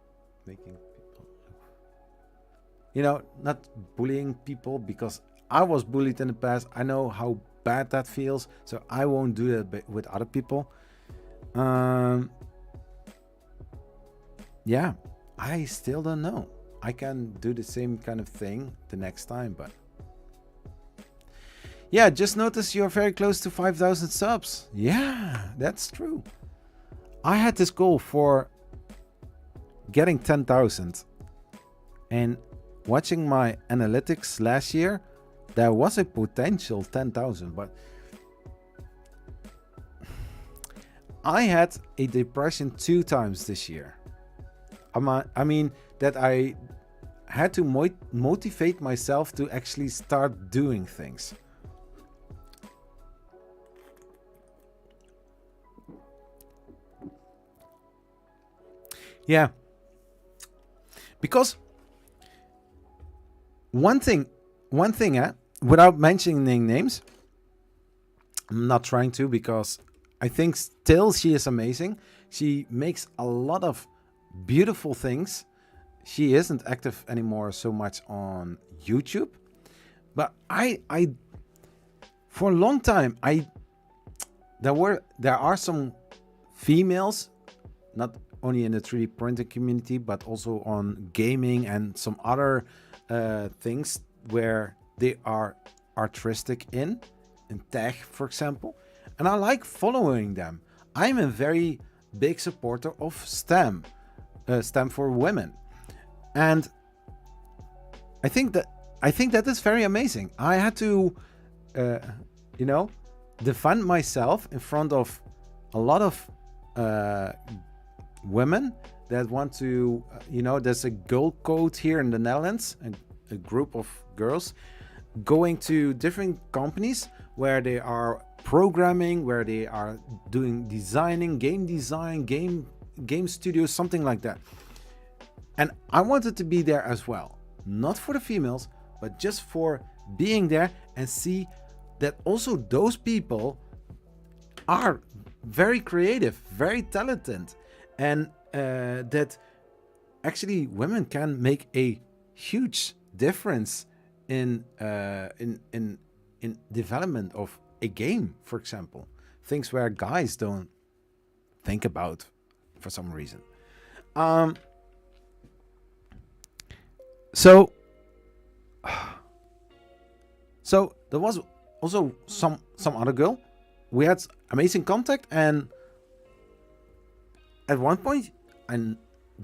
bullying people, because I was bullied in the past. I know how bad that feels, so I won't do that with other people. Yeah, I still don't know. I can do the same kind of thing the next time, but yeah, just notice you're very close to 5,000 subs. Yeah, that's true. I had this goal for getting 10,000, and watching my analytics last year, there was a potential 10,000, but I had a depression 2 times this year. I mean that I had to motivate myself to actually start doing things. Yeah. Because one thing, without mentioning names, I'm not trying to, because I think still she is amazing. She makes a lot of beautiful things. She isn't active anymore so much on YouTube, but I for a long time there are some females, not only in the 3D printing community, but also on gaming and some other things where they are artistic in tech, for example. And I like following them. I'm a very big supporter of STEM, STEM for women. And I think that is very amazing. I had to, defend myself in front of a lot of women that want to, there's a girl code here in the Netherlands, a group of girls going to different companies where they are programming, where they are doing designing, game design, game studios, something like that. And I wanted to be there as well, not for the females, but just for being there and see that also those people are very creative, very talented, and that actually women can make a huge difference in development of a game, for example, things where guys don't think about for some reason. So there was also some other girl. We had amazing contact, and at one point I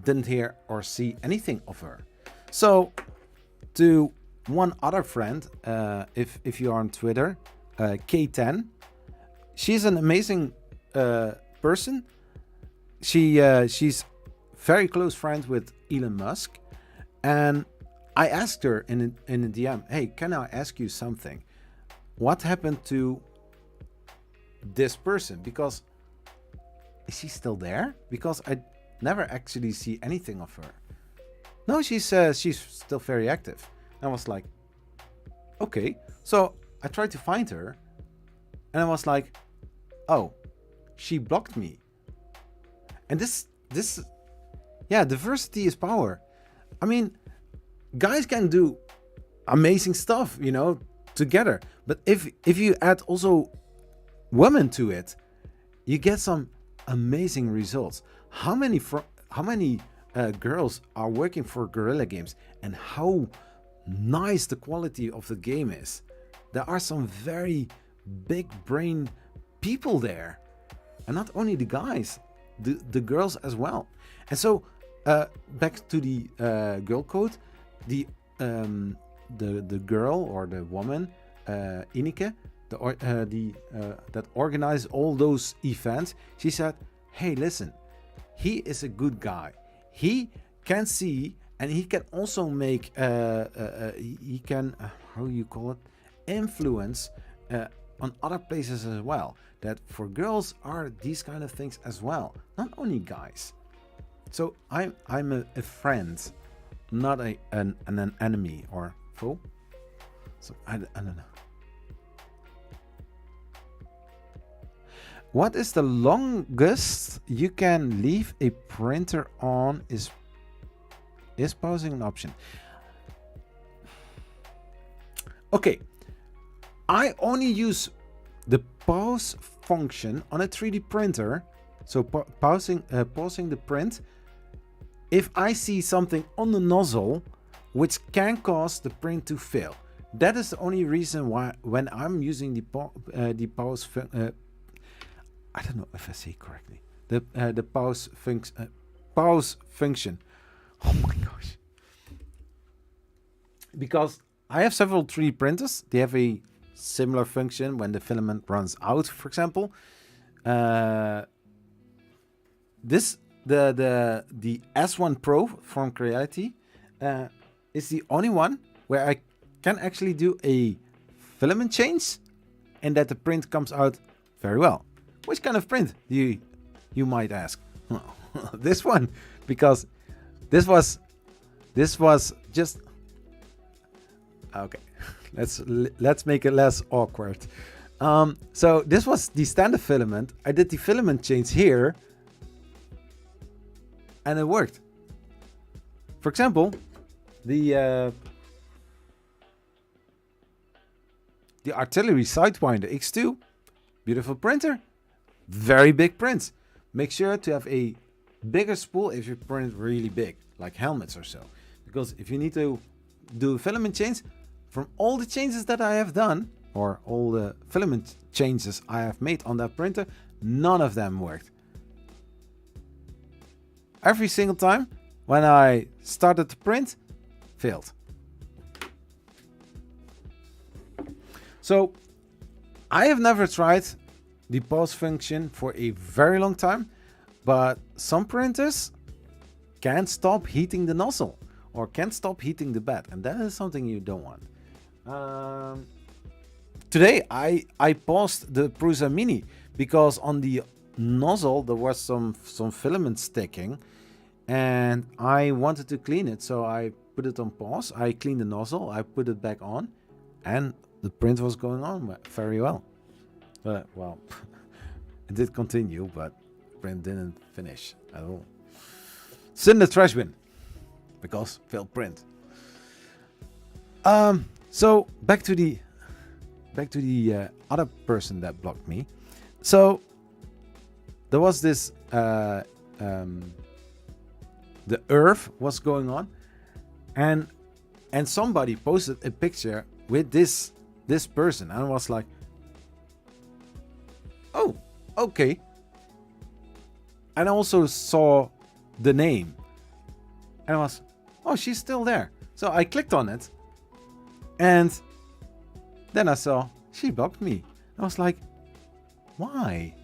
didn't hear or see anything of her. So to one other friend, if you're on Twitter, K10, she's an amazing person. She's very close friends with Elon Musk, and I asked her in a DM, hey, can I ask you something? What happened to this person? Because is she still there? Because I never actually see anything of her. No, she's still very active. I was like, okay. So I tried to find her, and I was like, oh, she blocked me. And this, yeah, diversity is power. I mean, guys can do amazing stuff, together. But if you add also women to it, you get some amazing results. How many girls are working for Guerrilla Games, and how nice the quality of the game is. There are some very big brain people there, and not only the guys, the girls as well. And so back to the girl code, the girl or the woman, Ineke, that organized all those events, she said, hey, listen, he is a good guy. He can see, and he can also make he can how you call it, influence on other places as well. That for girls are these kind of things as well, not only guys. So I'm a friend, not an enemy or foe. So I don't know. What is the longest you can leave a printer on? Is pausing an option? Okay, I only use the pause function on a 3D printer, so pausing the print, if I see something on the nozzle which can cause the print to fail. That is the only reason why when I'm using the pause I don't know if I say it correctly. The pause function. Oh my gosh! Because I have several 3D printers. They have a similar function when the filament runs out, for example. This the S1 Pro from Creality is the only one where I can actually do a filament change and that the print comes out very well. Which kind of print, you might ask? This one, because this was just okay. Let's make it less awkward. So this was the standard filament. I did the filament change here, and it worked. For example, the Artillery Sidewinder X2, beautiful printer, very big prints. Make sure to have a bigger spool if you print really big, like helmets or so. Because if you need to do filament change, from all the changes that I have done, or all the filament changes I have made on that printer, none of them worked. Every single time when I started to print, failed. So I have never tried the pause function for a very long time, but some printers can't stop heating the nozzle or can't stop heating the bed, and that is something you don't want. Today I paused the Prusa Mini because on the nozzle there was some filament sticking and I wanted to clean it, so I put it on pause. I cleaned the nozzle, I put it back on, and the print was going on very well. Well, it did continue, but print didn't finish at all. It's in the trash bin because failed print. So back to the other person that blocked me. So there was this the Earth was going on, and somebody posted a picture with this person, and I was like, oh, okay. And I also saw the name, and I was, oh, she's still there. So I clicked on it, and then I saw she blocked me. I was like, why?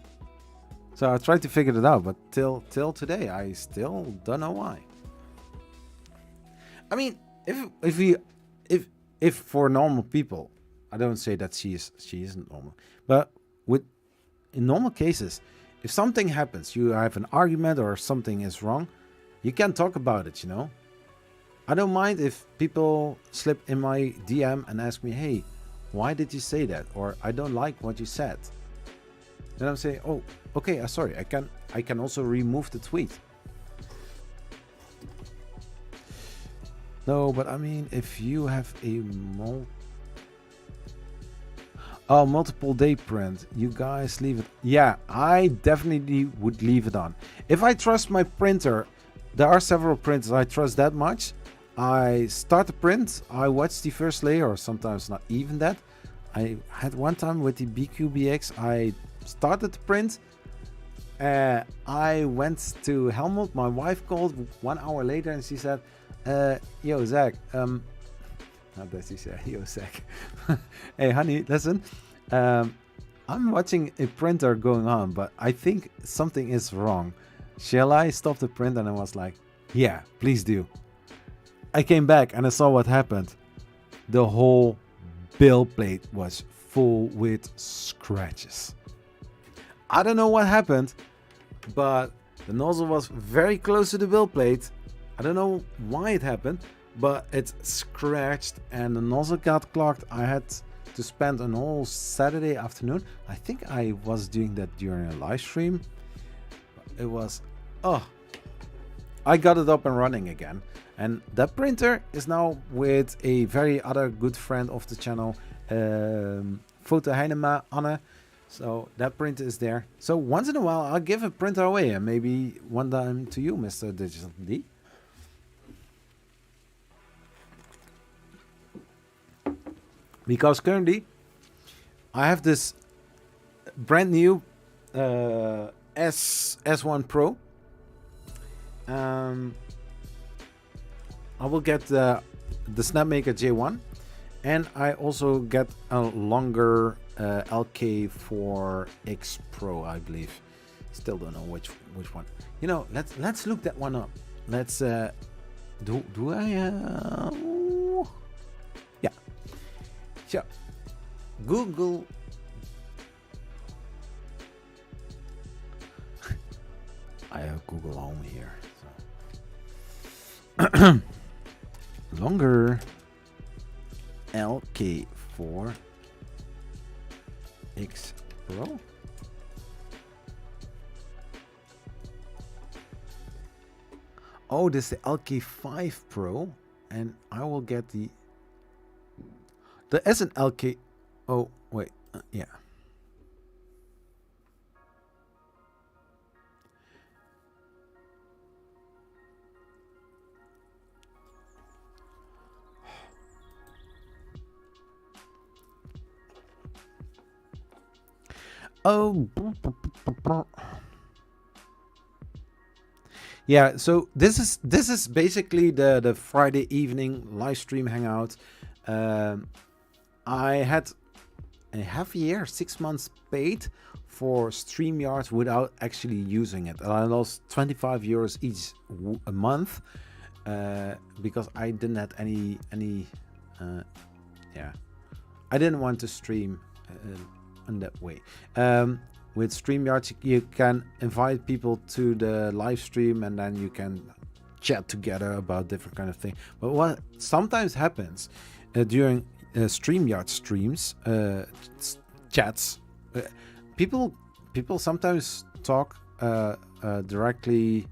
So I tried to figure it out, but till today I still don't know why. I mean, if for normal people, I don't say that she isn't normal, but in normal cases, if something happens, you have an argument or something is wrong, you can talk about it, you know. I don't mind if people slip in my DM and ask me, hey, why did you say that? Or I don't like what you said. Then I'm saying, oh, okay, sorry, I can also remove the tweet. No, but I mean, if you have a multiple day print, you guys leave it. Yeah, I definitely would leave it on. If I trust my printer, there are several printers I trust that much. I start the print, I watch the first layer, or sometimes not even that. I had one time with the BQBX, I started the print. I went to Helmut, my wife called 1 hour later and she said, yo, Zach, how does she say? Yo, Zach. Hey, honey, listen. I'm watching a printer going on, but I think something is wrong. Shall I stop the print? And I was like, yeah, please do. I came back and I saw what happened. The whole build plate was full with scratches. I don't know what happened, but the nozzle was very close to the build plate. I don't know why it happened, but it scratched and the nozzle got clogged. I had to spend an whole Saturday afternoon. I think I was doing that during a live stream. It was, I got it up and running again. And that printer is now with a very other good friend of the channel, Foto Heinema, Anne. So that printer is there. So once in a while, I'll give a printer away, and maybe one time to you, Mr. Digital D. Because currently, I have this brand new S1 Pro. I will get the Snapmaker J1, and I also get a longer LK4X Pro, I believe. Still don't know which one. You know, let's look that one up. Let's do I yeah. So Google I have Google Home here. So longer LK4 X Pro. Oh, this is the LK5 Pro, and I will get the. There is an LK. Oh wait, yeah. Oh. Yeah, so this is basically the Friday evening live stream hangout. I had a half year, 6 months paid for Streamyards without actually using it. And I lost 25 euros each a month because I didn't have any yeah, I didn't want to stream in that way. With Streamyards, you can invite people to the live stream and then you can chat together about different kind of thing. But what sometimes happens during Streamyard streams, chats, people sometimes talk directly.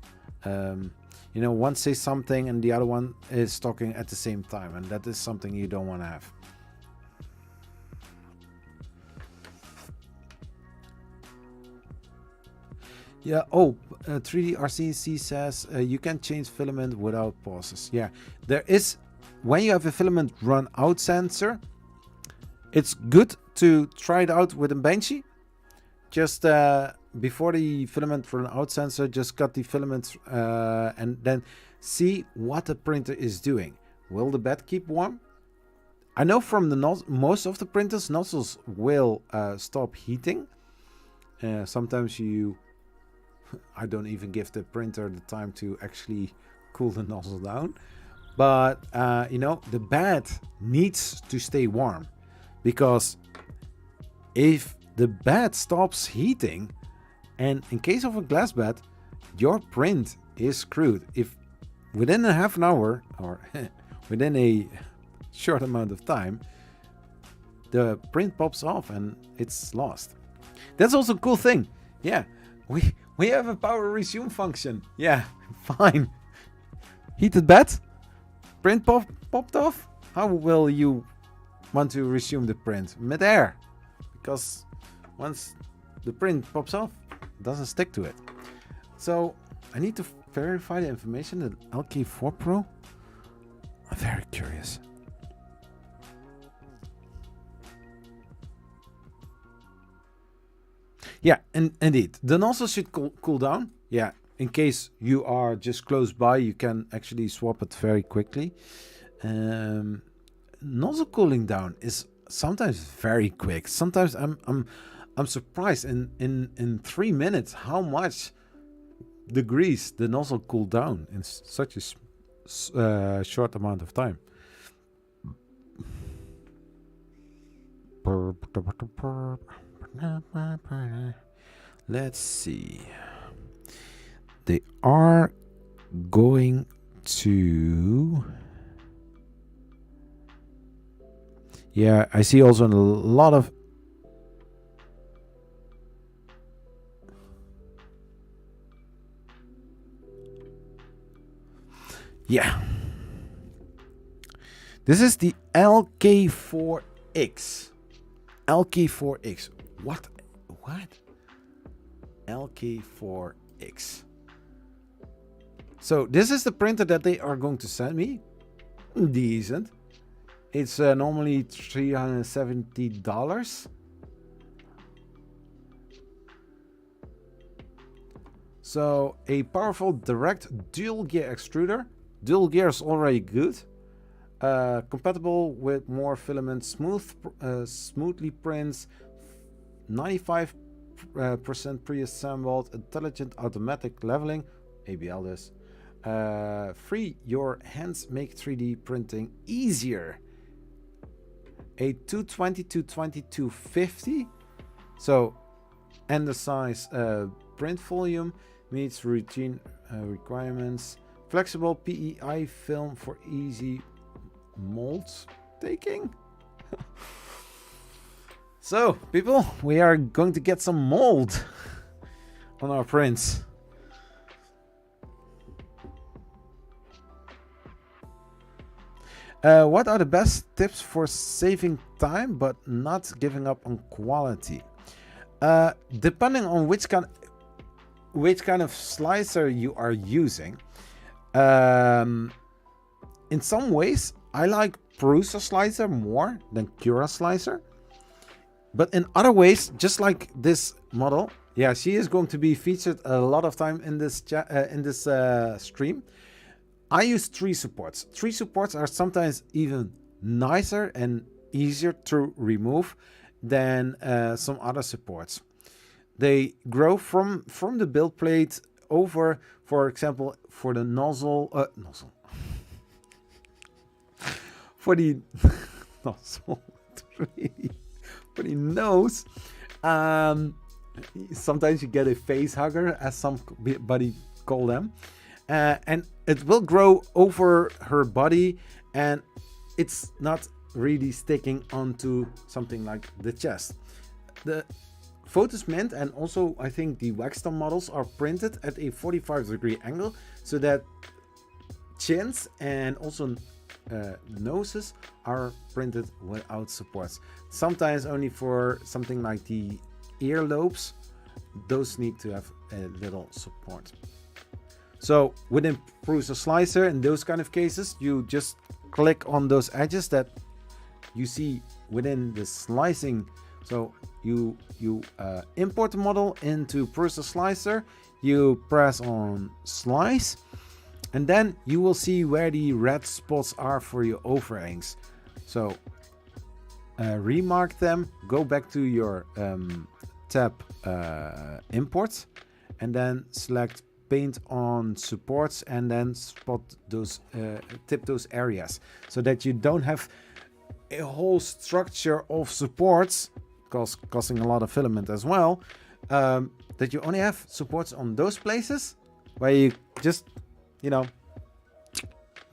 You know, one says something and the other one is talking at the same time, and that is something you don't want to have. Yeah. Oh, 3D RCC says you can change filament without pauses. Yeah, there is. When you have a filament run out sensor, it's good to try it out with a Banshee. Just before the filament run out sensor, just cut the filament and then see what the printer is doing. Will the bed keep warm? I know from the most of the printers, nozzles will stop heating. Sometimes I don't even give the printer the time to actually cool the nozzle down. But, you know, the bed needs to stay warm. Because if the bed stops heating, and in case of a glass bed, your print is screwed. If within a half an hour, or within a short amount of time, the print pops off and it's lost. That's also a cool thing. Yeah, we have a power resume function. Yeah, fine. Heated bed? Print popped off? How will you want to resume the print? Mid-air. Because once the print pops off, it doesn't stick to it. So I need to verify the information. The LK4 Pro? I'm very curious. Yeah, and indeed, the nozzle should cool down. Yeah, in case you are just close by, you can actually swap it very quickly. Nozzle cooling down is sometimes very quick. Sometimes I'm surprised in 3 minutes how much degrees the nozzle cooled down in such a short amount of time. Let's see. They are going to. Yeah, I see also a lot of. Yeah. This is the LK4X. LK4X. What? LK4X. So this is the printer that they are going to send me. Decent. It's normally $370. So a powerful direct dual gear extruder. Dual gear is already good. Compatible with more filament, smoothly prints, 95% percent pre-assembled, intelligent automatic leveling, ABL this. Free your hands, make 3D printing easier. A 220 to 2250. So, and the size print volume meets routine requirements. Flexible PEI film for easy molds taking. So, people, we are going to get some mold on our prints. What are the best tips for saving time but not giving up on quality? Depending on which kind of slicer you are using. In some ways, I like Prusa slicer more than Cura slicer. But in other ways, just like this model, yeah, she is going to be featured a lot of time in this stream. I use 3 supports. 3 supports are sometimes even nicer and easier to remove than some other supports. They grow from the build plate over, for example, for the nozzle, for the nozzle, for the nose. Sometimes you get a face hugger, as somebody call them. And it will grow over her body, and it's not really sticking onto something like the chest. The Photos Mint and also I think the Waxstar models are printed at a 45-degree angle, so that chins and also noses are printed without supports. Sometimes only for something like the earlobes, those need to have a little support. So within Prusa Slicer, in those kind of cases, you just click on those edges that you see within the slicing. So you import the model into Prusa Slicer, you press on Slice, and then you will see where the red spots are for your overhangs. So remark them, go back to your tab Import, and then select Paint on Supports, and then spot those, tip those areas, so that you don't have a whole structure of supports, costing a lot of filament as well, that you only have supports on those places where you just, you know,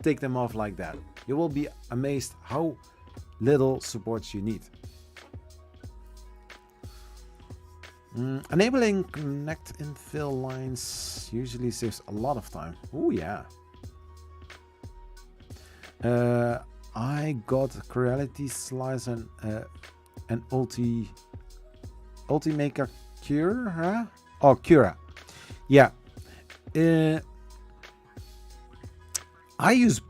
take them off like that. You will be amazed how little supports you need. Enabling connect infill lines usually saves a lot of time. Oh yeah. I got Creality Slice and Ultimaker Cura. Oh, Cura. Yeah. I use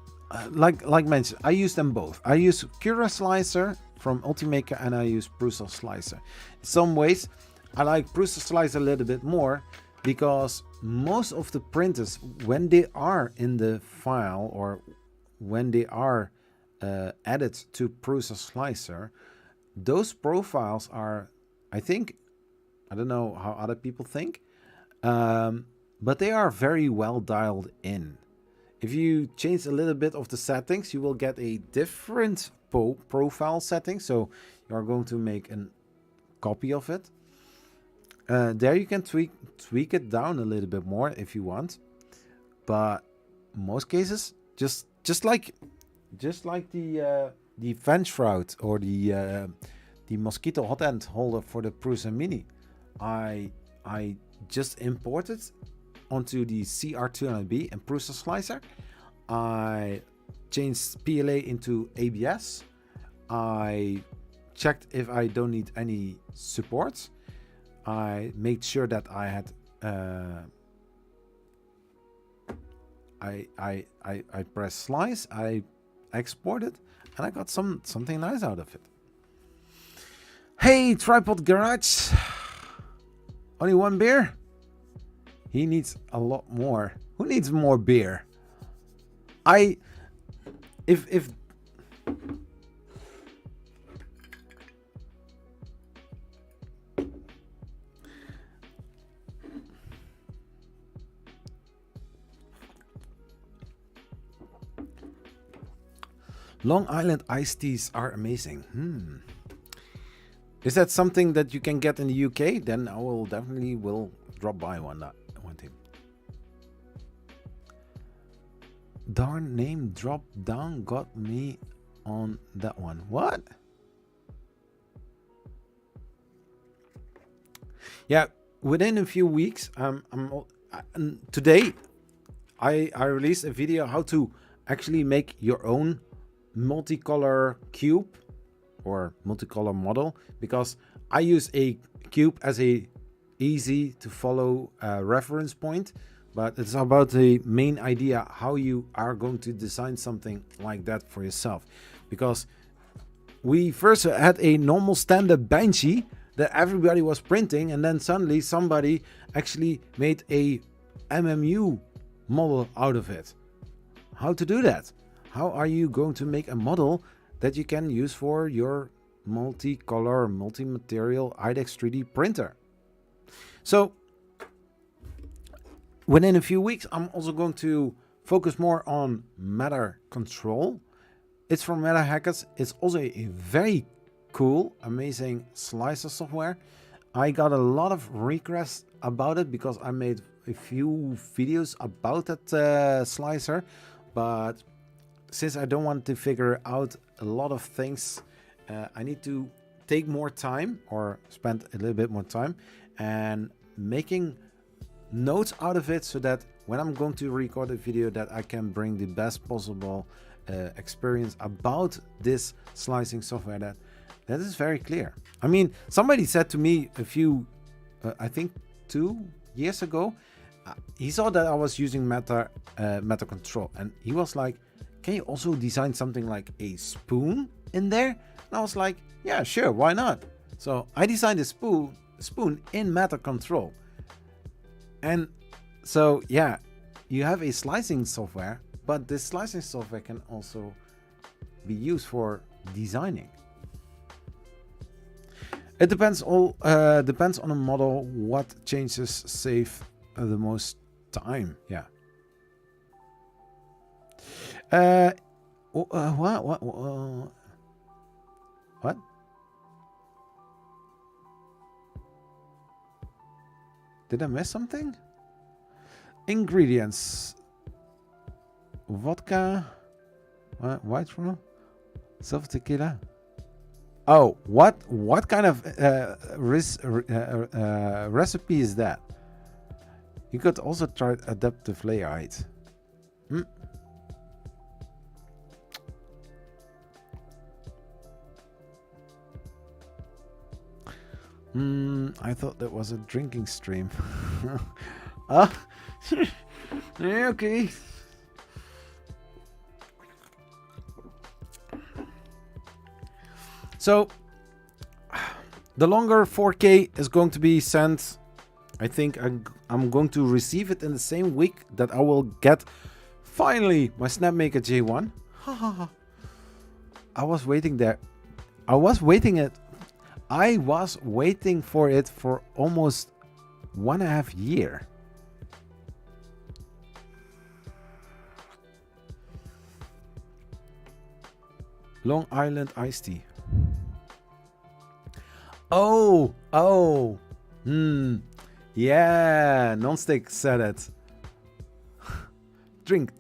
like mentioned, I use them both. I use Cura Slicer from Ultimaker, and I use Prusa Slicer. In some ways, I like Prusa Slicer a little bit more, because most of the printers, when they are in the file or when they are added to Prusa Slicer, those profiles are, I think, I don't know how other people think, but they are very well dialed in. If you change a little bit of the settings, you will get a different profile setting. So you are going to make a copy of it. There you can tweak it down a little bit more if you want, but most cases, just like the vent shroud or the mosquito hot end holder for the Prusa Mini, I just imported onto the CR200B and Prusa Slicer. I changed PLA into ABS. I checked if I don't need any support. I made sure that I had I pressed Slice, I exported, and I got something nice out of it. Hey, Tripod Garage, only one beer? He needs a lot more. Who needs more beer? If Long Island iced teas are amazing. Is that something that you can get in the UK? Then I will definitely drop by one team. Darn name drop down got me on that one. What? Yeah, within a few weeks, today I released a video how to actually make your own multicolor cube or multicolor model, because I use a cube as a easy to follow reference point, but it's about the main idea how you are going to design something like that for yourself. Because we first had a normal standard Banshee that everybody was printing, and then suddenly somebody actually made a MMU model out of it. How to do that? How are you going to make a model that you can use for your multicolor, multi-material IDEX 3D printer? So within a few weeks, I'm also going to focus more on matter control. It's from Meta Hackers. It's also a very cool, amazing slicer software. I got a lot of requests about it because I made a few videos about that slicer, but since I don't want to figure out a lot of things, I need to take more time or spend a little bit more time and making notes out of it, so that when I'm going to record a video that I can bring the best possible experience about this slicing software that is very clear. I mean, somebody said to me a few, I think 2 years ago, he saw that I was using Meta Control, and he was like, can you also design something like a spoon in there? And I was like, yeah, sure, why not? So I designed a spoon in Meta Control. And so, yeah, you have a slicing software, but this slicing software can also be used for designing. It depends on a model what changes save the most time. Yeah. What? Did I miss something? Ingredients: vodka, white rum, silver tequila. Oh, what kind of recipe is that? You could also try adaptive layout. I thought that was a drinking stream. Ah, yeah, okay. So the longer 4K is going to be sent. I think I'm going to receive it in the same week that I will get finally my Snapmaker J1. I was waiting there. I was waiting for it for almost 1.5 years. Long Island iced tea. Oh. Yeah, Nonstick said it. Drink.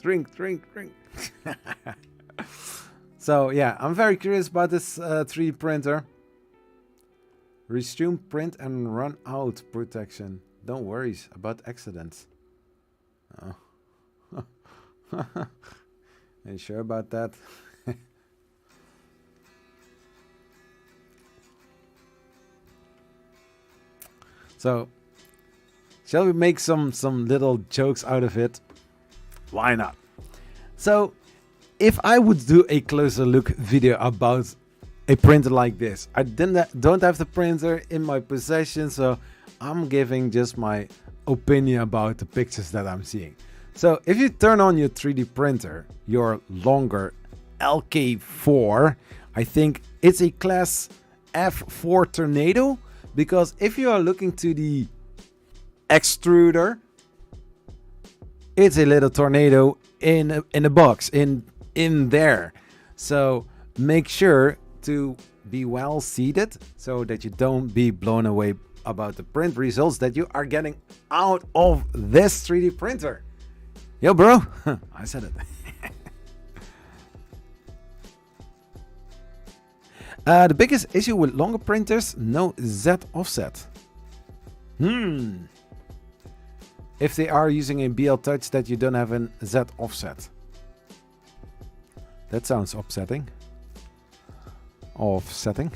So yeah, I'm very curious about this 3D printer. Resume print and run out protection. Don't worry about accidents. Oh. Are you sure about that? So, shall we make some little jokes out of it? Why not? So, if I would do a closer look video about a printer like this, I don't have the printer in my possession, so I'm giving just my opinion about the pictures that I'm seeing. So, if you turn on your 3D printer, your longer LK4, I think it's a class F4 Tornado. Because if you are looking to the extruder, it's a little tornado in a box in there. So make sure to be well seated so that you don't be blown away about the print results that you are getting out of this 3D printer. Yo, bro. I said it. The biggest issue with longer printers, no Z offset. If they are using a BL Touch that you don't have a Z offset. That sounds upsetting. Offsetting.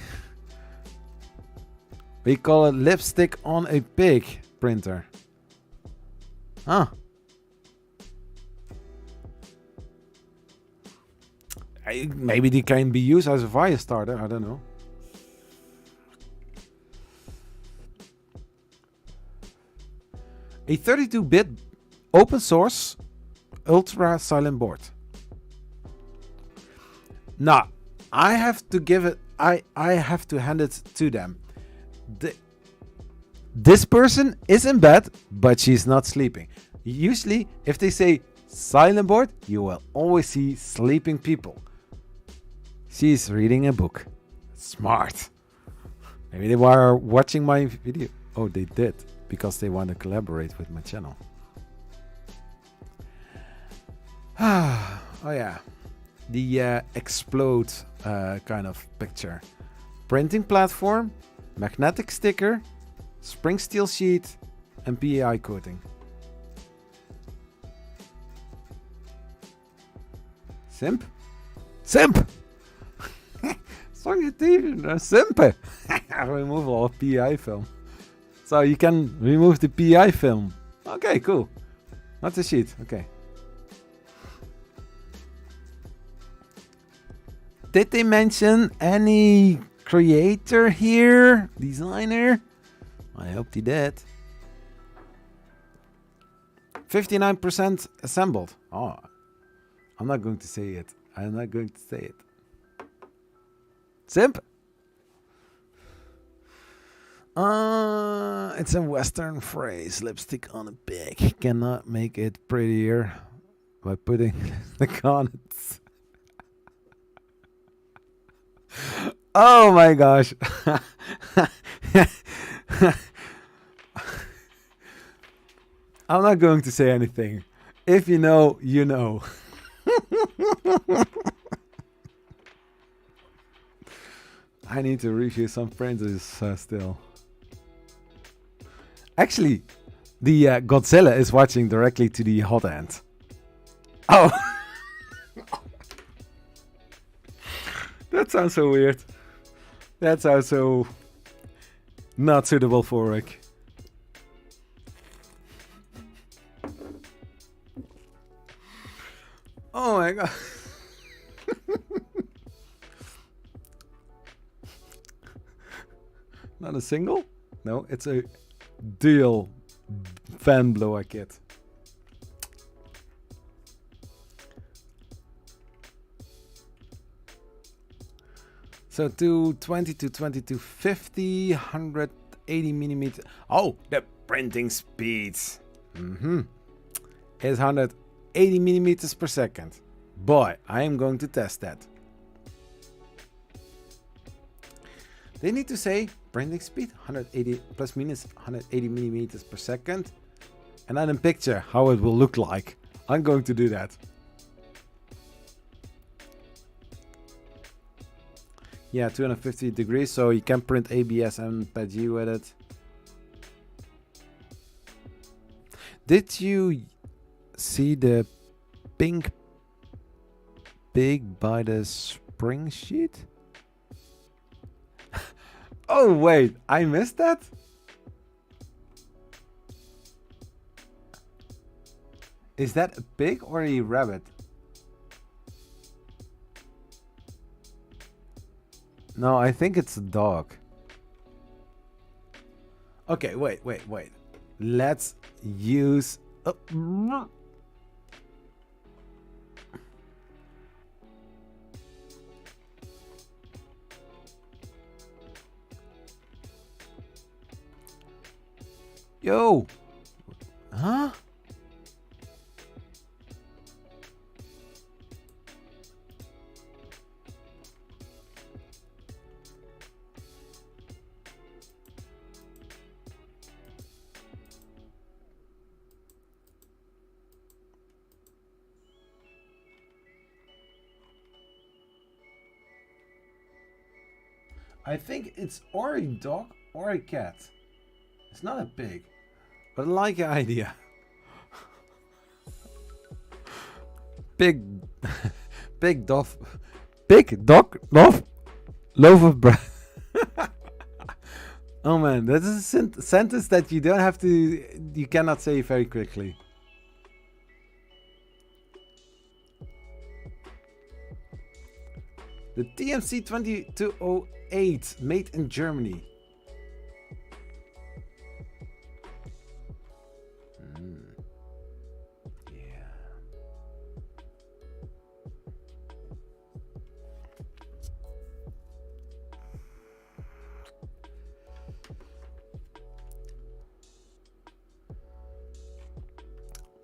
We call it lipstick on a pig printer. Huh. Maybe they can be used as a fire starter, I don't know. A 32-bit open source ultra silent board. Now, I have to give it, I have to hand it to them. This person is in bed, but she's not sleeping. Usually, if they say silent board, you will always see sleeping people. She's reading a book. Smart. Maybe they were watching my video. Oh, they did, because they want to collaborate with my channel. Oh yeah. The explode kind of picture. Printing platform, magnetic sticker, spring steel sheet, and PAI coating. Simp? Simp! Simp! Removal of PI film. So you can remove the PI film. Okay, cool. Not the sheet, okay. Did they mention any creator here? Designer? I hope they did. 59% assembled. Oh, I'm not going to say it. I'm not going to say it. Simp? It's a Western phrase. Lipstick on a pig. Cannot make it prettier by putting lipstick on it. Oh my gosh. I'm not going to say anything. If you know, you know. I need to review some printers still. Actually, the Godzilla is watching directly to the hot end. Oh! That sounds so weird. That sounds so not suitable for Rick. Oh my god. Not a single? No, it's a dual fan blower kit. So 220 to 2250, 180 millimeter. Oh, the printing speeds. Is 180 millimeters per second. Boy, I am going to test that. They need to say printing speed 180 plus minus 180 millimeters per second, and then a picture how it will look like. I'm going to do that. Yeah, 250 degrees, so you can print ABS and PETG with it. Did you see the pink pig by the spring sheet? Oh wait, I missed that? Is that a pig or a rabbit? No, I think it's a dog. Okay, wait. Let's use... Yo! Huh? I think it's or a dog or a cat. It's not a pig, but I like the idea. Big, big dog, loaf of bread. Oh man, that is a sentence that you don't have to, you cannot say very quickly. The TMC 2208, made in Germany. Yeah.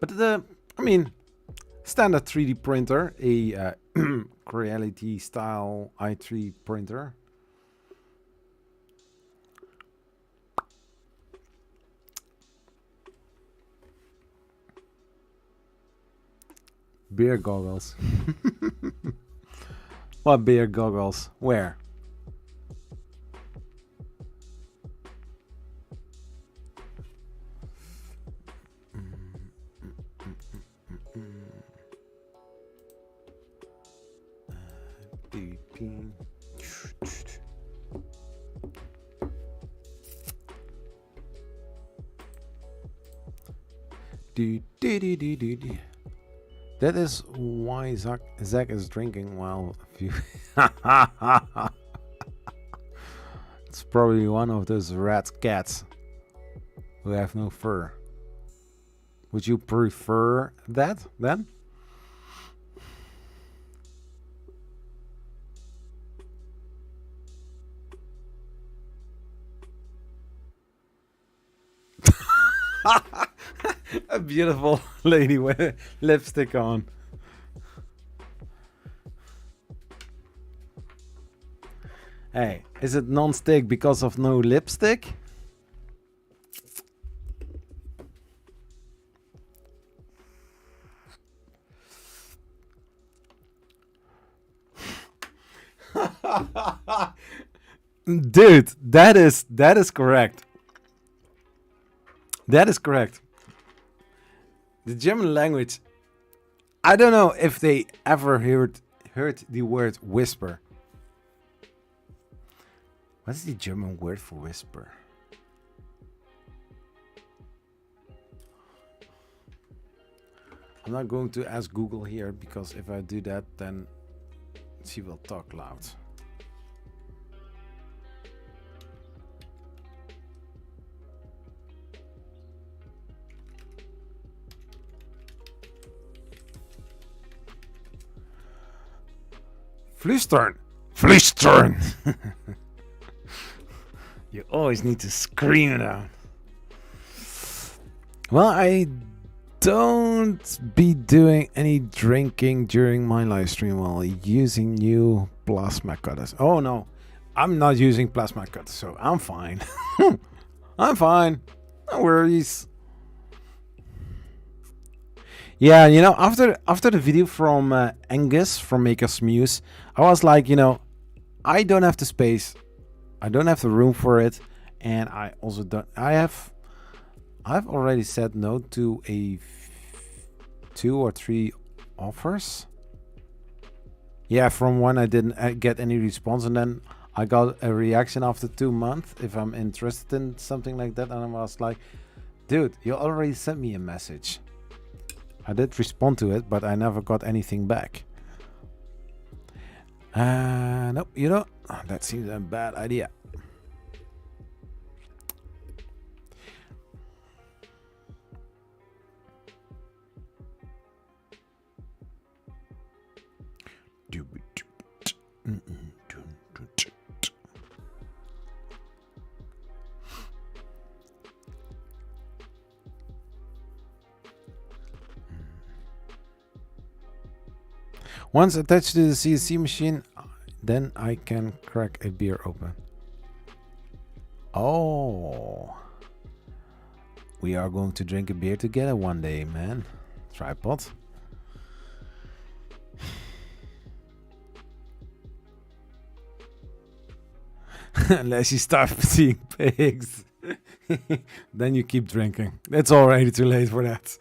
But I mean, standard 3D printer, a Creality style i3 printer. Beer goggles. What beer goggles? Where? That is why Zach is drinking while it's probably one of those rat cats who have no fur. Would you prefer that then? A beautiful lady with lipstick on. Hey, is it non-stick because of no lipstick? Dude, that is correct. That is correct. The German language, I don't know if they ever heard the word whisper. What is the German word for whisper? I'm not going to ask Google here, because if I do that, then she will talk loud. Flüstern! Flüstern! You always need to scream it out. Well, I don't be doing any drinking during my live stream while using new plasma cutters. Oh no, I'm not using plasma cutters, so I'm fine. I'm fine. No worries. Yeah, you know, after the video from Angus from Make Us Muse, I was like, you know, I don't have the space, I don't have the room for it, and I also don't. I've already said no to a 2 or 3 offers. Yeah, from one I didn't get any response, and then I got a reaction after 2 months if I'm interested in something like that, and I was like, dude, you already sent me a message. I did respond to it, but I never got anything back. Nope, you know, that seems a bad idea. Once attached to the CNC machine, then I can crack a beer open. Oh, we are going to drink a beer together one day, man. Tripod. Unless you start seeing pigs. Then you keep drinking. It's already too late for that.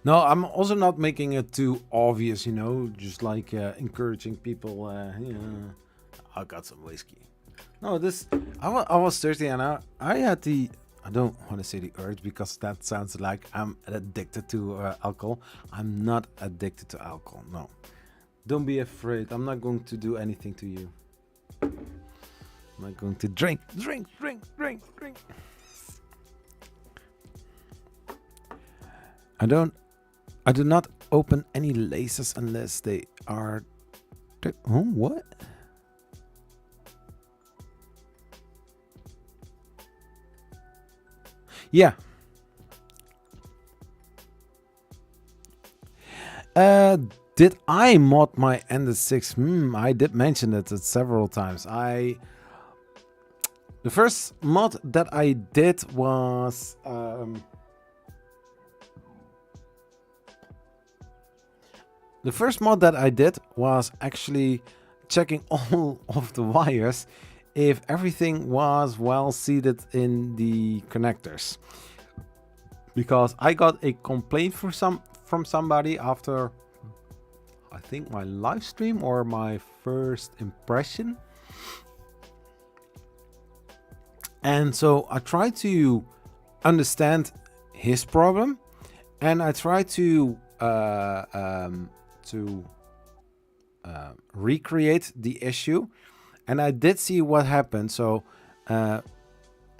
No, I'm also not making it too obvious, you know, just like encouraging people. I got some whiskey. No, I was thirsty and I had I don't want to say the urge because that sounds like I'm addicted to alcohol. I'm not addicted to alcohol, no. Don't be afraid. I'm not going to do anything to you. I'm not going to drink. I do not open any laces unless they are... Oh, what? Yeah. Did I mod my Ender 6? I did mention it several times. The first mod that I did was... The first mod that I did was actually checking all of the wires if everything was well seated in the connectors. Because I got a complaint from somebody after, I think, my live stream or my first impression. And so I tried to understand his problem and I tried to recreate the issue, and I did see what happened. So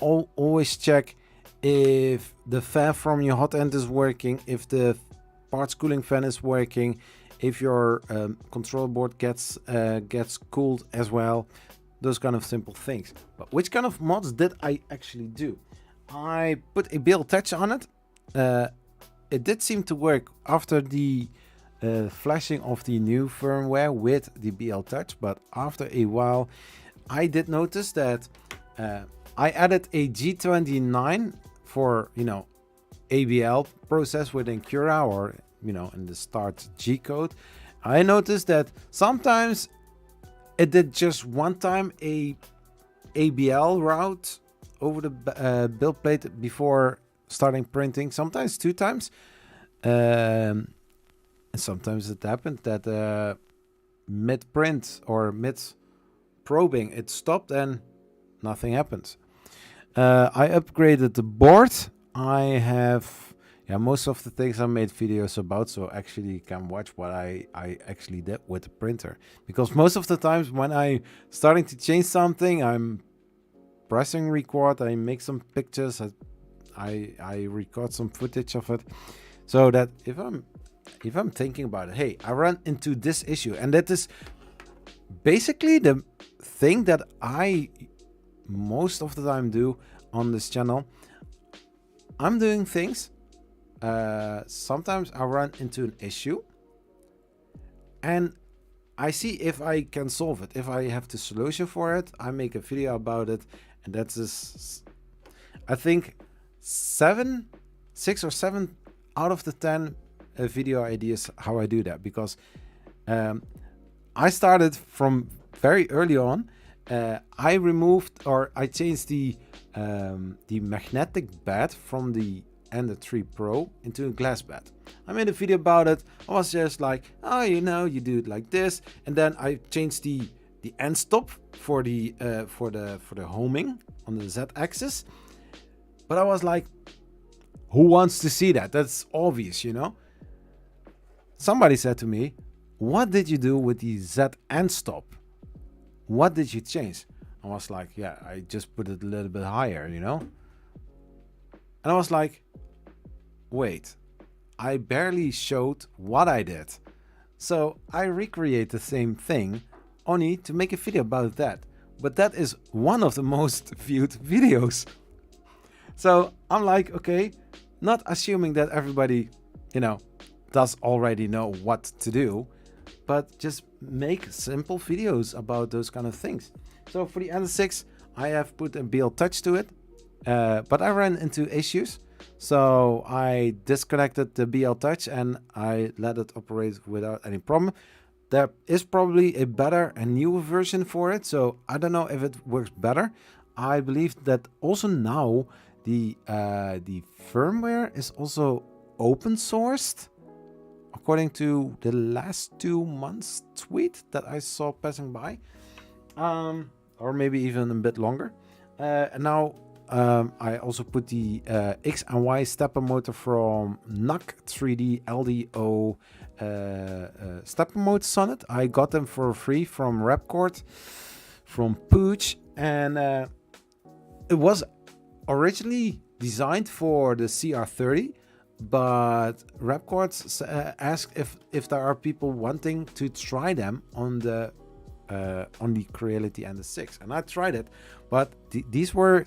always check if the fan from your hot end is working, if the parts cooling fan is working, if your control board gets cooled as well. Those kind of simple things. But which kind of mods did I actually do? I put a BL touch on it. It did seem to work after the flashing of the new firmware with the BL Touch, but after a while I did notice that I added a G29 for, you know, ABL process within Cura, or, you know, in the start G code. I noticed that sometimes it did just one time a ABL route over the build plate before starting printing, sometimes two times. And sometimes it happened that mid print or mid probing it stopped and nothing happened. I upgraded the board. I have most of the things I made videos about, so actually you can watch what I actually did with the printer, because most of the times when I'm starting to change something, I'm pressing record, I make some pictures, I record some footage of it, so that if I'm thinking about it, hey, I ran into this issue, and that is basically the thing that I most of the time do on this channel. I'm doing things, sometimes I run into an issue and I see if I can solve it. If I have the solution for it, I make a video about it, and that's just, I think 6 or 7 out of the 10 video ideas how I do that, because I started from very early on. I removed, or I changed the magnetic bed from the Ender 3 Pro into a glass bed. I made a video about it. I was just like, oh, you know, you do it like this, and then I changed the end stop for the homing on the Z axis. But I was like, who wants to see that? That's obvious, you know. Somebody said to me, what did you do with the Z end stop? What did you change? I was like, yeah, I just put it a little bit higher, you know. And I was like, wait, I barely showed what I did. So I recreate the same thing, only to make a video about that. But that is one of the most viewed videos. So I'm like, okay, not assuming that everybody, you know, does already know what to do. but just make simple videos about those kind of things. So for the Ender 6, I have put a BL Touch to it, but I ran into issues. So I disconnected the BL Touch and I let it operate without any problem. There is probably a better and newer version for it, so I don't know if it works better. I believe that also now the firmware is also open sourced, according to the last 2 months tweet that I saw passing by, or maybe even a bit longer. And now I also put the X and Y stepper motor from NUC 3D LDO stepper motors on it. I got them for free from Repcord, from Pooch, and it was originally designed for the CR30, but Repcord asked if there are people wanting to try them on the Creality and the 6, and I tried it, but these were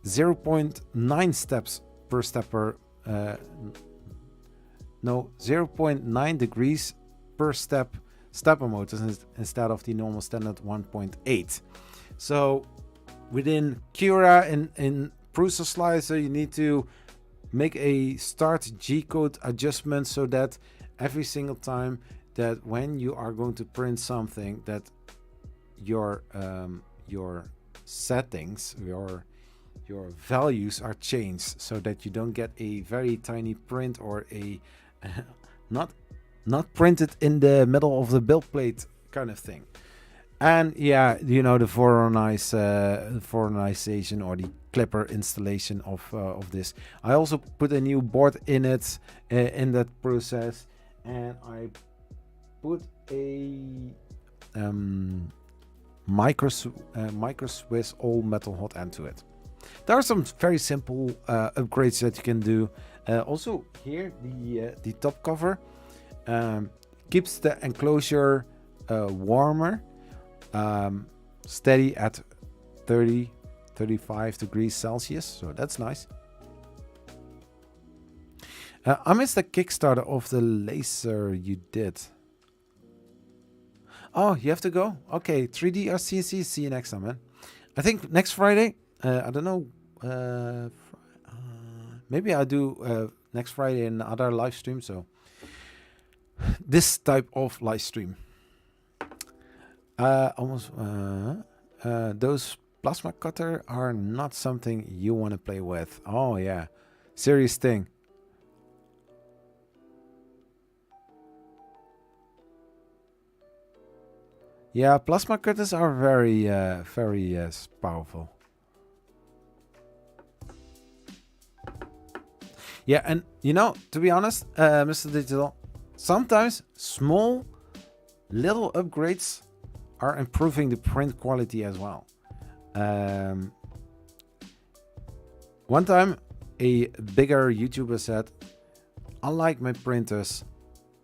0.9 steps per stepper. No, 0.9 degrees per stepper motors instead of the normal standard 1.8. So within Cura in Prusa Slicer, you need to make a start G-code adjustment so that every single time that when you are going to print something, that your settings, your values are changed, so that you don't get a very tiny print or a not printed in the middle of the build plate kind of thing. And yeah, you know, the Voronization or the clipper installation of this. I also put a new board in it in that process, and I put a micro Swiss all metal hot end to it. There are some very simple upgrades that you can do. Also here, the top cover keeps the enclosure warmer, steady at 30-35 degrees Celsius, so that's nice. I missed the Kickstarter of the laser you did. Oh, you have to go? Okay, 3D or CNC, see you next time, man. I think next Friday, I don't know, maybe I'll do next Friday another live stream, so this type of live stream. Those plasma cutter are not something you want to play with. Oh yeah, serious thing. Yeah, plasma cutters are very powerful. Yeah, and you know, to be honest, Mr. Digital, sometimes small little upgrades are improving the print quality as well. One time a bigger YouTuber said, I like my printers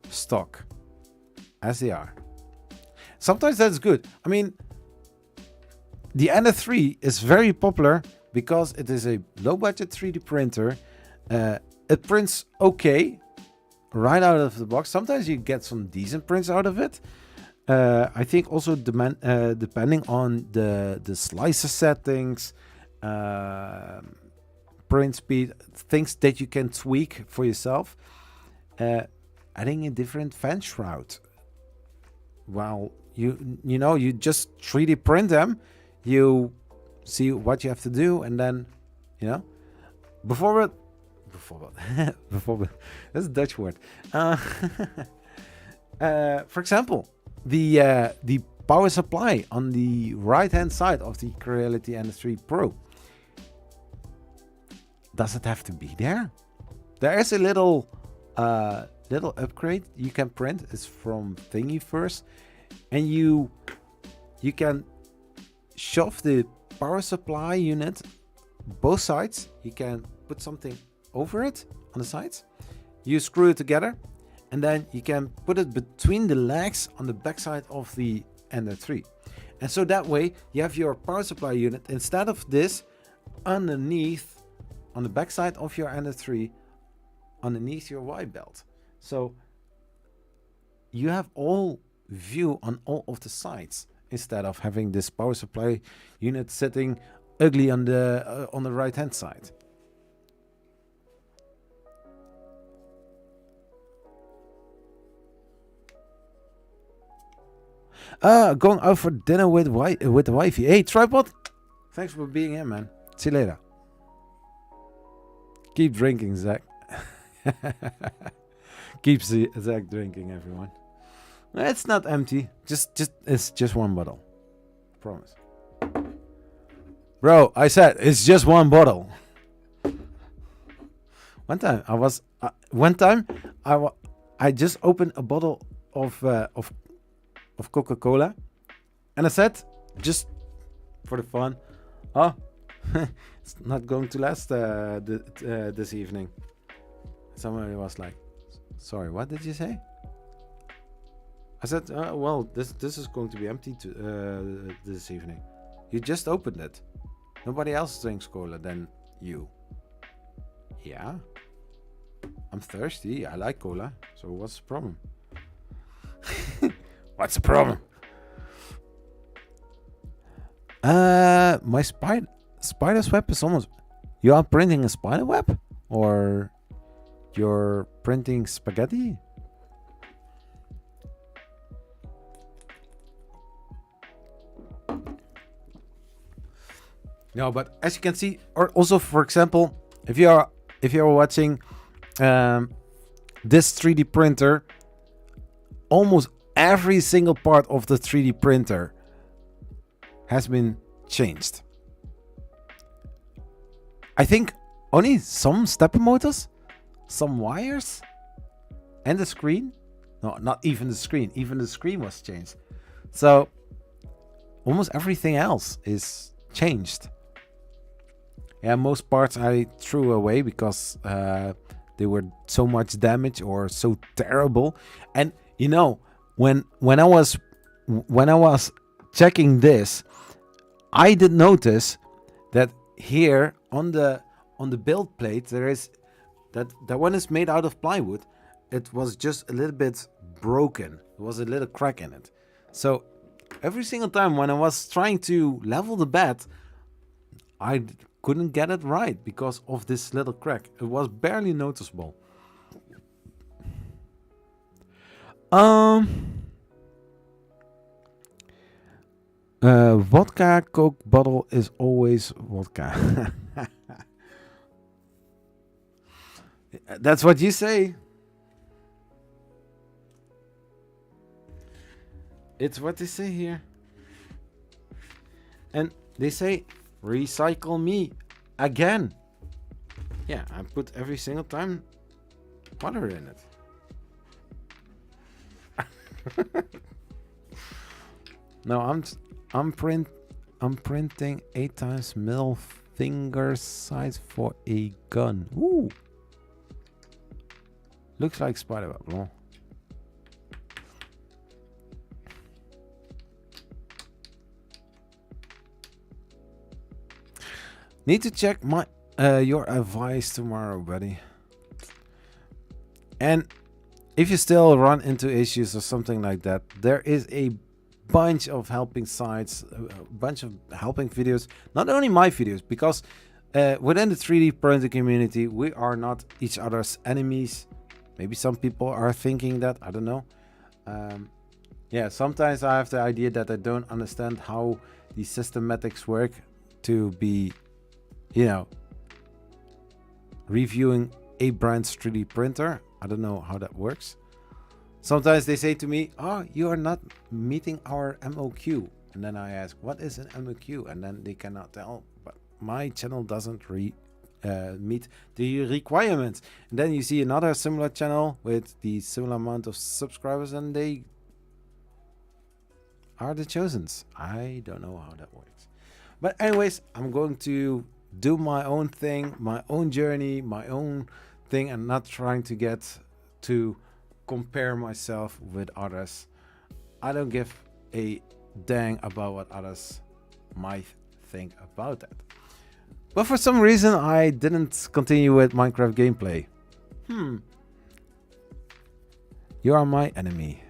stock as they are. Sometimes that's good. I mean, the Ender 3 is very popular because it is a low budget 3D printer. It prints okay right out of the box. Sometimes you get some decent prints out of it. I think also depending on the slicer settings, print speed, things that you can tweak for yourself. Adding a different fan shroud. Well, you know, you just 3D print them, you see what you have to do, and then, you know, before that's a Dutch word. For example, the power supply on the right hand side of the Creality Ender 3 Pro. Does it have to be there? There is a little upgrade you can print. It's from Thingy First, and you can shove the power supply unit both sides. You can put something over it on the sides. You screw it together, and then you can put it between the legs on the backside of the Ender 3. And so that way you have your power supply unit instead of this underneath on the backside of your Ender 3 underneath your Y belt. So you have all view on all of the sides instead of having this power supply unit sitting ugly on the right hand side. Going out for dinner with the wifey. Hey, Tripod, thanks for being here, man. See you later. Keep drinking, Zach. Keep Zach drinking, everyone. It's not empty. It's just one bottle. Promise. Bro, I said it's just one bottle. One time I just opened a bottle of Coca-Cola, and I said, just for the fun, it's not going to last this evening. Somebody was like, sorry, what did you say? I said, well, this is going to be empty this evening. You just opened it. Nobody else drinks cola than you. Yeah. I'm thirsty. I like cola. So what's the problem? What's the problem? My spider's web is almost... You are printing a spider web? Or you're printing spaghetti? No, but as you can see, or also for example, if you're watching this 3D printer, almost every single part of the 3D printer has been changed. I think only some stepper motors, some wires, and the screen. No, not even the screen. Even the screen was changed. So almost everything else is changed. Yeah, most parts I threw away because they were so much damage or so terrible. And you know, when I was checking this, I did notice that here on the build plate there is that one is made out of plywood. It was just a little bit broken. There was a little crack in it. So every single time when I was trying to level the bed, I couldn't get it right because of this little crack. It was barely noticeable. Vodka Coke bottle is always vodka. That's what you say. It's what they say here. And they say, recycle me again. Yeah, I put every single time water in it. No, I'm printing 8 times middle finger size for a gun. Ooh. Looks like spiderweb, no? Need to check my your advice tomorrow, buddy. And if you still run into issues or something like that, there is a bunch of helping sites, a bunch of helping videos. Not only my videos, because within the 3D printing community, we are not each other's enemies. Maybe some people are thinking that, I don't know. Yeah, sometimes I have the idea that I don't understand how these systematics work to be, you know, reviewing a brand's 3D printer. I don't know how that works. Sometimes they say to me, oh, you are not meeting our MOQ. And then I ask, what is an MOQ? And then they cannot tell, but my channel doesn't meet the requirements. And then you see another similar channel with the similar amount of subscribers and they are the chosens. I don't know how that works. But anyways, I'm going to do my own thing, my own journey, my own thing, and not trying to get to compare myself with others. I don't give a dang about what others might think about that. But for some reason I didn't continue with Minecraft gameplay. You are my enemy.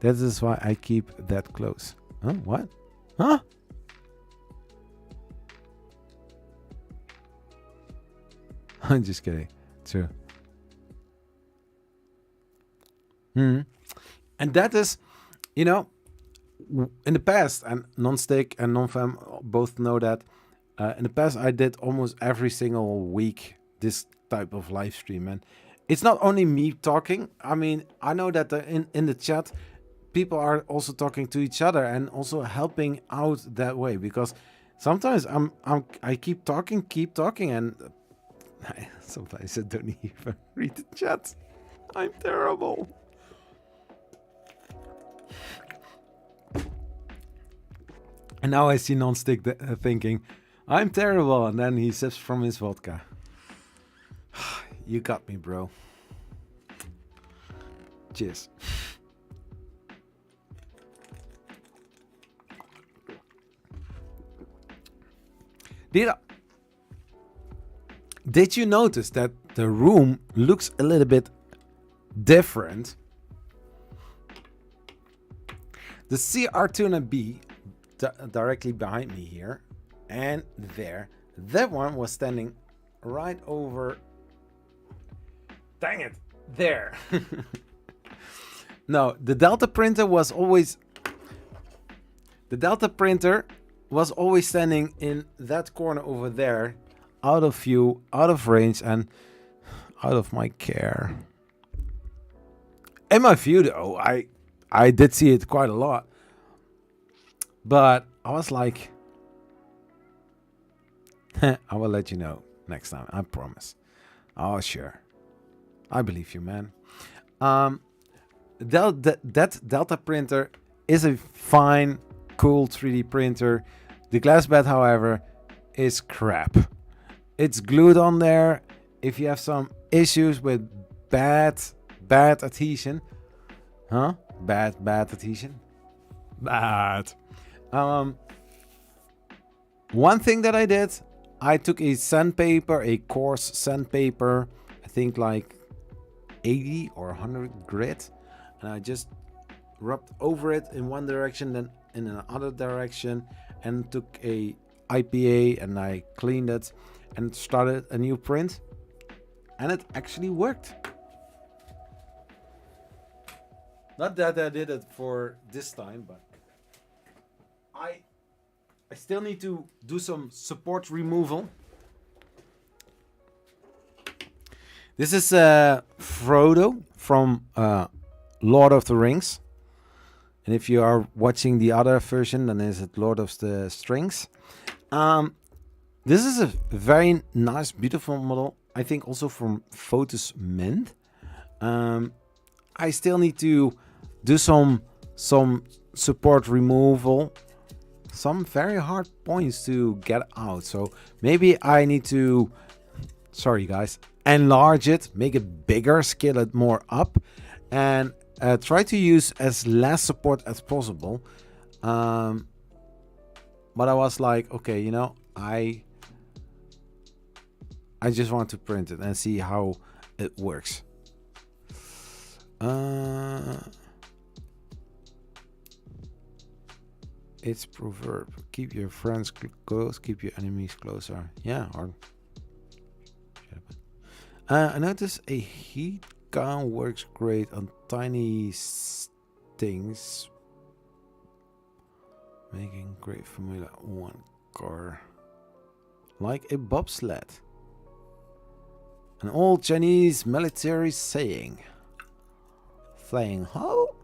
That is why I keep that close. Huh? What? Huh? I'm just kidding. True. And that is, you know, in the past, and Non-Stick and Non-Fam both know that. In the past, I did almost every single week this type of live stream, and it's not only me talking. I mean, I know that in the chat, people are also talking to each other and also helping out that way, because sometimes I keep talking, and sometimes I don't even read the chat. I'm terrible. And now I see Non-Stick thinking, I'm terrible, and then he sips from his vodka. You got me, bro. Cheers. Did you notice that the room looks a little bit different? The CR2B directly behind me here and there, that one was standing right over, dang it, there. No, the Delta printer was always standing in that corner over there, out of view, out of range, and out of my care. In my view though, I did see it quite a lot, but I was like, I will let you know next time, I promise. Oh sure, I believe you, man. That Delta printer is a fine, cool 3D printer. The glass bed, however, is crap. It's glued on there. If you have some issues with bad adhesion, bad adhesion, one thing that I did, I took a sandpaper, a coarse sandpaper, I think like 80 or 100 grit, and I just rubbed over it in one direction, then in another direction, and took a IPA and I cleaned it and started a new print, and it actually worked. Not that I did it for this time, but I still need to do some support removal. This is Frodo from Lord of the Rings. And if you are watching the other version, then is it Lord of the Strings. This is a very nice, beautiful model. I think also from Photos Mint. I still need to do some support removal. Some very hard points to get out. So maybe I need to, sorry guys, enlarge it, make it bigger, scale it more up, and try to use as less support as possible. But I was like, okay, you know, I just want to print it and see how it works. It's proverb, keep your friends close, keep your enemies closer. Yeah, or I noticed a heat gun works great on tiny things, making great Formula 1 car, like a bobsled. An old Chinese military saying. Saying how?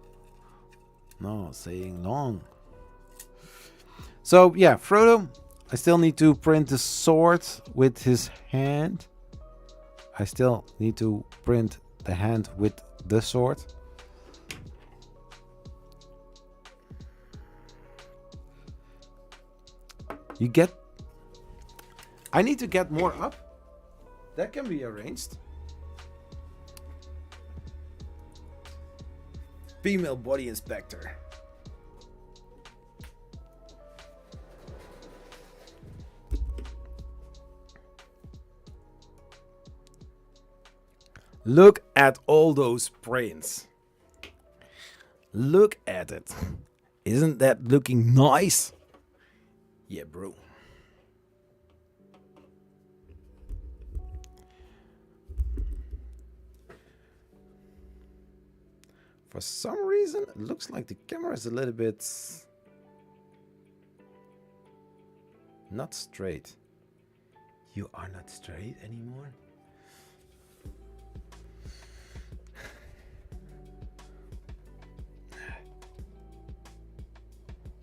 No, saying long. So yeah, Frodo, I still need to print the sword with his hand. I still need to print the hand with the sword. You get... I need to get more up. That can be arranged. Female body inspector. Look at all those prints. Look at it. Isn't that looking nice? Yeah, bro. For some reason, it looks like the camera is a little bit not straight. You are not straight anymore?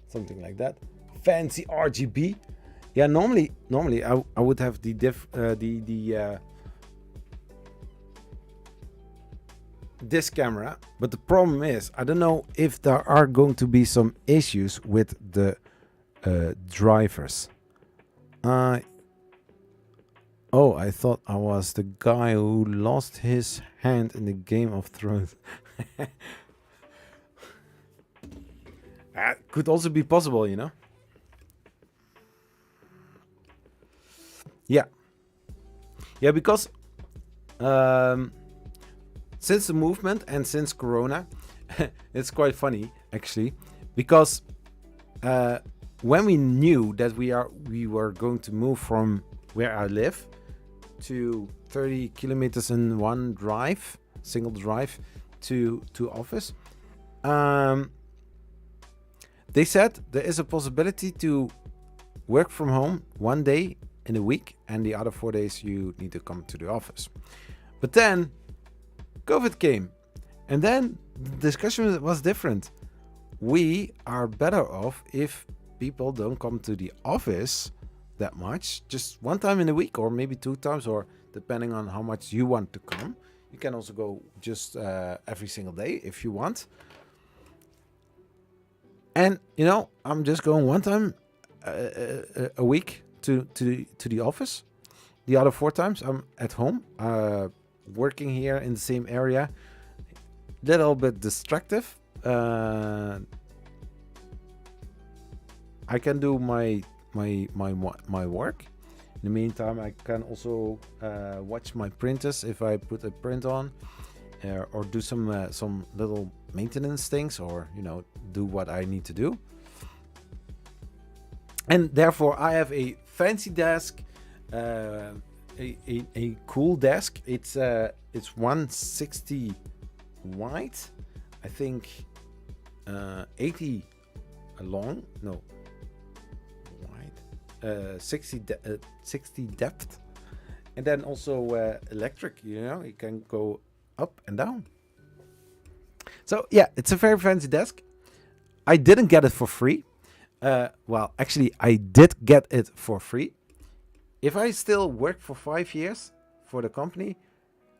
Something like that. Fancy RGB. Yeah, normally I would have the this camera, but the problem is I don't know if there are going to be some issues with the drivers. Oh, I thought I was the guy who lost his hand in the Game of Thrones. That could also be possible, you know? Yeah. Yeah, because since the movement and since Corona, it's quite funny, actually, because when we knew that we were going to move from where I live to 30 kilometers in one drive, single drive to office, they said there is a possibility to work from home one day in a week and the other 4 days you need to come to the office. But then COVID came and then the discussion was different. We are better off if people don't come to the office that much, just one time in a week or maybe 2 times, or depending on how much you want to come. You can also go just every single day if you want. And you know, I'm just going one time a week to the office. The other 4 times I'm at home, working here in the same area. Little bit distractive. I can do my work. In the meantime, I can also watch my printers if I put a print on, or do some little maintenance things, or you know, do what I need to do. And therefore, I have a fancy desk, a cool desk. It's 160 wide, I think, 80 long. No. 60 depth, and then also electric, you know, you can go up and down. So yeah, it's a very fancy desk. I didn't get it for free. Well, actually I did get it for free. If I still work for 5 years for the company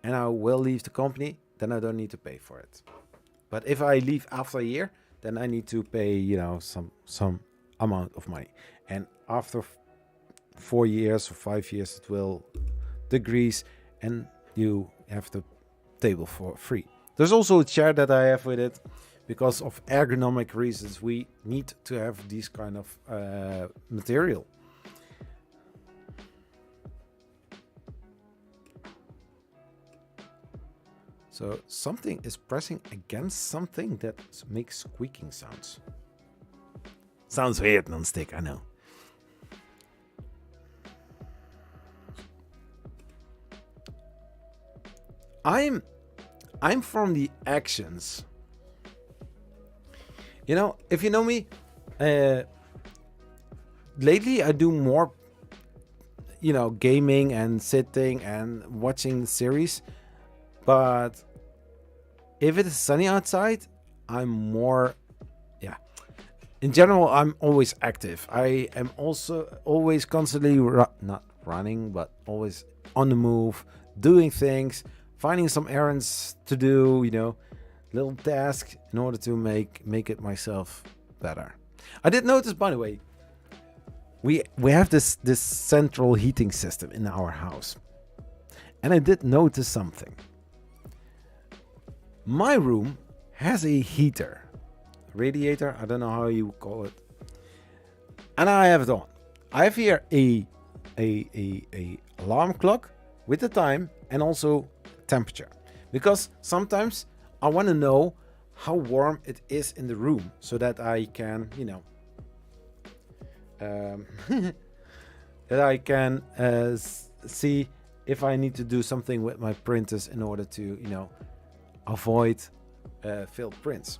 and I will leave the company, then I don't need to pay for it. But if I leave after a year, then I need to pay, you know, some amount of money. And after 4 years or 5 years, it will decrease and you have the table for free. There's also a chair that I have with it. Because of ergonomic reasons, we need to have this kind of material. So something is pressing against something that makes squeaking sounds. Sounds weird, non-stick, I know. I'm from the actions. You know, if you know me, lately I do more, you know, gaming and sitting and watching series. But if it is sunny outside, I'm more, yeah. In general, I'm always active. I am also always constantly, not running, but always on the move, doing things, finding some errands to do, you know, little tasks in order to make it myself better. I did notice, by the way, we have this central heating system in our house, and I did notice something. My room has a heater, radiator, I don't know how you call it, and I have it on. I have here a alarm clock with the time and also temperature, because sometimes I want to know how warm it is in the room, so that I can, you know, that I can see if I need to do something with my printers in order to, you know, avoid failed prints.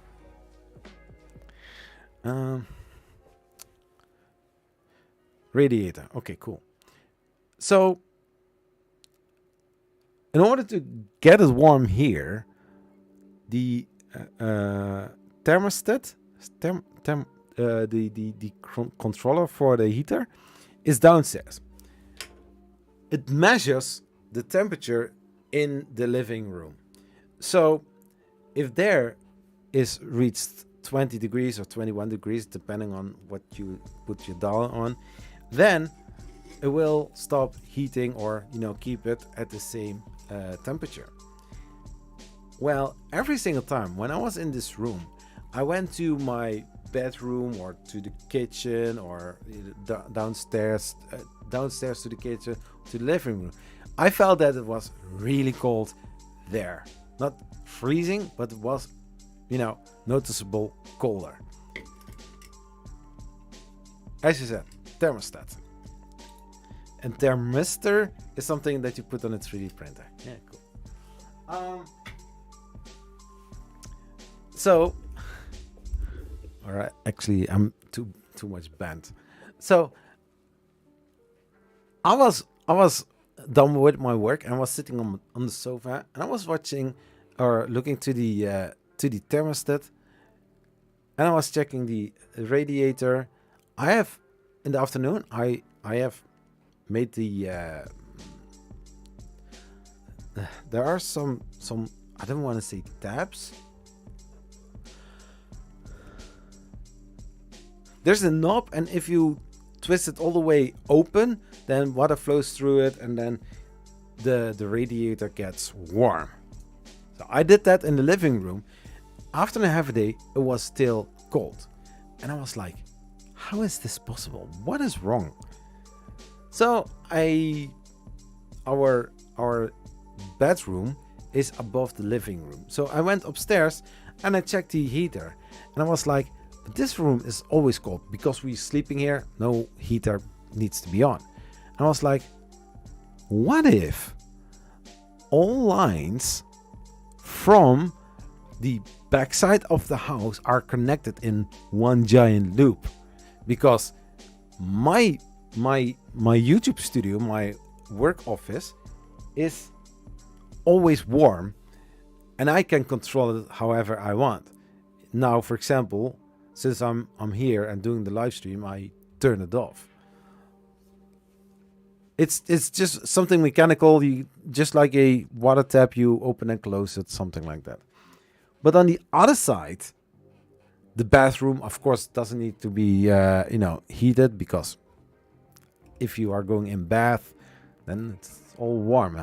Radiator. Okay, cool. So in order to get it warm here, the thermostat, the controller for the heater is downstairs. It measures the temperature in the living room. So if there is reached 20 degrees or 21 degrees, depending on what you put your dial on, then it will stop heating, or, you know, keep it at the same temperature. Well, every single time when I was in this room, I went to my bedroom or to the kitchen, or downstairs to the kitchen, to the living room, I felt that it was really cold there. Not freezing, but it was, you know, noticeable colder. As you said, thermostat. And thermistor is something that you put on a 3D printer. Yeah, cool. So, all right, actually, I'm too much bent. So, I was done with my work, and I was sitting on the sofa, and I was watching or looking to the thermostat, and I was checking the radiator. I have, in the afternoon, I have made the there are some I don't want to say tabs. There's a knob, and if you twist it all the way open, then water flows through it, and then the radiator gets warm. So I did that in the living room. After a half a day, it was still cold, and I was like, how is this possible? What is wrong? So our bedroom is above the living room. So I went upstairs and I checked the heater, and I was like, but this room is always cold because we're sleeping here. No heater needs to be on. And I was like, what if all lines from the backside of the house are connected in one giant loop? Because my YouTube studio, my work office, is always warm, and I can control it however I want. Now, for example, since I'm here and doing the live stream, I turn it off. It's just something mechanical. You just like a water tap, you open and close it, something like that. But on the other side, the bathroom, of course, doesn't need to be heated, because if you are going in bath, then it's all warm,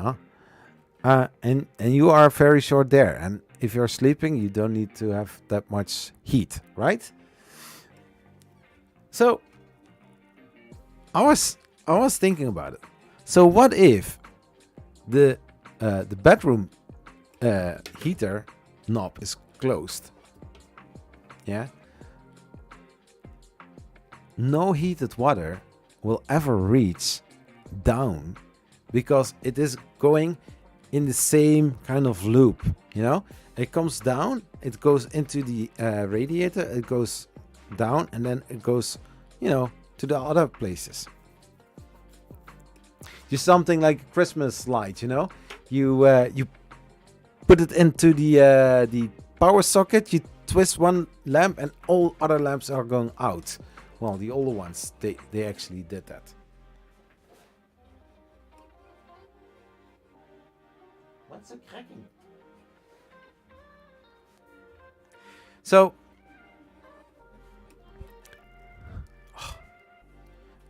huh? And you are very short there, and if you're sleeping, you don't need to have that much heat, right? So I was thinking about it. So what if the bedroom heater knob is closed? Yeah. No heated water will ever reach down, because it is going in the same kind of loop, you know? It comes down, it goes into the radiator, it goes down, and then it goes, you know, to the other places. Just something like Christmas light, you know? You put it into the power socket, you twist one lamp, and all other lamps are going out. Well, the older ones, they actually did that. What's so cracking? So,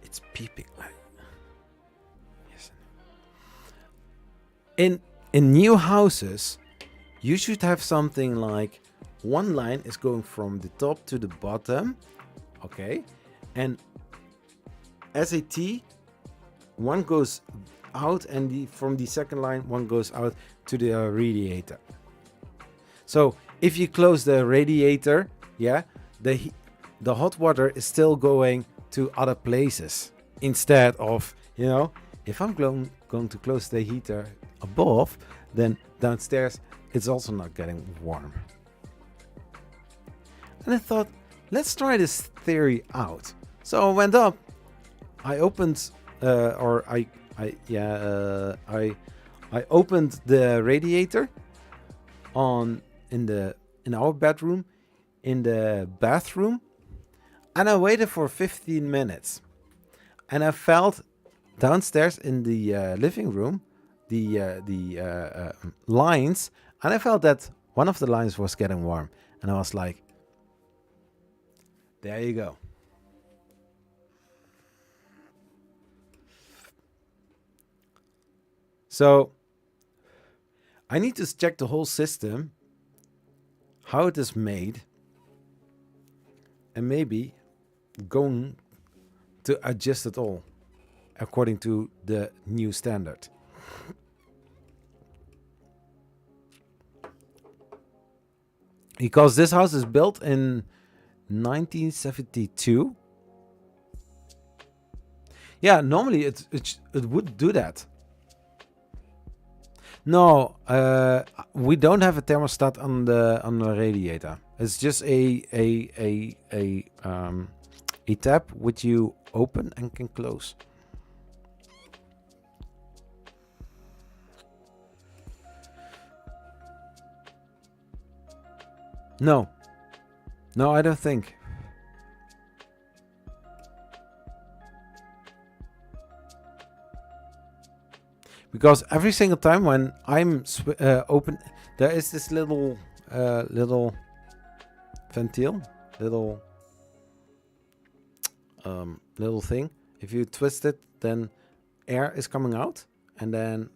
it's peeping. Yes. In new houses, you should have something like one line is going from the top to the bottom, okay, and as a T, one goes out, and from the second line, one goes out to the radiator. So if you close the radiator, yeah, the hot water is still going to other places instead of, you know, if I'm going to close the heater above, then downstairs it's also not getting warm. And I thought, let's try this theory out. So I went up, I opened, I opened the radiator in our bedroom, in the bathroom, and I waited for 15 minutes. And I felt downstairs in the living room the lines, and I felt that one of the lines was getting warm, and I was like, there you go. So I need to check the whole system, how it is made, and maybe going to adjust it all according to the new standard. Because this house is built in 1972. Yeah, normally it would do that. No, we don't have a thermostat on the radiator. It's just a tab which you open and can close. No, I don't think. Because every single time when I'm open, there is this little ventile, little thing. If you twist it, then air is coming out, and then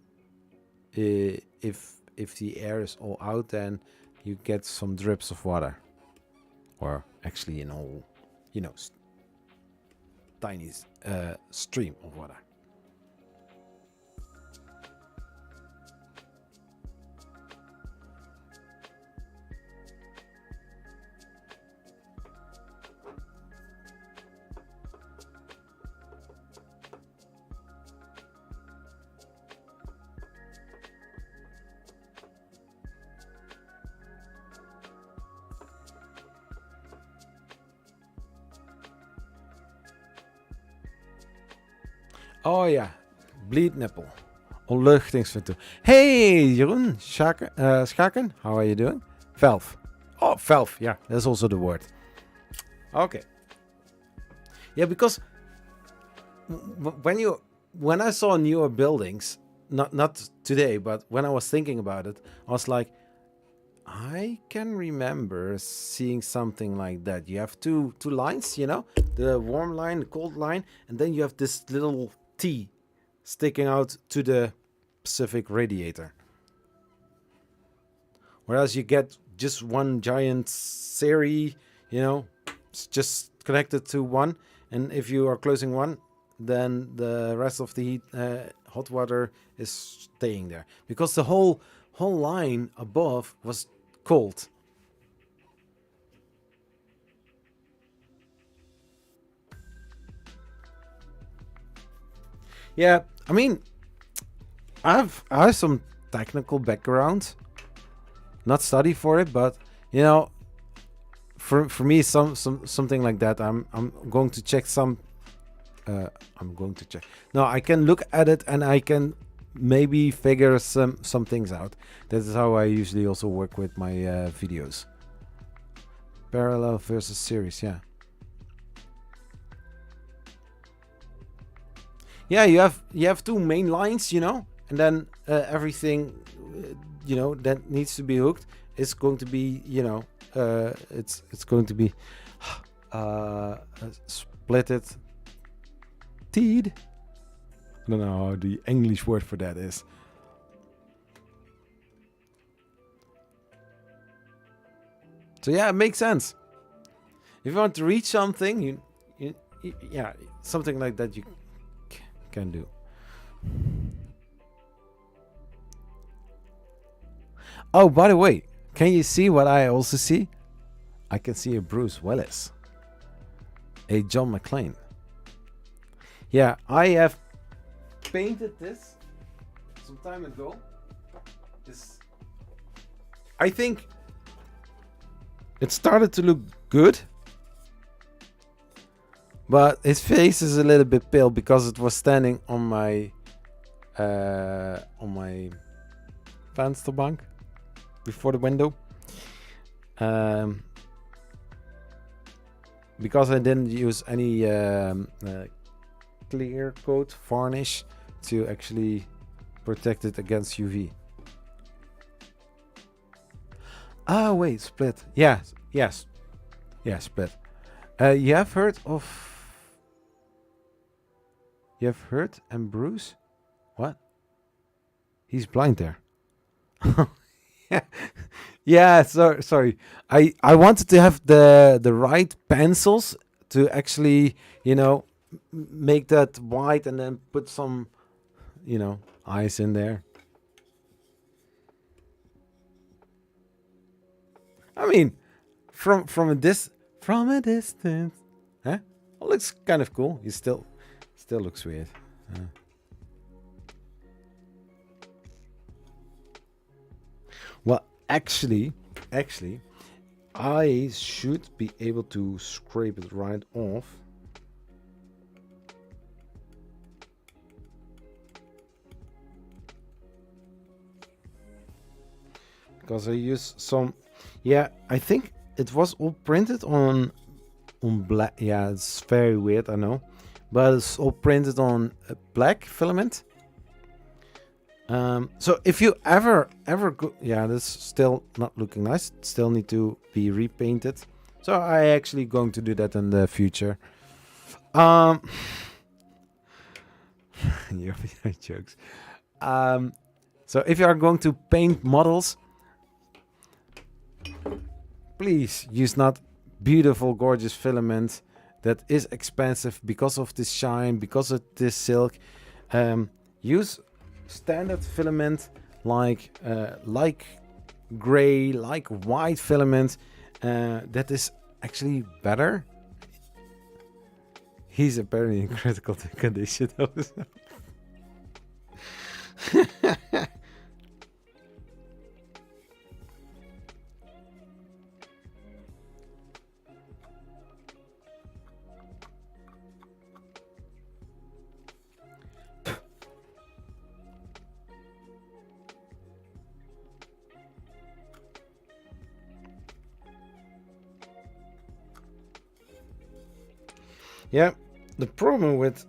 if the air is all out, then you get some drips of water, or actually an whole, you know, tiny stream of water. Oh ja, bleed nipple. Onluchtingsventil. Hey, Jeroen, Schaken, how are you doing? Valve. Oh, valve, yeah, that's also the word. Okay. Yeah, because when I saw newer buildings, not today, but when I was thinking about it, I was like, I can remember seeing something like that. You have two lines, you know, the warm line, the cold line, and then you have this little T sticking out to the specific radiator. Whereas you get just one giant series, you know, it's just connected to one. And if you are closing one, then the rest of the heat, hot water is staying there. Because the whole line above was cold. Yeah, I mean, I have some technical background, not study for it, but you know, for me, something like that, I'm going to check some. I'm going to check. No, I can look at it and I can maybe figure some things out. That is how I usually also work with my videos. Parallel versus series, yeah. Yeah, you have two main lines, you know, and then everything, you know, that needs to be hooked is going to be, you know, it's going to be splitted, teed. I don't know how the English word for that is. So yeah, it makes sense. If you want to reach something, you yeah, something like that you can do. Oh, by the way, Can you see what I also see? I can see a Bruce Willis, a John McClane. Yeah, I have painted this some time ago. I think it started to look good, but his face is a little bit pale because it was standing on my vensterbank before the window. Because I didn't use any clear coat varnish to actually protect it against UV. Ah, wait, Split. Yes, Split. You have heard and Bruce? What? He's blind there. Yeah, sorry. I wanted to have the right pencils to actually, make that white and then put some, eyes in there. I mean, from a distance, huh? It looks kind of cool. He still looks weird. Well, actually, I should be able to scrape it right off. Because I use some, yeah, I think it was all printed on black. Yeah, it's very weird, I know, but it's all printed on black filament. So if you ever go, yeah, that's still not looking nice. Still need to be repainted. So I actually going to do that in the future. Your jokes. So if you are going to paint models, please use not beautiful, gorgeous filament that is expensive because of this shine, because of this silk. Use standard filament like gray, like white filament. That is actually better. He's apparently in critical condition. Yeah, the problem with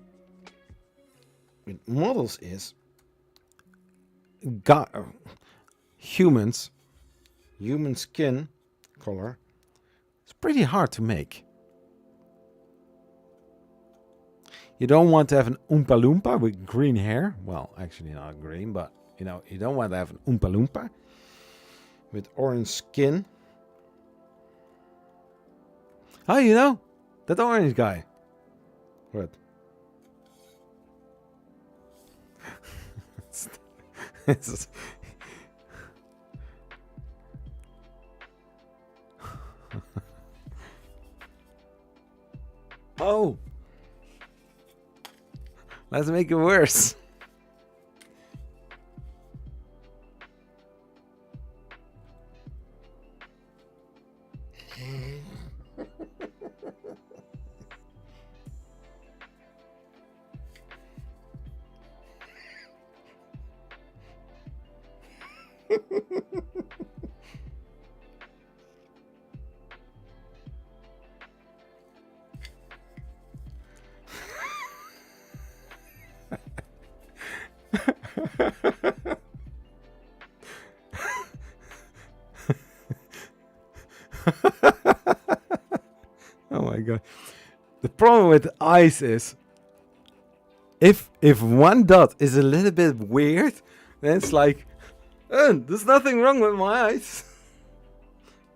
models is human skin color is pretty hard to make. You don't want to have an Oompa Loompa with green hair. Well, actually not green, but you don't want to have an Oompa Loompa with orange skin. Oh, that orange guy. What? Oh, let's make it worse. Oh my god. The problem with eyes is if one dot is a little bit weird, then it's like, there's nothing wrong with my eyes.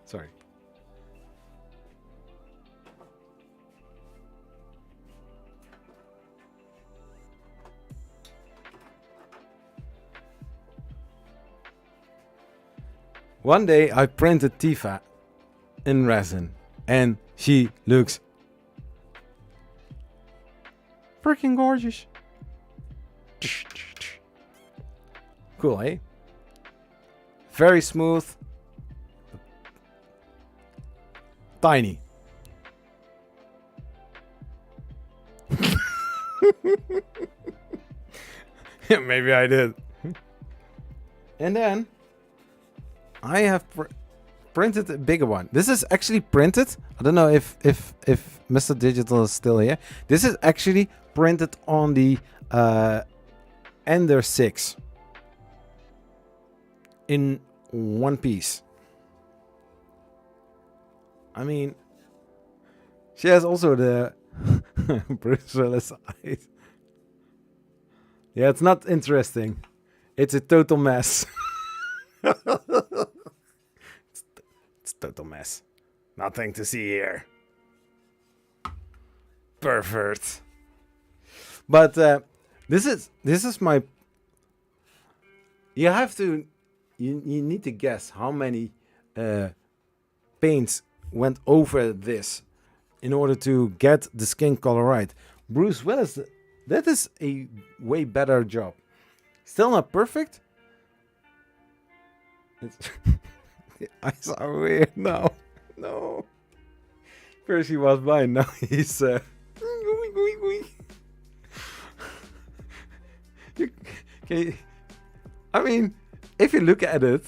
Sorry. One day I printed Tifa in resin, and she looks freaking gorgeous. Cool, eh? Very smooth. Tiny. Yeah, maybe I did. And then I have printed a bigger one. This is actually printed. I don't know if Mr. Digital is still here. This is actually printed on the Ender 6 in one piece. I mean, she has also the Bruce Willis eyes. Yeah, it's not interesting. It's a total mess. It's total mess. Nothing to see here. Pervert. But this is my. You have to. You need to guess how many paints went over this in order to get the skin color right. Bruce Willis, that is a way better job. Still not perfect. The eyes are weird now. No. First he was blind, now he's I mean, if you look at it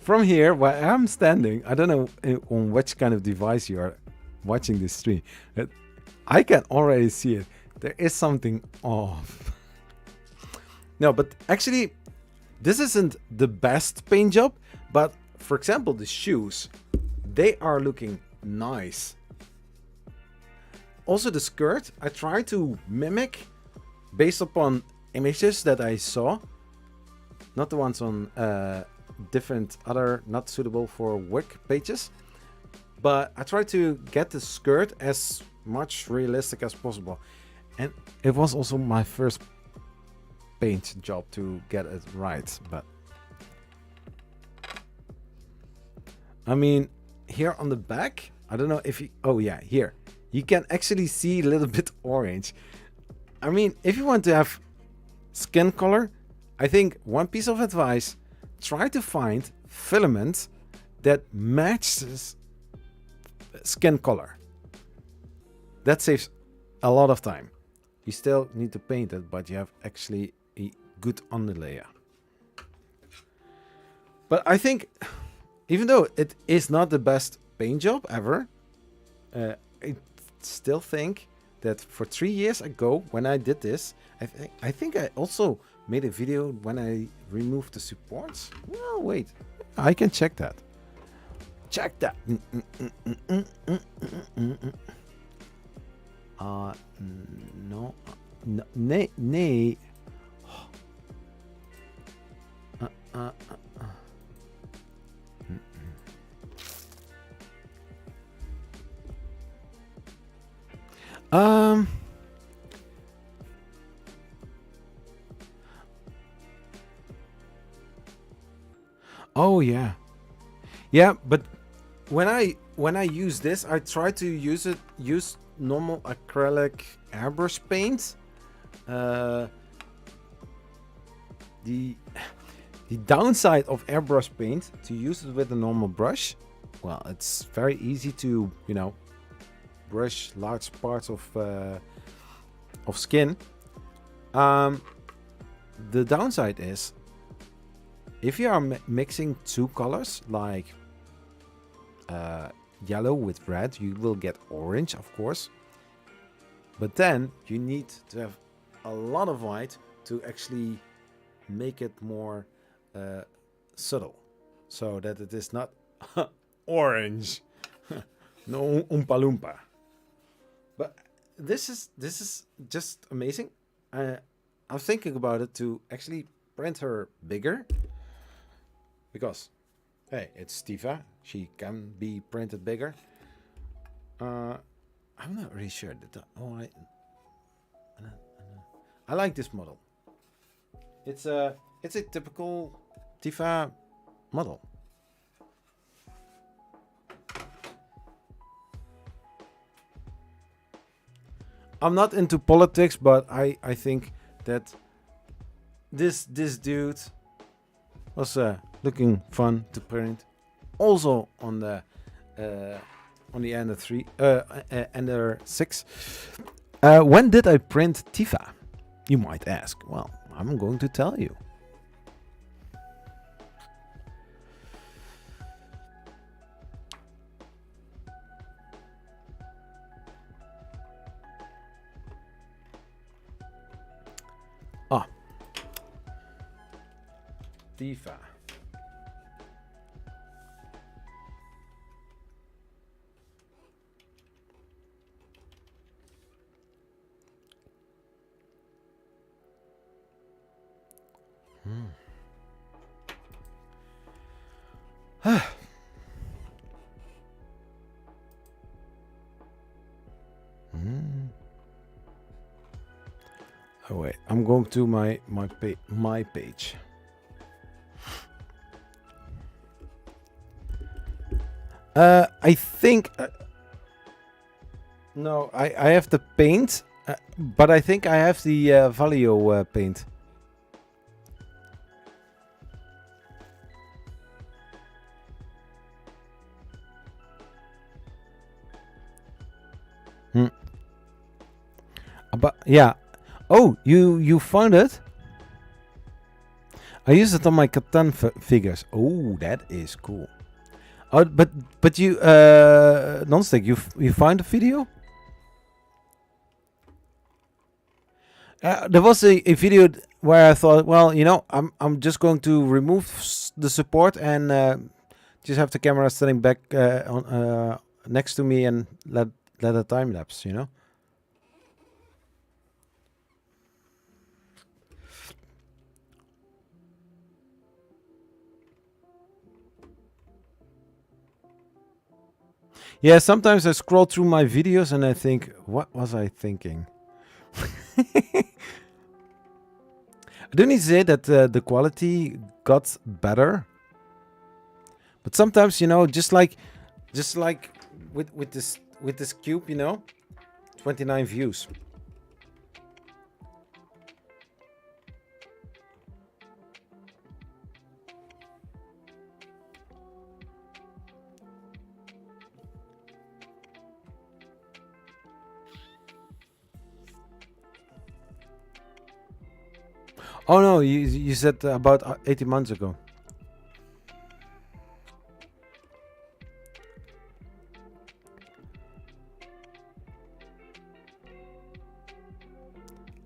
from here where I'm standing, I don't know on which kind of device you are watching this stream. I can already see it. There is something off. No, but actually, this isn't the best paint job. But for example, the shoes, they are looking nice. Also the skirt, I try to mimic based upon images that I saw. Not the ones on different other not suitable for work pages. But I try to get the skirt as much realistic as possible. And it was also my first paint job to get it right. But I mean, here on the back, I don't know if you... Oh yeah, here. You can actually see a little bit orange. I mean, if you want to have skin color, I think one piece of advice, try to find filament that matches skin color. That saves a lot of time. You still need to paint it, but you have actually a good underlayer. But I think, even though it is not the best paint job ever, I still think that for 3 years ago, when I did this, I think I also made a video when I removed the supports. No, wait, I can check that. Check that. No, nee. Oh yeah, yeah. But when I use this, I try to use normal acrylic airbrush paint. The downside of airbrush paint to use it with a normal brush, well, it's very easy to, you know, brush large parts of skin. The downside is if you are mixing two colors like yellow with red, you will get orange, of course, but then you need to have a lot of white to actually make it more subtle, so that it is not orange. No Oompa Loompa. But this is just amazing. I was thinking about it to actually print her bigger, because hey, it's Tifa, she can be printed bigger. I'm not really sure that I like this model. It's a typical Tifa model. I'm not into politics, but I think that this dude was looking fun to print. Also on the Ender 3, Ender 6. When did I print Tifa? You might ask. Well, I'm going to tell you. Tifa. Oh wait, I'm going to my page. I think no, I have the paint, but I think I have the Valio paint. But yeah. Oh, you found it? I use it on my Catan figures. Oh, that is cool. Oh, but you Nonstick, you found a video? There was a video where I thought, well, you know, I'm just going to remove the support and just have the camera standing back on next to me and let a time lapse, you know. Yeah, sometimes I scroll through my videos and I think, what was I thinking? I do need to say that the quality got better, but sometimes, you know, just like with this cube, you know, 29 views. Oh no, you said about 18 months ago.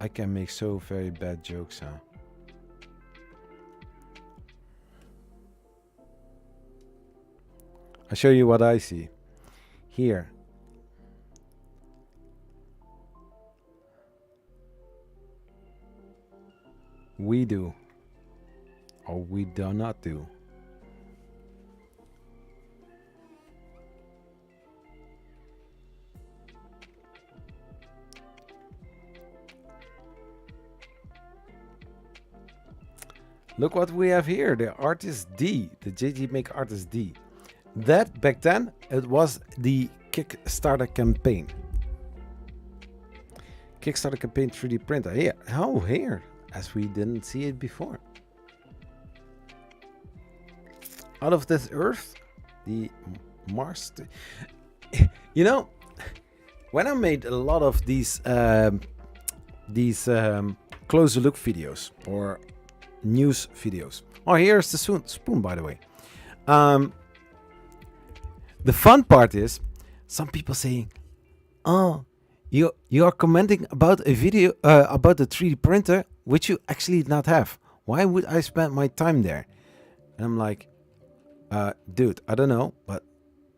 I can make so very bad jokes, huh? I'll show you what I see. Here. We do. Or we do not do. Look what we have here, the Artist D, the JG Make Artist D. That back then, it was the Kickstarter campaign. Kickstarter campaign 3D printer. Here, oh here, as we didn't see it before. Out of this Earth, the Mars. You know, when I made a lot of these closer look videos or news videos. Oh, here's the spoon, by the way. The fun part is some people saying, "Oh, you are commenting about a video about the 3D printer which you actually did not have. Why would I spend my time there?" And I'm like, dude, I don't know, but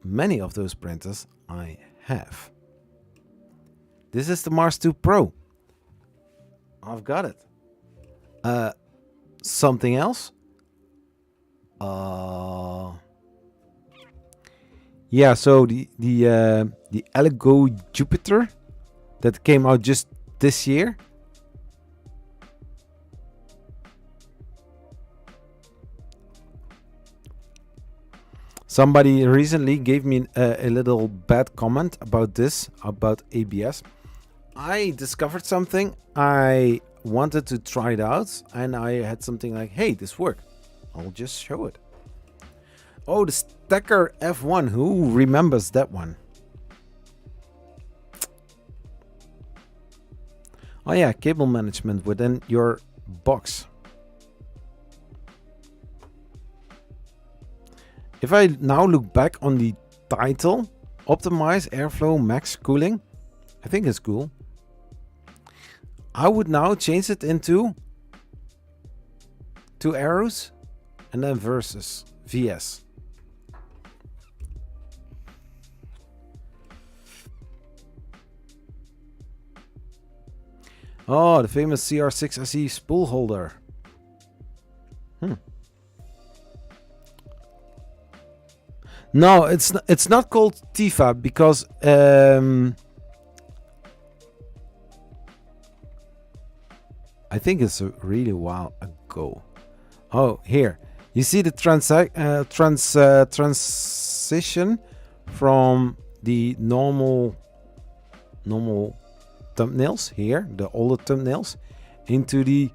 many of those printers I have. This is the Mars 2 Pro. I've got it. Something else? Yeah, so the Algo Jupiter that came out just this year. Somebody recently gave me a little bad comment about this, about ABS. I discovered something. I wanted to try it out, and I had something like, hey, this worked. I'll just show it. Oh, the Stacker F1. Who remembers that one? Oh yeah, cable management within your box. If I now look back on the title, optimize airflow max cooling, I think it's cool. I would now change it into 2 arrows and then versus VS. Oh, the famous CR6 SE spool holder. No, it's not called Tifa because I think it's a really while ago. Oh, here you see the transition from the normal thumbnails here, the older thumbnails, into the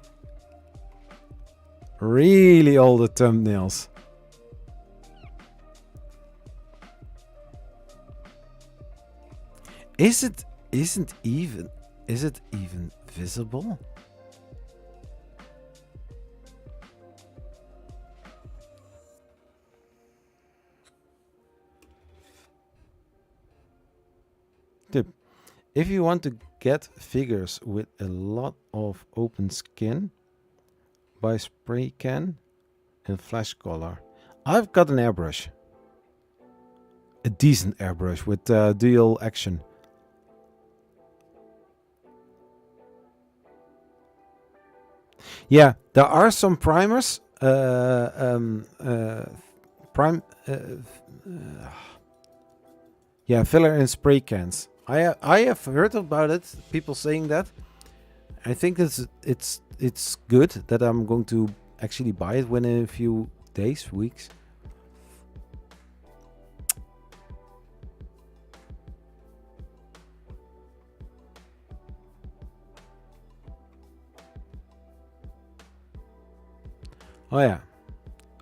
really older thumbnails. Is it even visible? Tip: if you want to get figures with a lot of open skin, buy spray can and flash color. I've got an airbrush, a decent airbrush with dual action. Yeah, there are some primers. Yeah, filler and spray cans. I have heard about it. People saying that. I think it's good that I'm going to actually buy it within a few days, weeks. Oh yeah,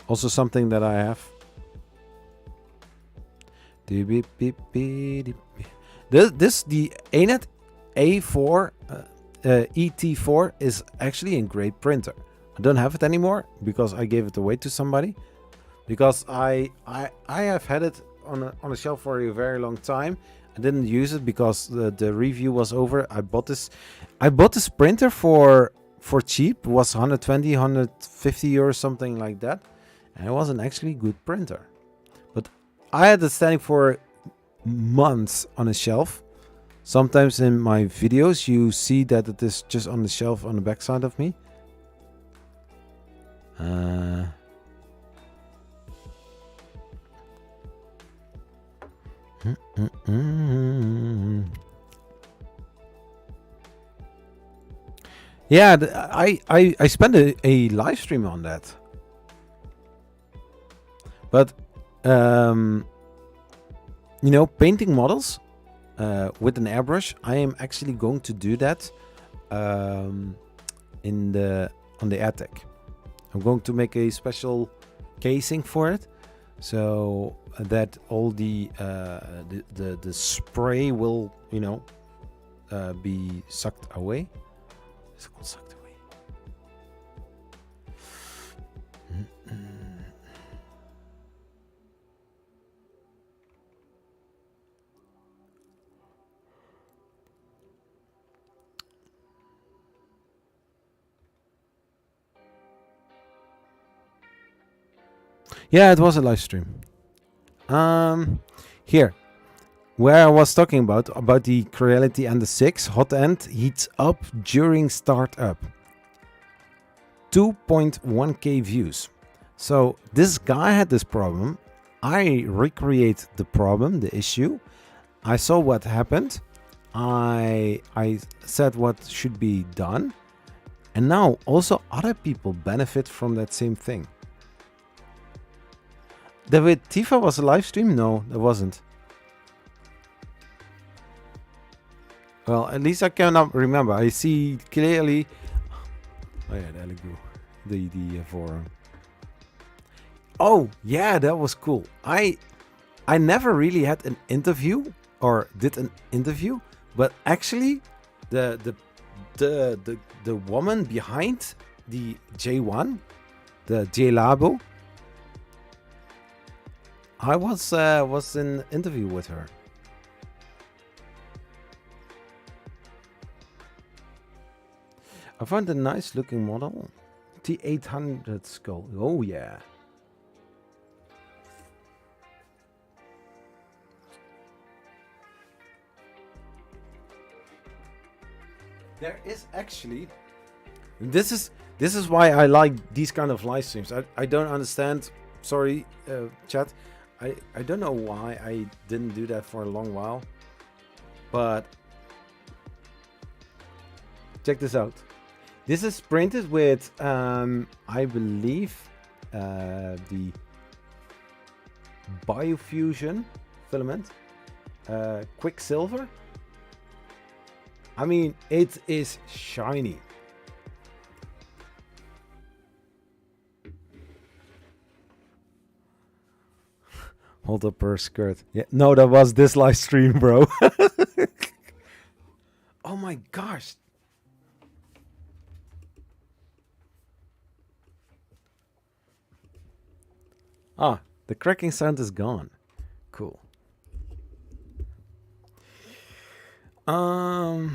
also something that I have. This the ANET A4 ET4 is actually a great printer. I don't have it anymore because I gave it away to somebody. Because I have had it on a shelf for a very long time. I didn't use it because the review was over. I bought this printer for cheap. It was 120, 150 euros, something like that. And it was an actually good printer. But I had it standing for months on a shelf. Sometimes in my videos you see that it is just on the shelf on the back side of me. Yeah, I spent a live stream on that. But you know, painting models with an airbrush, I am actually going to do that on the attic. I'm going to make a special casing for it, so that all the spray will, you know, be sucked away. Is it called sucked away? Yeah, it was a live stream. Here, where I was talking about the Creality and the 6 hot end heats up during startup. 2.1k views. So this guy had this problem. I recreate the problem, the issue. I saw what happened. I said what should be done. And now also other people benefit from that same thing. David, Tifa was a live stream? No, there wasn't. Well, at least I cannot remember. I see clearly. Oh yeah, there we go. The forum. Oh yeah, that was cool. I never really had an interview or did an interview, but actually, the woman behind the J1, the J Labo, I was in interview with her. I found a nice looking model. T800 skull. Oh yeah. There is actually this is why I like these kind of live streams. I don't understand. Sorry, chat. I don't know why I didn't do that for a long while. But check this out. This is printed with, I believe, the Biofusion filament, Quicksilver. I mean, it is shiny. Hold up her skirt. Yeah, no, that was this live stream, bro. Oh my gosh. Ah, the cracking sound is gone. Cool. Oh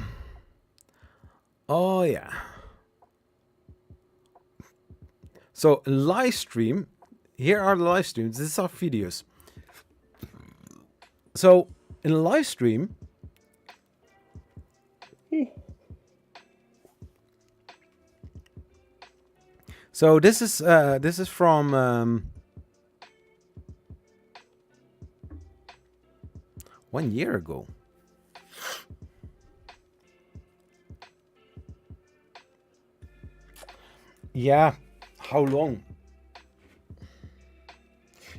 yeah. So live stream. Here are the live streams. These are videos. So in a live stream, so this is from 1 year ago. Yeah, how long?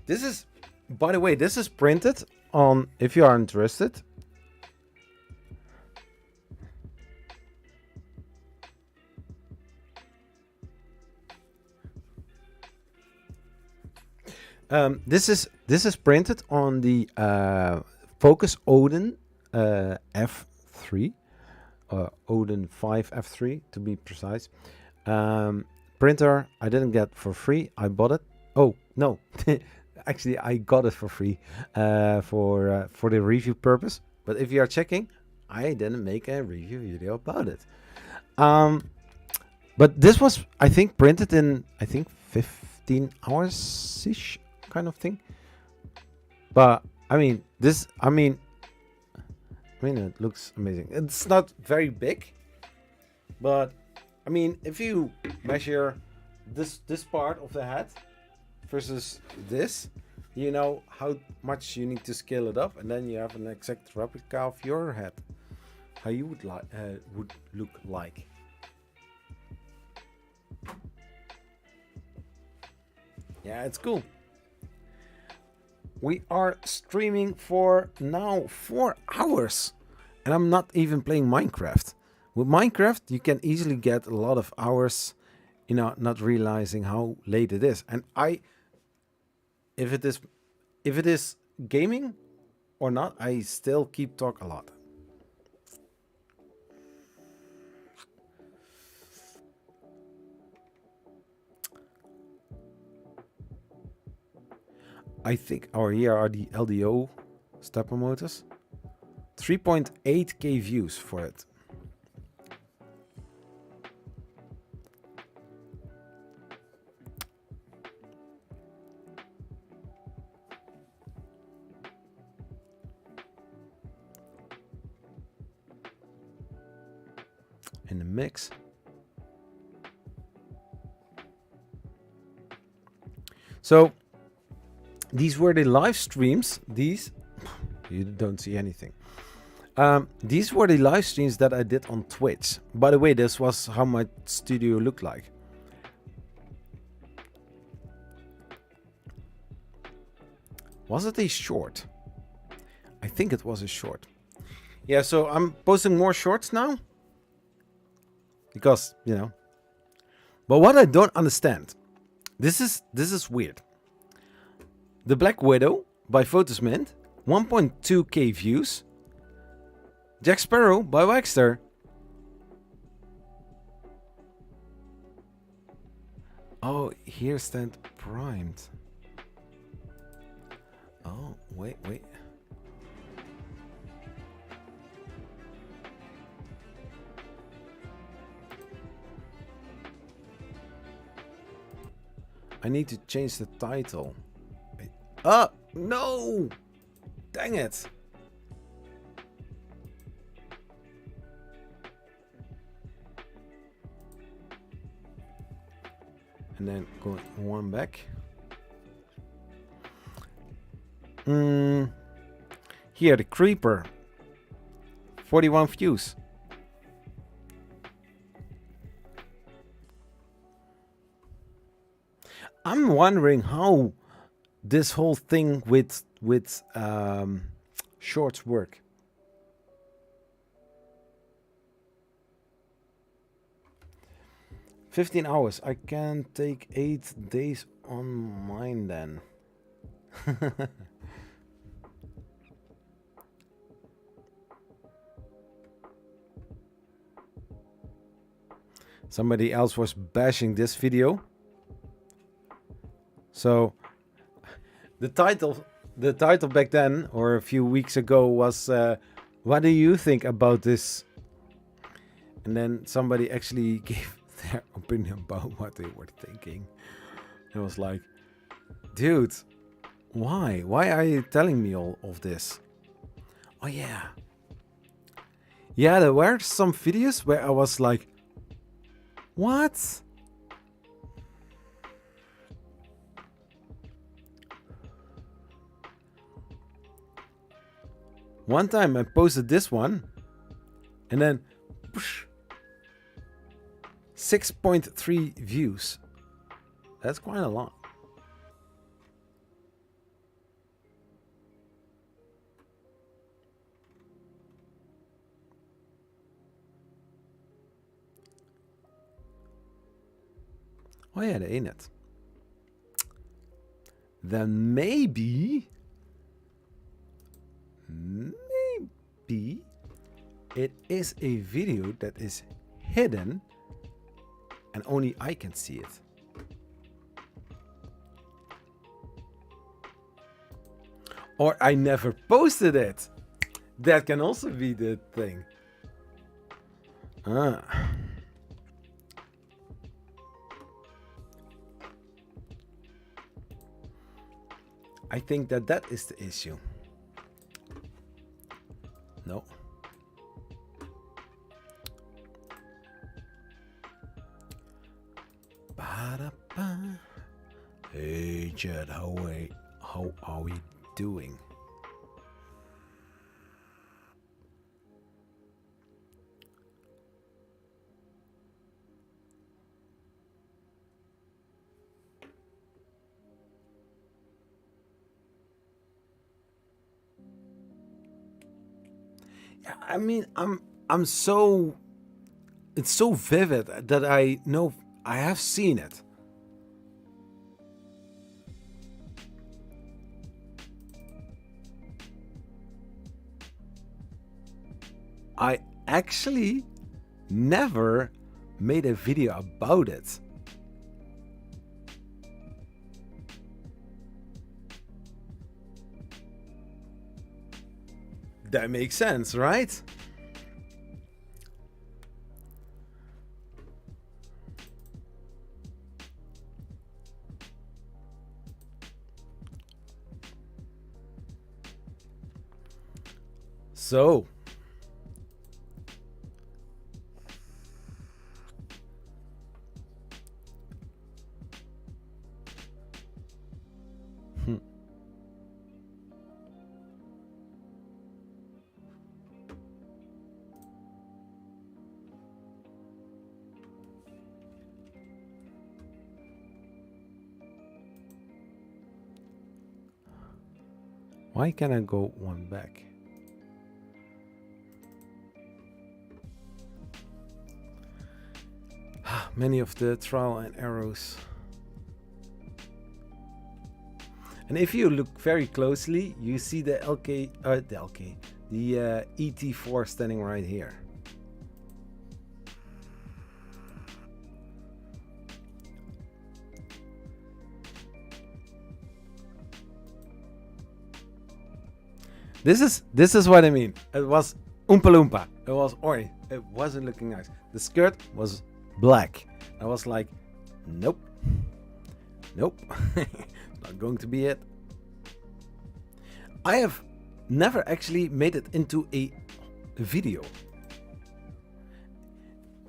This is, by the way, this is printed on, if you are interested. This is printed on the Focus Odin F3, Odin 5 F3 to be precise. Printer I didn't get for free. I bought it. Oh no, actually I got it for free for the review purpose. But if you are checking, I didn't make a review video about it. But this was, I think, printed in 15 hours ish kind of thing. But I mean, it looks amazing. It's not very big, but I mean, if you measure this part of the head versus this, you know how much you need to scale it up, and then you have an exact replica of your head, how you would look like. Yeah, it's cool. We are streaming for now 4 hours, and I'm not even playing Minecraft. With Minecraft, you can easily get a lot of hours, you know, not realizing how late it is. And if it is gaming or not, I still keep talk a lot. I think here are the LDO stepper motors. 3.8k views for it. In the mix. So these were the live streams. These, you don't see anything. These were the live streams that I did on Twitch. By the way, this was how my studio looked like. Was it a short? I think it was a short. Yeah, so I'm posting more shorts now. Because, you know. But what I don't understand. This is weird. The Black Widow by Photosmint, 1.2k views. Jack Sparrow by Waxter. Oh, here's that primed. Oh, wait. I need to change the title. Oh, no! Dang it! And then go one back. Here, the Creeper. 41 views. I'm wondering how this whole thing with shorts work. $15 hours. I can take 8 days on mine then. Somebody else was bashing this video. So the title back then, or a few weeks ago, was what do you think about this? And then somebody actually gave their opinion about what they were thinking. It was like, dude, why? Why are you telling me all of this? Oh yeah. Yeah, there were some videos where I was like, what? One time I posted this one, and then 6.3 views. That's quite a lot. Oh yeah, that ain't it. Then maybe it is a video that is hidden and only I can see it. Or I never posted it. That can also be the thing. I think that is the issue. No. Hey Chad, how are we doing? Yeah, I mean, I'm so, it's so vivid that I know I have seen it. I actually never made a video about it. That makes sense, right? So, why can't I go one back? Many of the trial and errors. And if you look very closely, you see the ET4 standing right here. This is what I mean. It was Oompa Loompa. It was orange. It wasn't looking nice. The skirt was black. I was like, nope. Nope. Not going to be it. I have never actually made it into a video.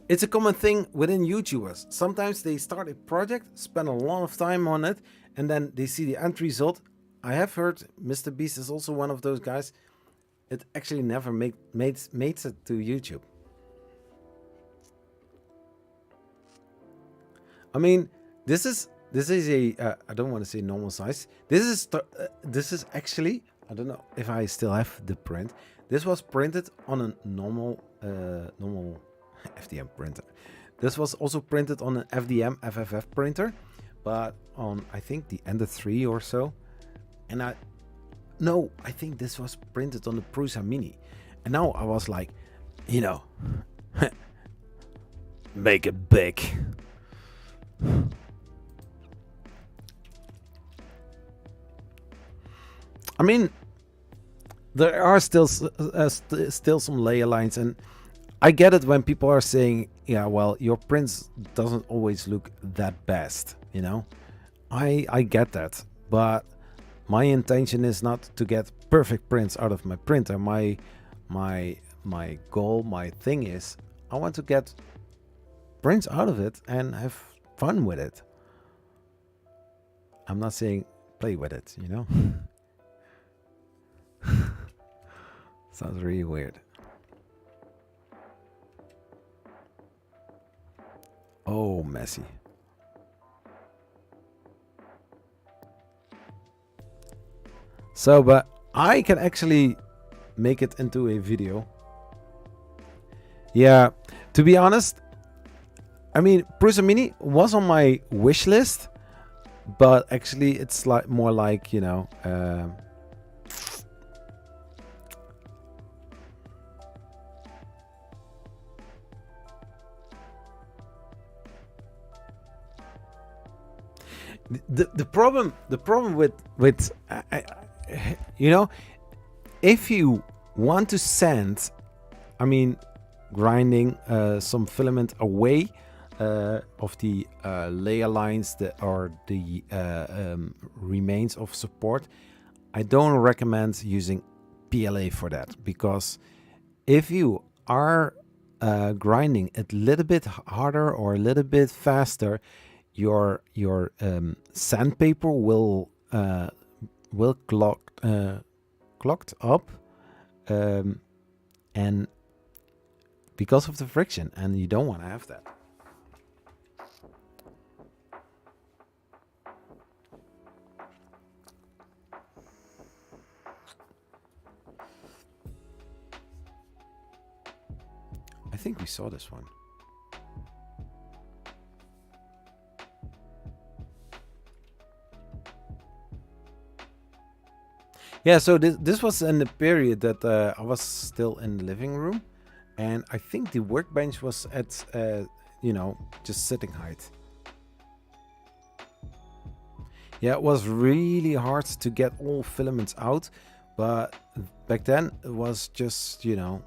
It's a common thing within YouTubers. Sometimes they start a project, spend a lot of time on it, and then they see the end result. I have heard Mr. Beast is also one of those guys. It actually never made it to YouTube. I mean, this is a I don't want to say normal size. This is actually, I don't know if I still have the print. This was printed on a normal FDM printer. This was also printed on an FDM FFF printer, but on I think the Ender 3 or so. And I think this was printed on the Prusa Mini. And now I was like, you know, make it big. I mean, there are still some layer lines, and I get it when people are saying, yeah, well, your prints doesn't always look that best, you know. I get that, but my intention is not to get perfect prints out of my printer. My goal, my thing is, I want to get prints out of it and have fun with it. I'm not saying play with it, you know. Sounds really weird. Oh, messy. So, but I can actually make it into a video. Yeah, to be honest, I mean, Prusa Mini was on my wish list, but actually it's like more like, you know, the problem with you know, if you want to send, I mean, grinding some filament away of the layer lines that are the remains of support, I don't recommend using PLA for that, because if you are grinding a little bit harder or a little bit faster, your sandpaper will clogged up, and because of the friction, and you don't want to have that. I think we saw this one. Yeah, so this was in the period that I was still in the living room, and I think the workbench was at, you know, just sitting height. Yeah, it was really hard to get all filaments out, but back then it was just, you know,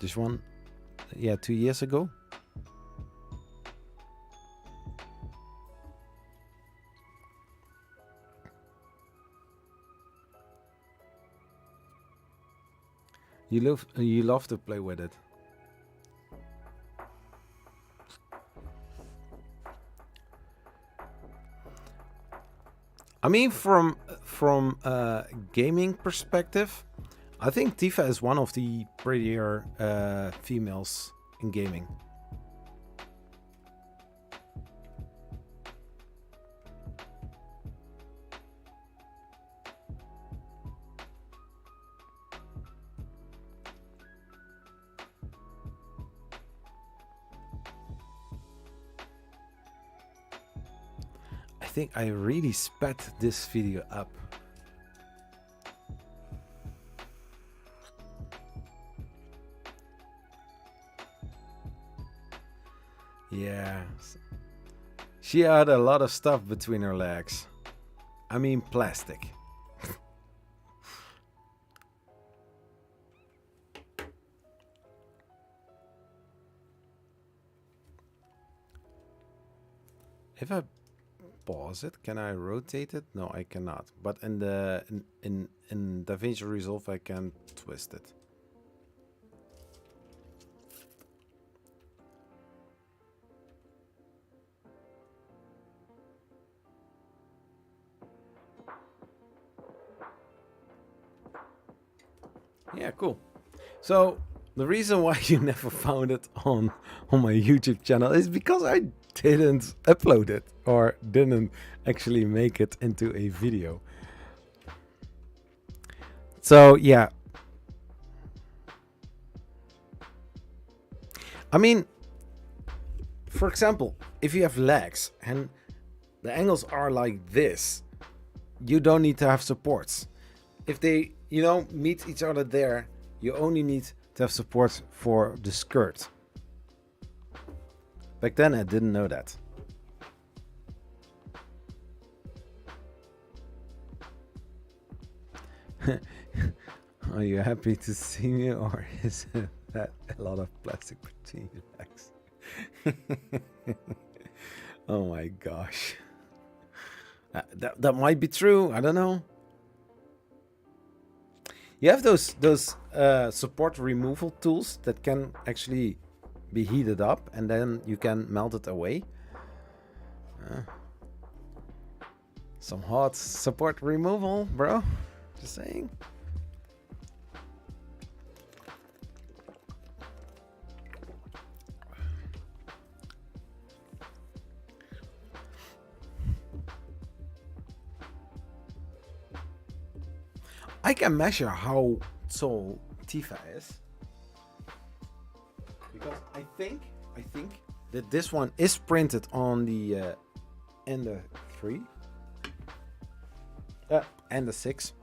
this one, yeah, 2 years ago. You love to play with it. I mean, from gaming perspective, I think Tifa is one of the prettier females in gaming. think I really sped this video up. Yeah. She had a lot of stuff between her legs. I mean, plastic. If I pause it, can I rotate it? No, I cannot. But in the in DaVinci Resolve, I can twist it. Yeah, cool. So the reason why you never found it on my YouTube channel is because I didn't upload it or didn't actually make it into a video. So yeah, I mean, for example, if you have legs and the angles are like this, you don't need to have supports. If they, you know, meet each other there, you only need to have support for the skirt. Back then I didn't know that. Are you happy to see me, or is it that a lot of plastic between your legs? Oh my gosh. That might be true, I don't know. You have those support removal tools that can actually be heated up, and then you can melt it away. Some hot support removal, bro. Just saying. I can measure how tall Tifa is, because I think that this one is printed on the Ender 3 and the 6.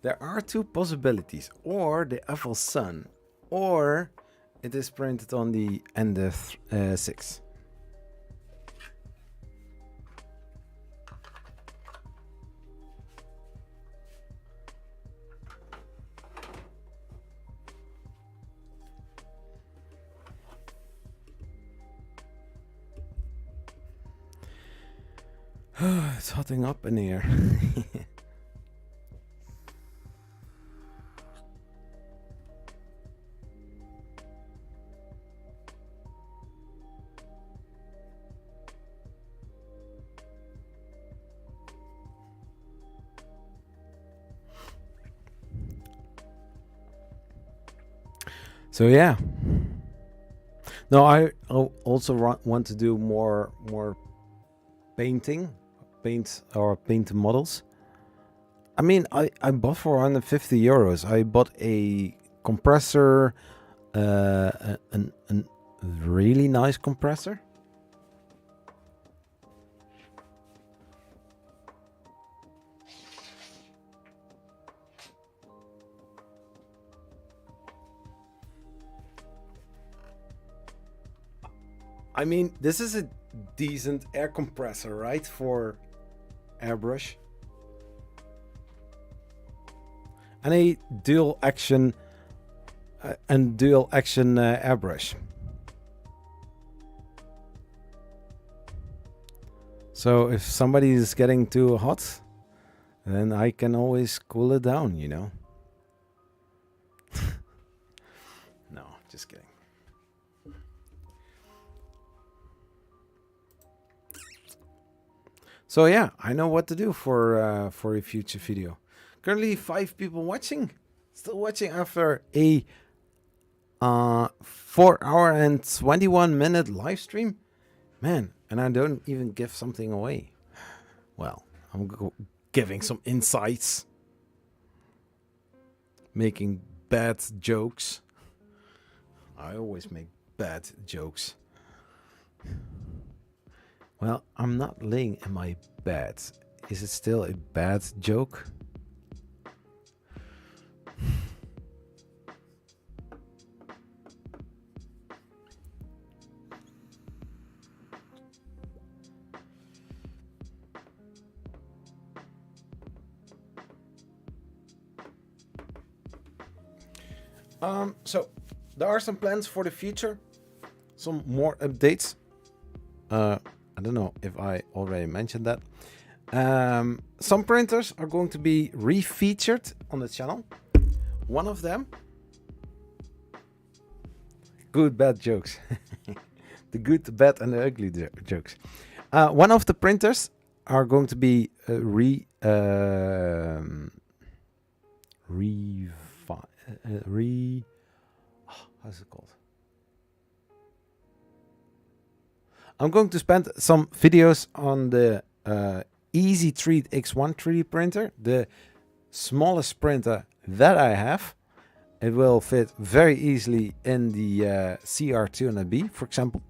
There are two possibilities: or the Eiffel Sun, or it is printed on the Ender 6. It's hotting up in here. So yeah. No, I also want to do more paint models. I mean, I bought for 150 euros. I bought a compressor, a really nice compressor. I mean, this is a decent air compressor, right? For airbrush. And a dual action airbrush. So if somebody is getting too hot, then I can always cool it down, you know. No, just kidding. So yeah, I know what to do for a future video. Currently 5 people watching. Still watching after a 4-hour and 21-minute live stream. Man, and I don't even give something away. Well, I'm giving some insights. Making bad jokes. I always make bad jokes. Well, I'm not laying in my bed. Is it still a bad joke? So there are some plans for the future. Some more updates. I don't know if I already mentioned that. Some printers are going to be refeatured on the channel. One of them, good bad jokes. The good, the bad, and the ugly jokes. One of the printers are going to be how's it called? I'm going to spend some videos on the Easy Treat X1 3D printer, the smallest printer that I have. It will fit very easily in the CR200B, for example.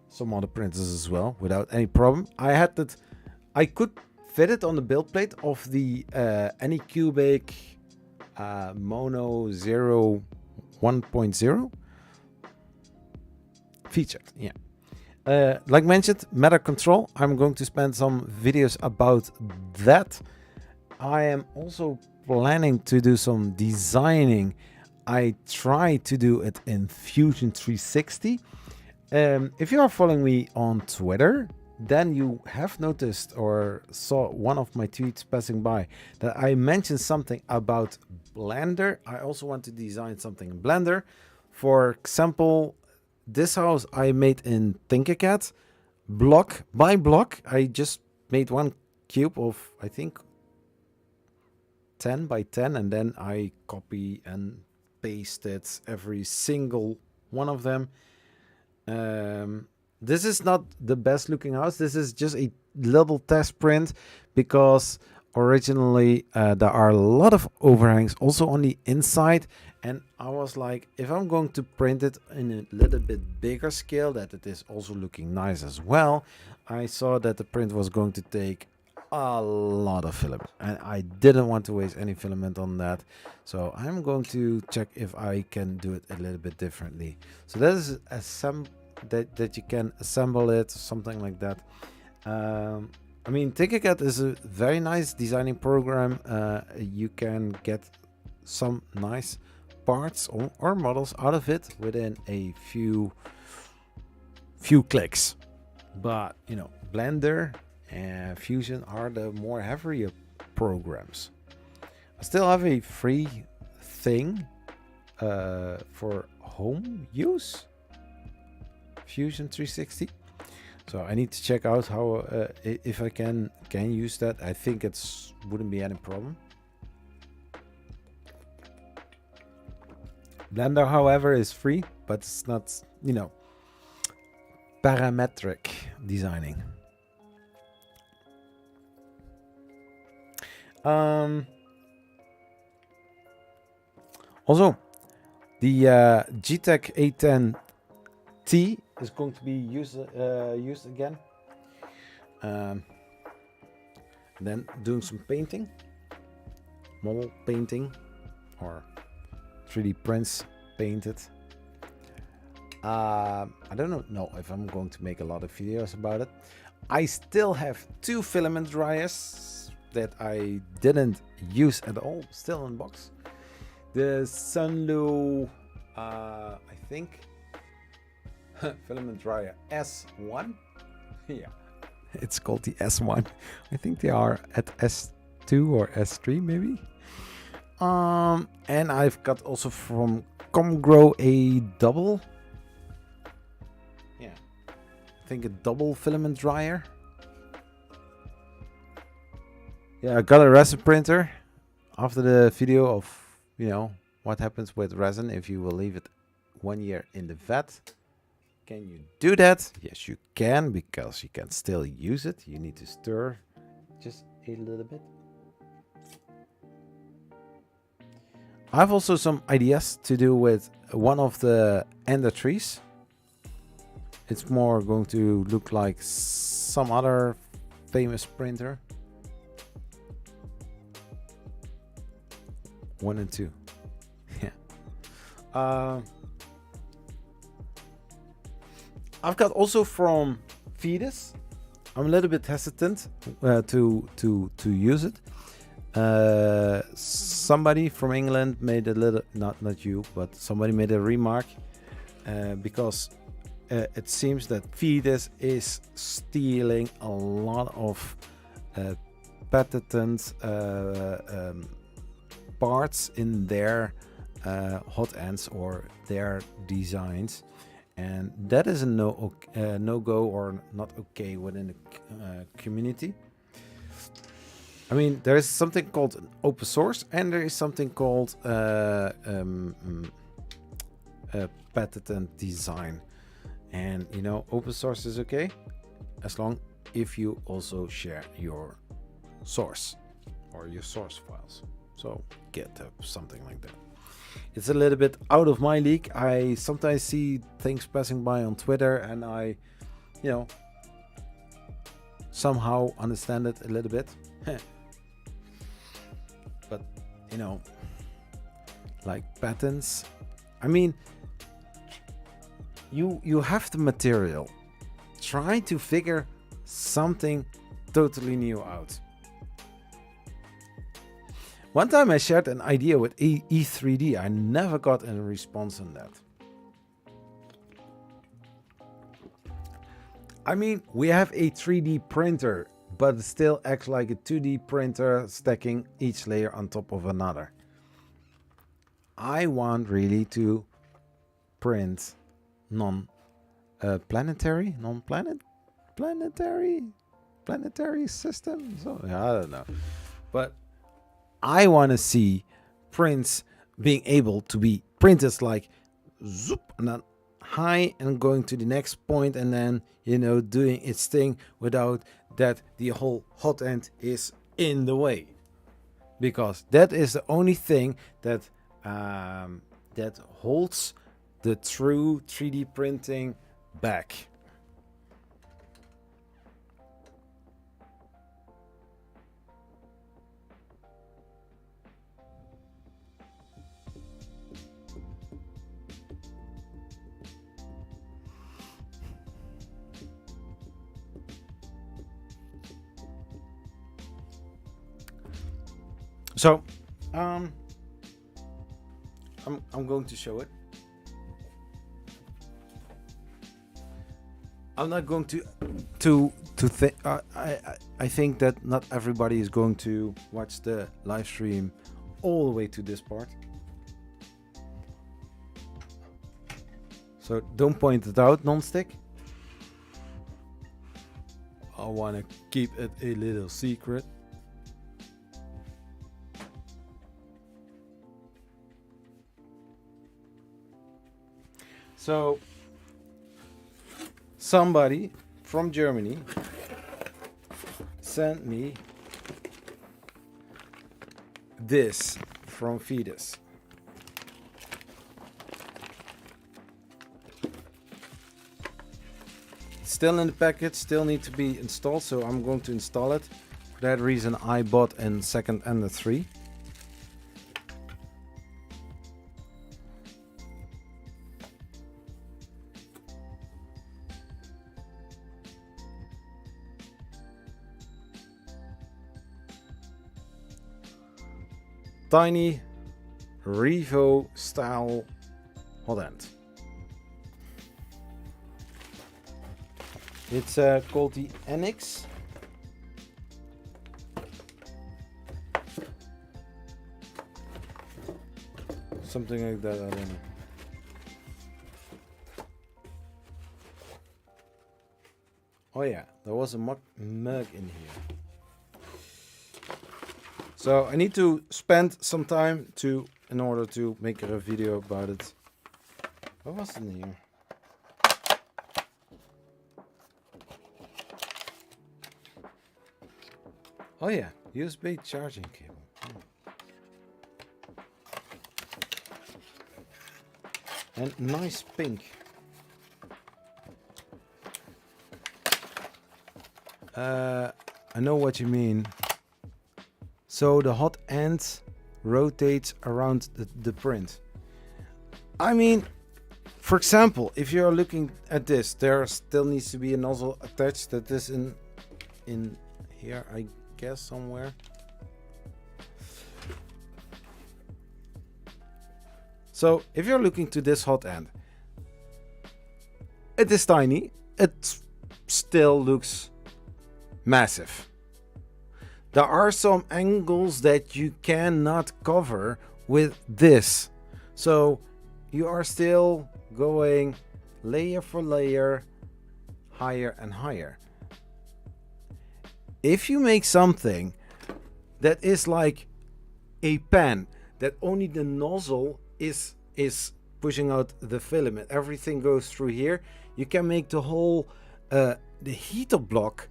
Some other printers as well, without any problem. I could fit it on the build plate of the Anycubic Mono 0 1.0. Featured, yeah. Like mentioned, Matter Control. I'm going to spend some videos about that. I am also planning to do some designing. I try to do it in Fusion 360. If you are following me on Twitter, then you have noticed or saw one of my tweets passing by that I mentioned something about Blender. I also want to design something in Blender. For example, this house I made in Tinkercad, block by block. I just made one cube of, I think, 10 by 10, and then I copy and pasted every single one of them. This is not the best looking house. This is just a little test print because originally there are a lot of overhangs also on the inside, and I was like, if I'm going to print it in a little bit bigger scale, that it is also looking nice as well, I saw that the print was going to take a lot of filament, and I didn't want to waste any filament on that. So I'm going to check if I can do it a little bit differently. So that is that you can assemble it, something like that. I mean, Tinkercad is a very nice designing program. You can get some nice parts or models out of it within a few clicks. But you know, Blender and Fusion are the more heavier programs. I still have a free thing for home use, Fusion 360. So I need to check out how if I can use that. I think it's wouldn't be any problem. Blender, however, is free, but it's not, you know, parametric designing. Also, the GTEC A10T is going to be used again. Then doing some painting, model painting, or 3D prints painted. I don't know if I'm going to make a lot of videos about it. I still have 2 filament dryers that I didn't use at all, still in box. The Sunlu, I think, filament dryer S1. Yeah, It's called the S1. I think they are at S2 or S3 maybe. And I've got also from Comgrow a double. Yeah, I think a double filament dryer. Yeah, I got a resin printer after the video of, you know, what happens with resin if you will leave it 1 year in the vat. Can you do that? Yes, you can, because you can still use it. You need to stir just a little bit. I have also some ideas to do with one of the ender trees. It's more going to look like some other famous printer. 1 and 2. Yeah. I've got also from Fetus. I'm a little bit hesitant to use it. Somebody from England made a little, not you, but somebody made a remark because it seems that Fetus is stealing a lot of patented parts in their hot ends or their designs, and that is a no go or not okay within the community. I mean, there is something called an open source, and there is something called patented design. And you know, open source is okay as long if you also share your source or your source files. So GitHub, something like that. It's a little bit out of my league. I sometimes see things passing by on Twitter, and I, you know, somehow understand it a little bit. But you know, like patents, I mean, you have the material. Try to figure something totally new out. One time I shared an idea with E3D. I never got a response on that. I mean, we have a 3D printer, but it still acts like a 2D printer, stacking each layer on top of another. I want really to print planetary systems. So, yeah, I don't know, but I want to see prints being able to be printed like zoop and then high and going to the next point, and then, you know, doing its thing without that the whole hot end is in the way, because that is the only thing that that holds the true 3D printing back. So, I'm going to show it. I'm not going to think. I think that not everybody is going to watch the live stream all the way to this part. So don't point it out, non-stick. I want to keep it a little secret. So somebody from Germany sent me this from Fetus. Still in the package, still need to be installed, so I'm going to install it. For that reason I bought a second Ender 3. Tiny Revo style hot end. It's called the Annex. Something like that, I don't know. Oh yeah, there was a mug in here. So I need to spend some time in order to make a video about it. What was in here? Oh yeah, USB charging cable. And nice pink. I know what you mean. So the hot end rotates around the print. I mean, for example, if you're looking at this, there still needs to be a nozzle attached that is in here, I guess, somewhere. So if you're looking to this hot end, it is tiny. It still looks massive. There are some angles that you cannot cover with this. So you are still going layer for layer, higher and higher. If you make something that is like a pan, that only the nozzle is pushing out the filament, everything goes through here, you can make the whole the heater block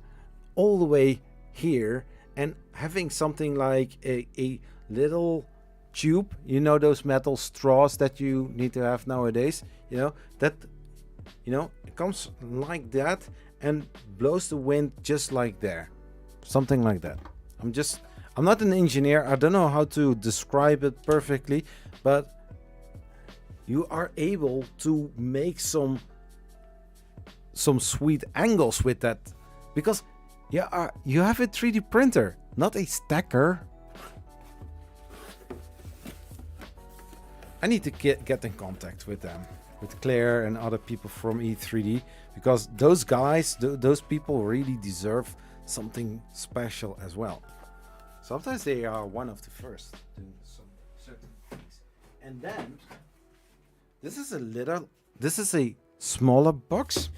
all the way here, and having something like a little tube, you know, those metal straws that you need to have nowadays, you know, that, you know, it comes like that and blows the wind just like there, something like that. I'm not an engineer, I don't know how to describe it perfectly, but you are able to make some sweet angles with that, because you have a 3D printer, not a stacker. I need to get in contact with them, with Claire and other people from E3D, because those guys, those people really deserve something special as well. Sometimes they are one of the first doing some certain things. And then this is a smaller box,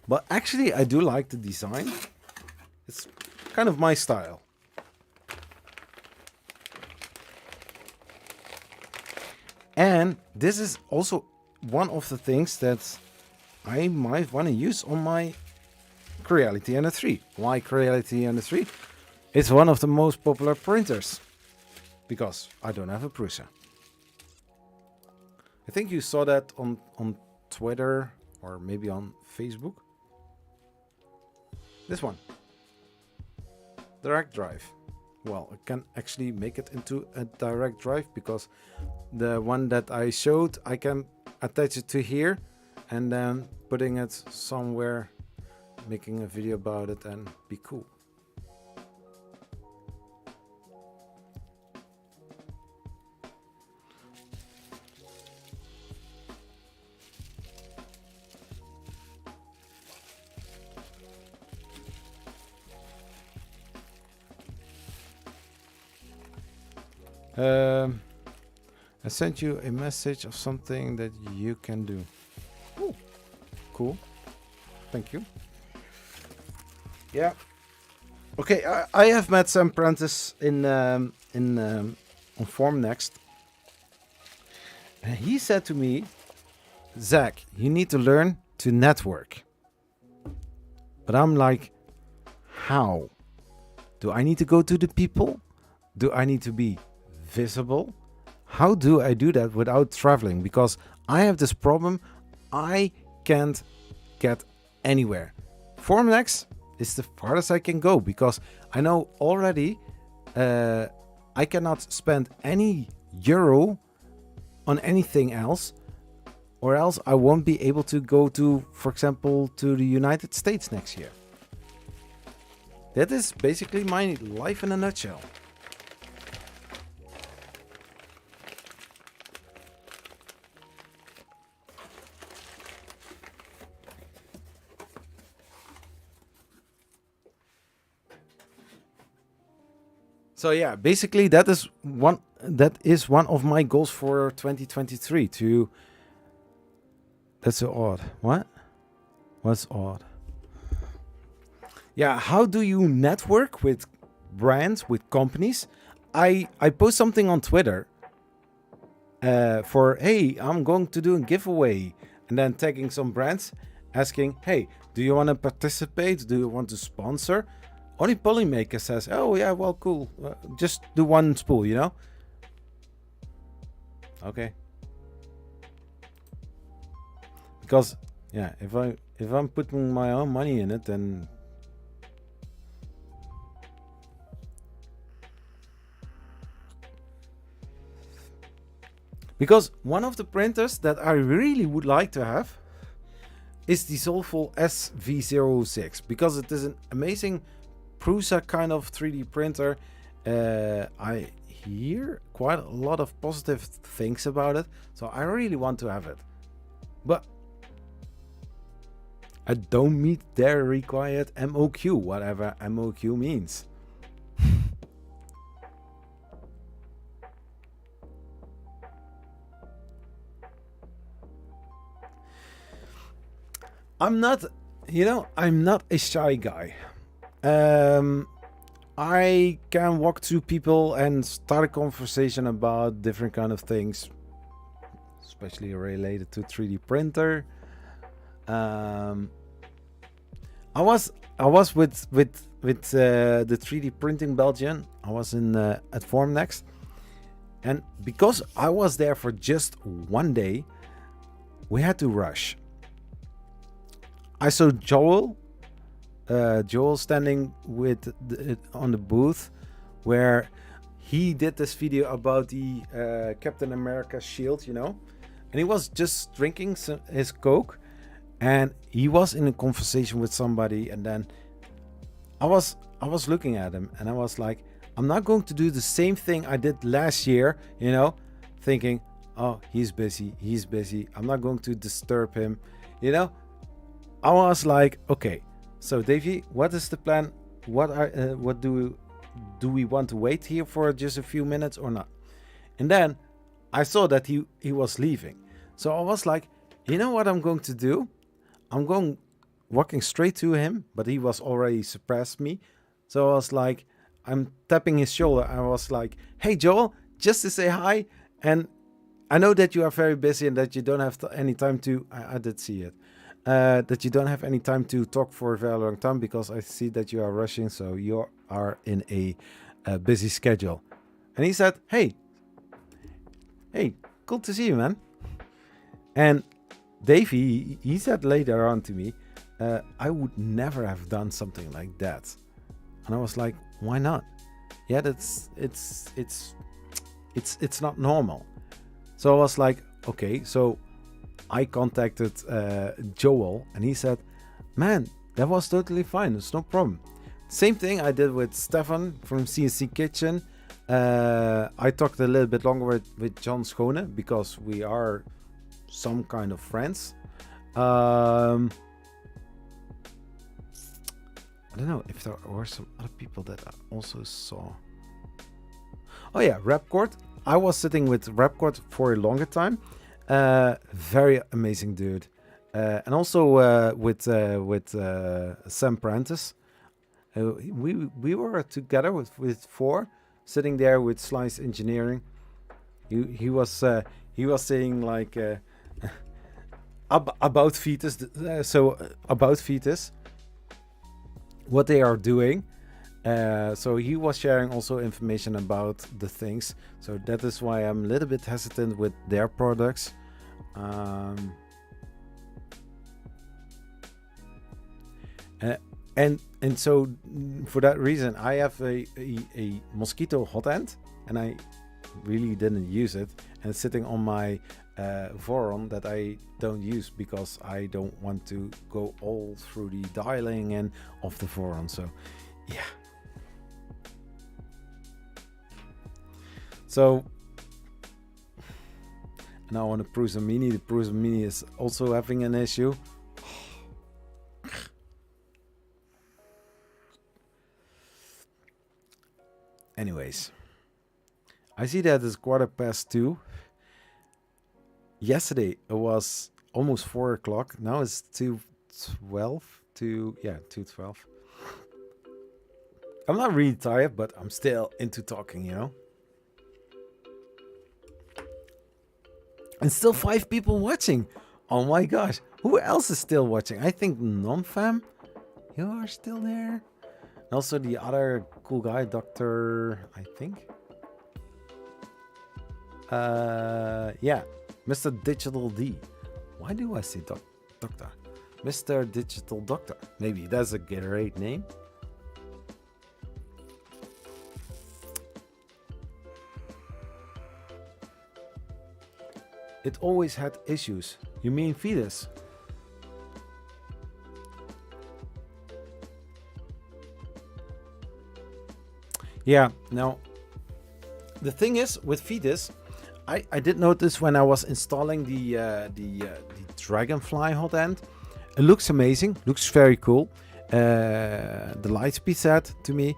but actually I do like the design. It's kind of my style. And this is also one of the things that I might want to use on my Creality Ender 3. Why Creality Ender 3? It's one of the most popular printers, because I don't have a Prusa. I think you saw that on Twitter or maybe on Facebook. This one. Direct drive. Well, I can actually make it into a direct drive, because the one that I showed, I can attach it to here and then putting it somewhere, making a video about it, and be cool. I sent you a message of something that you can do. Ooh, cool. Thank you. Yeah. Okay, I have met Sam Prentice on Form Next, and he said to me, Zach, you need to learn to network. But I'm like, how? Do I need to go to the people? Do I need to be visible? How do I do that without traveling? Because I have this problem, I can't get anywhere. Formnext is the farthest I can go, because I know already I cannot spend any euro on anything else, or else I won't be able to go to, for example, to the United States next year. That is basically my life in a nutshell. So yeah, basically that is one of my goals for 2023 to. That's so odd. What? What's odd? Yeah, how do you network with brands, with companies? I post something on Twitter for, hey, I'm going to do a giveaway, and then tagging some brands, asking, hey, do you want to participate? Do you want to sponsor? Only Polymaker says, oh yeah, well, cool. Just do one spool, you know? Okay. Because yeah, if I'm putting my own money in it, then because one of the printers that I really would like to have is the Soulful SV06, because it is an amazing Prusa kind of 3D printer. I hear quite a lot of positive things about it, so I really want to have it. But I don't meet their required MOQ, whatever MOQ means. I'm not a shy guy. I can walk to people and start a conversation about different kind of things, especially related to 3D printer. I was with the 3D printing Belgian. I was at Formnext, and because I was there for just one day, we had to rush. I saw Joel standing on the booth where he did this video about the Captain America shield, you know, and he was just drinking his Coke, and he was in a conversation with somebody, and then I was looking at him, and I was like, I'm not going to do the same thing I did last year, you know, thinking, oh, he's busy, I'm not going to disturb him, you know. I was like, okay, so Davey, what is the plan? What do we want to wait here for just a few minutes or not? And then I saw that he was leaving. So I was like, you know what I'm going to do? I'm walking straight to him, but he was already suppressed me. So I was like, I'm tapping his shoulder. I was like, hey, Joel, just to say hi. And I know that you are very busy and that you don't have any time to, I did see it. That you don't have any time to talk for a very long time, because I see that you are rushing, so you are in a busy schedule. And he said, hey, cool to see you, man. And Davey, he said later on to me, I would never have done something like that. And I was like, why not? Yeah, it's not normal. So I was like, okay, so I contacted Joel, and he said, man, that was totally fine. It's no problem. Same thing I did with Stefan from CNC Kitchen. I talked a little bit longer with John Schone, because we are some kind of friends. I don't know if there were some other people that I also saw. Oh yeah, Rapcord. I was sitting with Rapcord for a longer time. Very amazing dude, and also with Sam Prentice. We were together with four, sitting there with Slice Engineering. He was saying like about Fetus, about Fetus, what they are doing. So he was sharing also information about the things. So that is why I'm a little bit hesitant with their products. And so for that reason, I have a Mosquito hot end, and I really didn't use it. And it's sitting on my Voron that I don't use, because I don't want to go all through the dialing and of the Voron. So yeah. So now on the Prusa Mini, the Prusa Mini is also having an issue. Anyways, I see that it's 2:15. Yesterday it was almost 4 o'clock. Now it's 2:12. 2:12. I'm not really tired, but I'm still into talking, you know. And still 5 people watching. Oh my gosh. Who else is still watching? I think non-fam. You are still there. And also the other cool guy, Dr. I think. Yeah. Mr. Digital D. Why do I say doctor? Mr. Digital Doctor. Maybe that's a great name. It always had issues. You mean fetus? Yeah, now the thing is with fetus, I did notice when I was installing the Dragonfly hot end. It looks amazing, looks very cool. The Lightspeed said to me,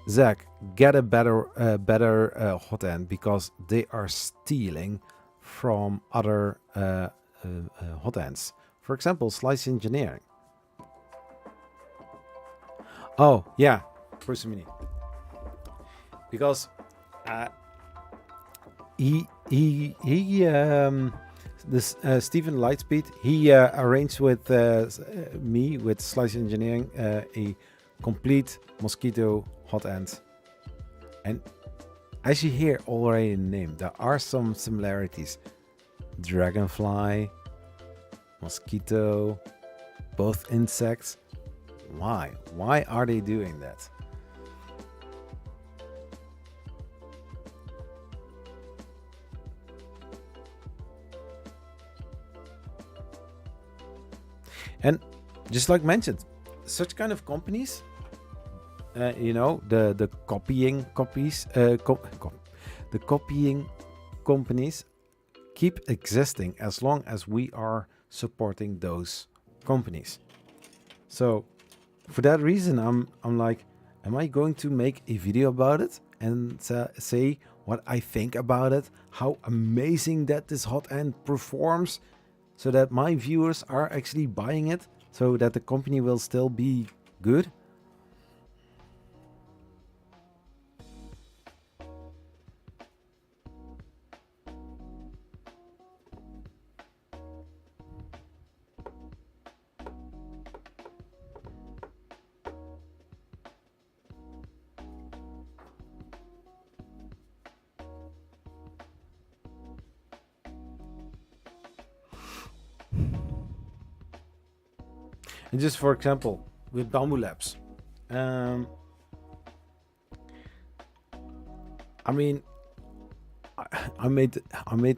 Zach, get a better hot end because they are stealing from other hot ends. For example, Slice Engineering. Oh yeah, Bruce Mini. Because this Stephen Lightspeed, he arranged with me with Slice Engineering a complete mosquito hot end. And as you hear already in the name, there are some similarities. Dragonfly, mosquito, both insects. Why? Why are they doing that? And just like mentioned, such kind of companies, you know, the copying copies, the copying companies keep existing as long as we are supporting those companies. So for that reason, I'm like, am I going to make a video about it and say what I think about it, how amazing that this hot end performs, so that my viewers are actually buying it, so that the company will still be good? And just for example, with Bamboo Labs, I mean, I made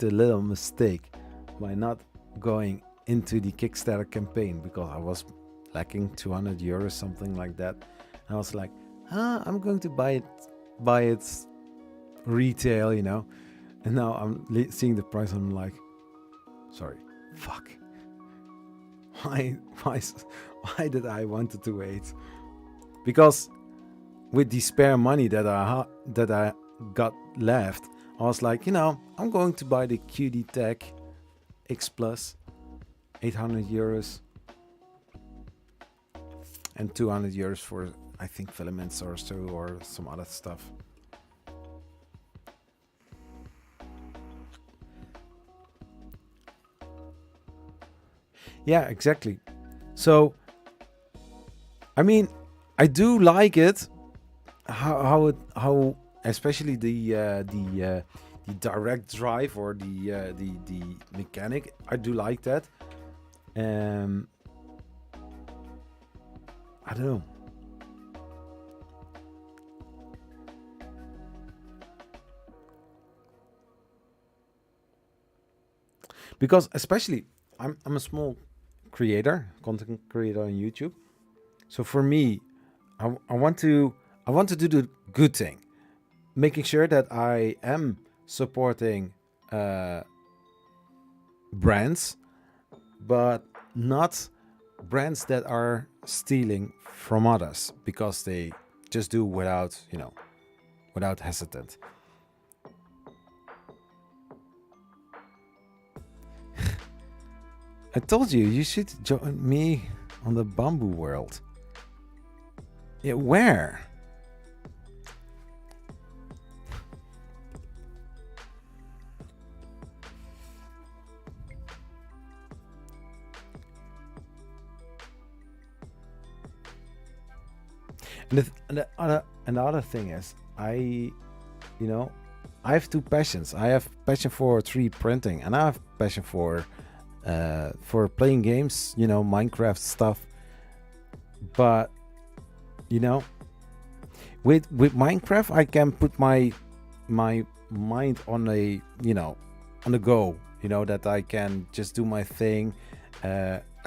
a little mistake by not going into the Kickstarter campaign because I was lacking 200 euros, something like that. And I was like, I'm going to buy it retail, you know. And now I'm seeing the price and I'm like, sorry, fuck. Why did I wanted to wait? Because with the spare money that I got left, I was like, you know, I'm going to buy the QD Tech X Plus, 800 euros, and 200 euros for, I think, filaments or so, or some other stuff. Yeah, exactly. So, I mean, I do like it. How especially the direct drive or the mechanic. I do like that. I don't know. Because especially I'm a small creator, content creator on YouTube. So for me, I want to do the good thing, making sure that I am supporting brands, but not brands that are stealing from others because they just do without, you know, without hesitant. I told you, you should join me on the bamboo world. Yeah, where? And the other thing is, I have two passions. I have passion for 3D printing, and I have passion for playing games, Minecraft stuff. But with Minecraft, I can put my mind on a on the go. That I can just do my thing.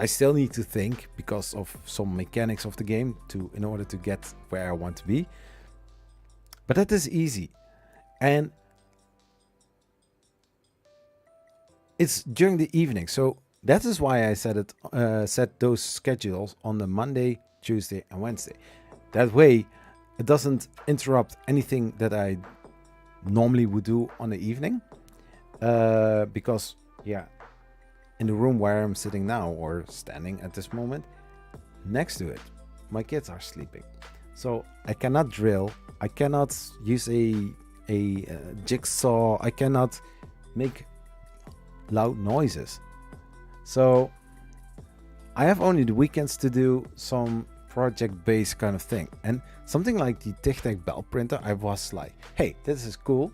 I still need to think because of some mechanics of the game in order to get where I want to be. But that is easy, and it's during the evening. So that is why I set those schedules on the Monday, Tuesday, and Wednesday. That way, it doesn't interrupt anything that I normally would do on the evening. Because in the room where I'm sitting now or standing at this moment, next to it, my kids are sleeping. So I cannot drill. I cannot use a jigsaw. I cannot make loud noises. So I have only the weekends to do some project-based kind of thing. And something like the Tic-Tac bell printer, I was like, hey, this is cool.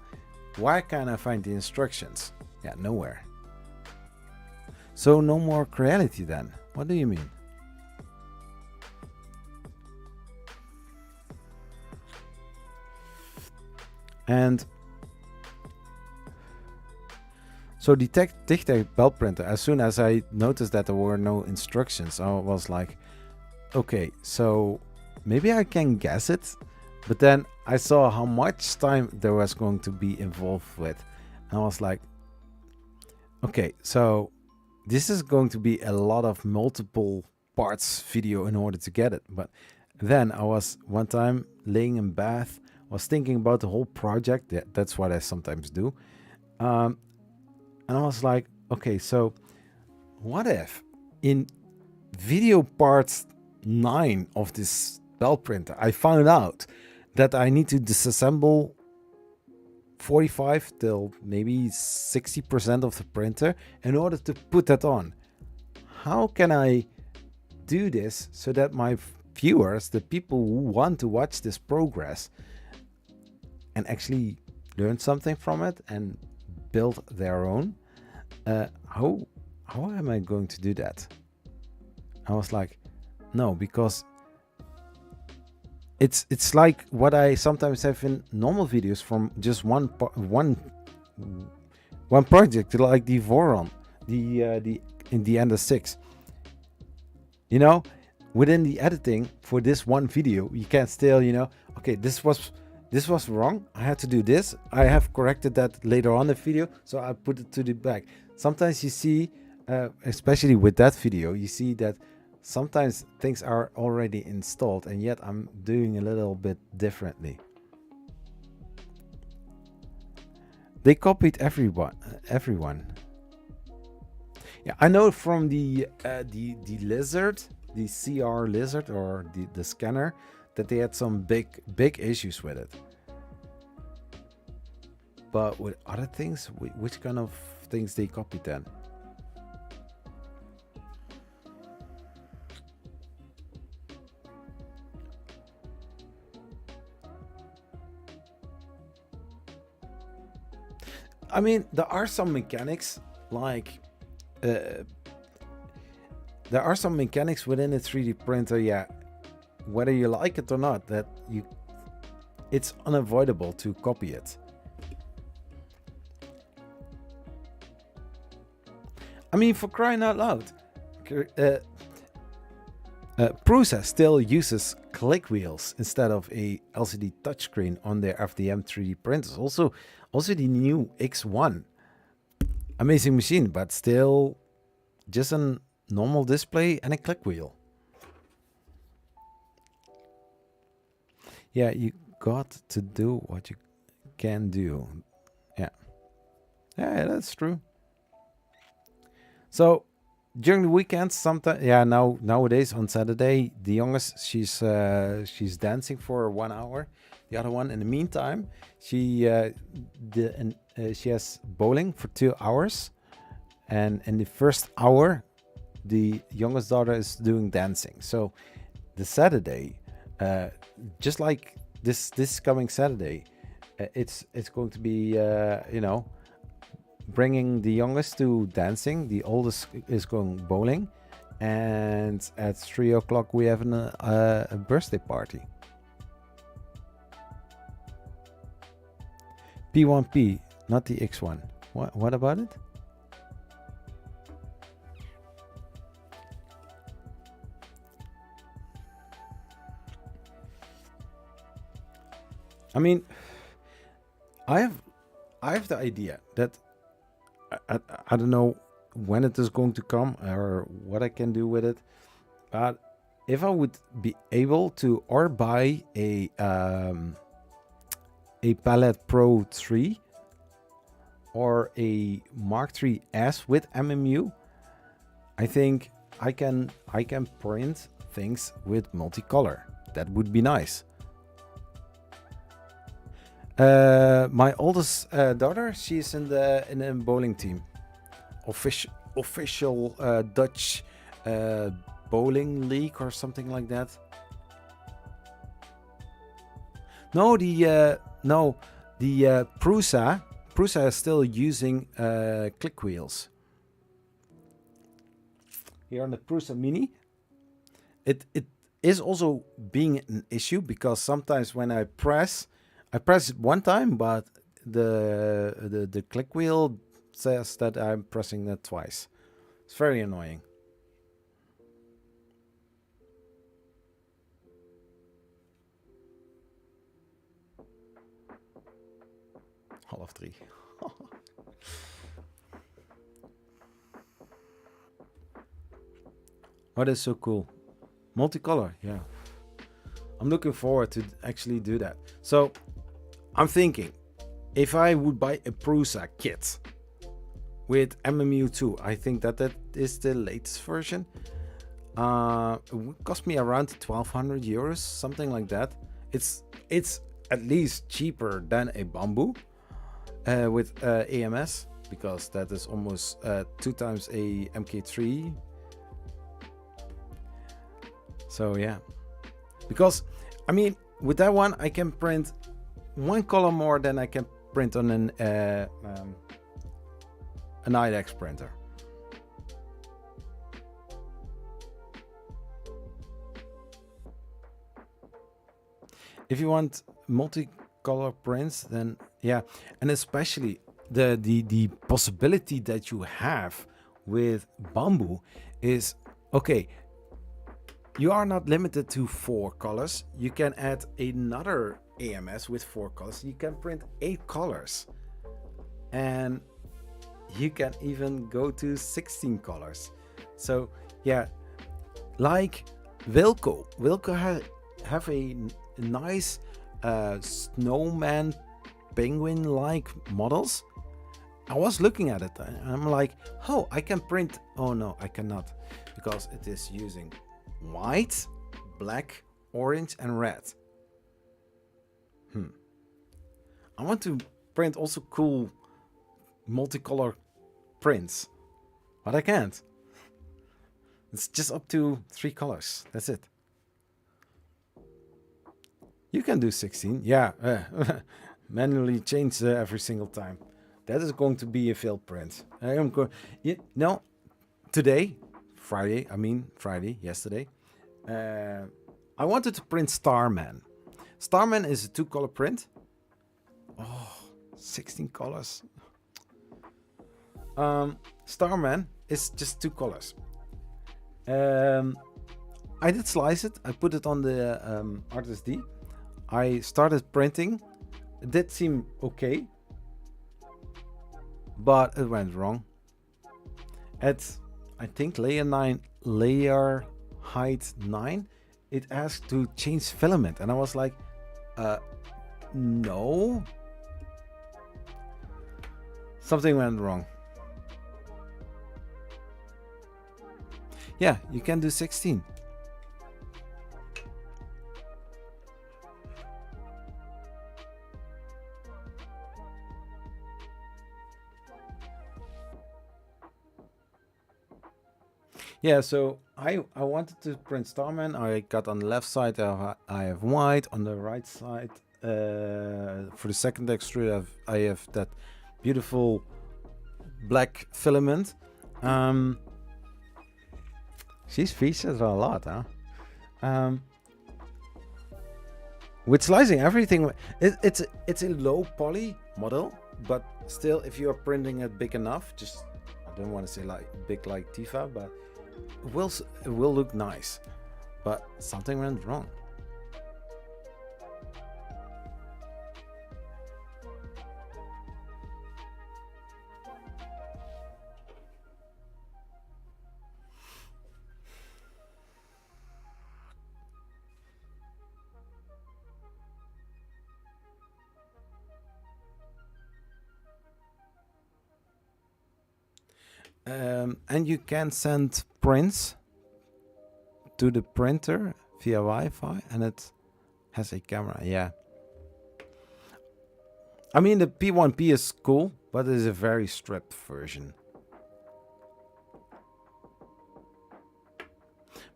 Where can I find the instructions? Yeah, nowhere. So no more Creality then. What do you mean? And so the Tic-Tac bell printer, as soon as I noticed that there were no instructions, I was like, okay, so maybe I can guess it. But then I saw how much time there was going to be involved with. And I was like, okay, so this is going to be a lot of multiple parts video in order to get it. But then I was one time laying in bath, was thinking about the whole project. Yeah, that's what I sometimes do. And I was like, okay, so what if in video part 9 of this bell printer, I found out that I need to disassemble 45 till maybe 60% of the printer in order to put that on. How can I do this so that my viewers, the people who want to watch this progress and actually learn something from it and build their own, how am I going to do that? I was like, no, because it's like what I sometimes have in normal videos from just one project, like the Voron, the in the Ender 6. Within the editing for this one video, you can still, okay, this was wrong. I had to do this. I have corrected that later on the video, so I put it to the back. Sometimes you see, especially with that video, you see that sometimes things are already installed and yet I'm doing a little bit differently. They copied everyone. Yeah, I know from the lizard, the CR lizard or the scanner, that they had some big issues with it. But with other things, which kind of things they copied then? I mean, there are some mechanics like there are some mechanics within a 3D printer, yeah, whether you like it or not, that it's unavoidable to copy it. I mean, for crying out loud, Prusa still uses click wheels instead of a LCD touchscreen on their FDM 3D printers. Also the new X1, amazing machine, but still just a normal display and a click wheel. Yeah, you got to do what you can do. Yeah. Yeah, that's true. So during the weekends, sometimes, nowadays on Saturday, the youngest, she's dancing for 1 hour. The other one, in the meantime, she has bowling for 2 hours, and in the first hour, the youngest daughter is doing dancing. So the Saturday, just like this coming Saturday, it's going to be bringing the youngest to dancing. The oldest is going bowling, and at 3 o'clock we have a birthday party. P1P, not the X1. What about it? I mean, I have the idea that I don't know when it is going to come or what I can do with it, but if I would be able to or buy a Palette Pro 3 or a Mark III S with MMU, I think I can print things with multicolor. That would be nice. My oldest daughter, she's in the bowling team, official Dutch bowling league or something like that. No, the Prusa is still using click wheels. Here on the Prusa Mini, it is also being an issue because sometimes when I press it one time, but the click wheel says that I'm pressing it twice. It's very annoying. Half 3. What is so cool? Multicolor, yeah. I'm looking forward to actually do that. So I'm thinking, if I would buy a Prusa kit with MMU2, I think that is the latest version. It would cost me around 1,200 euros, something like that. It's at least cheaper than a Bamboo with AMS, because that is almost 2 times a MK3. So yeah, because I mean, with that one I can print one color more than I can print on an IDEX printer. If you want multicolor prints, then yeah, and especially the possibility that you have with Bamboo is, okay, you are not limited to 4 colors. You can add another AMS with 4 colors. You can print 8 colors, and you can even go to 16 colors. So yeah, like Wilco have a nice snowman penguin like models. I was looking at it and I'm like, oh, I can print. Oh no, I cannot, because it is using white, black, orange and red. I want to print also cool multicolor prints, but I can't. It's just up to 3 colors. That's it. You can do 16. Yeah, manually change every single time. That is going to be a failed print. I am going. Today, Friday, yesterday, I wanted to print Starman. Starman is a 2-color print. Oh, 16 colors. Starman is just 2 colors. I did slice it. I put it on the Artist D. I started printing. It did seem okay, but it went wrong. At, I think, layer height 9, it asked to change filament, and I was like, No. Something went wrong. Yeah, you can do 16. Yeah, so I wanted to print Starman. I got on the left side, I have white. On the right side, for the second extrude, I have that beautiful black filament. These features are a lot, huh? With slicing, everything it's a low poly model, but still, if you are printing it big enough, just I don't want to say like big like Tifa, but it will look nice. But something went wrong. And you can send prints to the printer via Wi-Fi, and it has a camera. Yeah. I mean, the P1P is cool, but it is a very stripped version.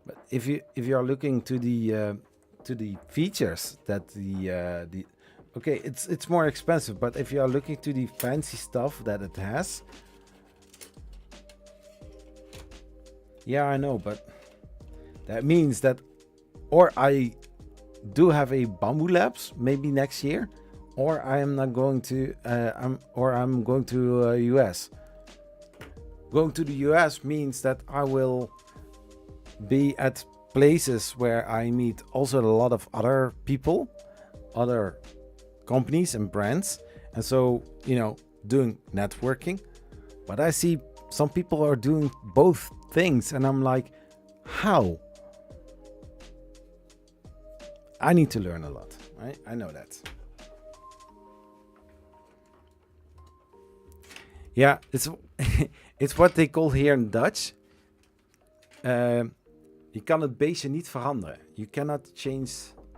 But if you are looking to the features that the okay, it's more expensive, but if you are looking to the fancy stuff that it has. Yeah, I know, but that means that, or I do have a Bamboo Labs maybe next year, or I am not going to. I'm going to US. Going to the US means that I will be at places where I meet also a lot of other people, other companies and brands, and so doing networking. But I see some people are doing both things, and I'm like, how? I need to learn a lot, right? I know that. Yeah, it's what they call here in Dutch. Je kan het beestje niet veranderen. You cannot change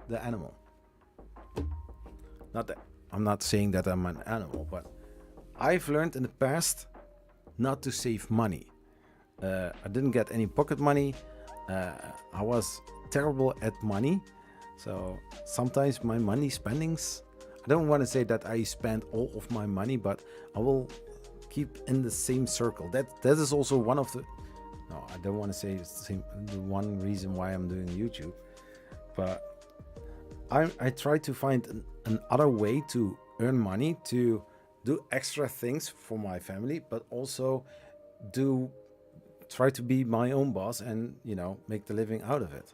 the animal. I'm not saying that I'm an animal, but I've learned in the past not to save money. I didn't get any pocket money. I was terrible at money. So sometimes my money spendings, I don't want to say that I spend all of my money, but I will keep in the same circle. That is also one of the, no, I don't want to say it's the one reason why I'm doing YouTube, but I try to find another way to earn money, to do extra things for my family, but also try to be my own boss and, make the living out of it.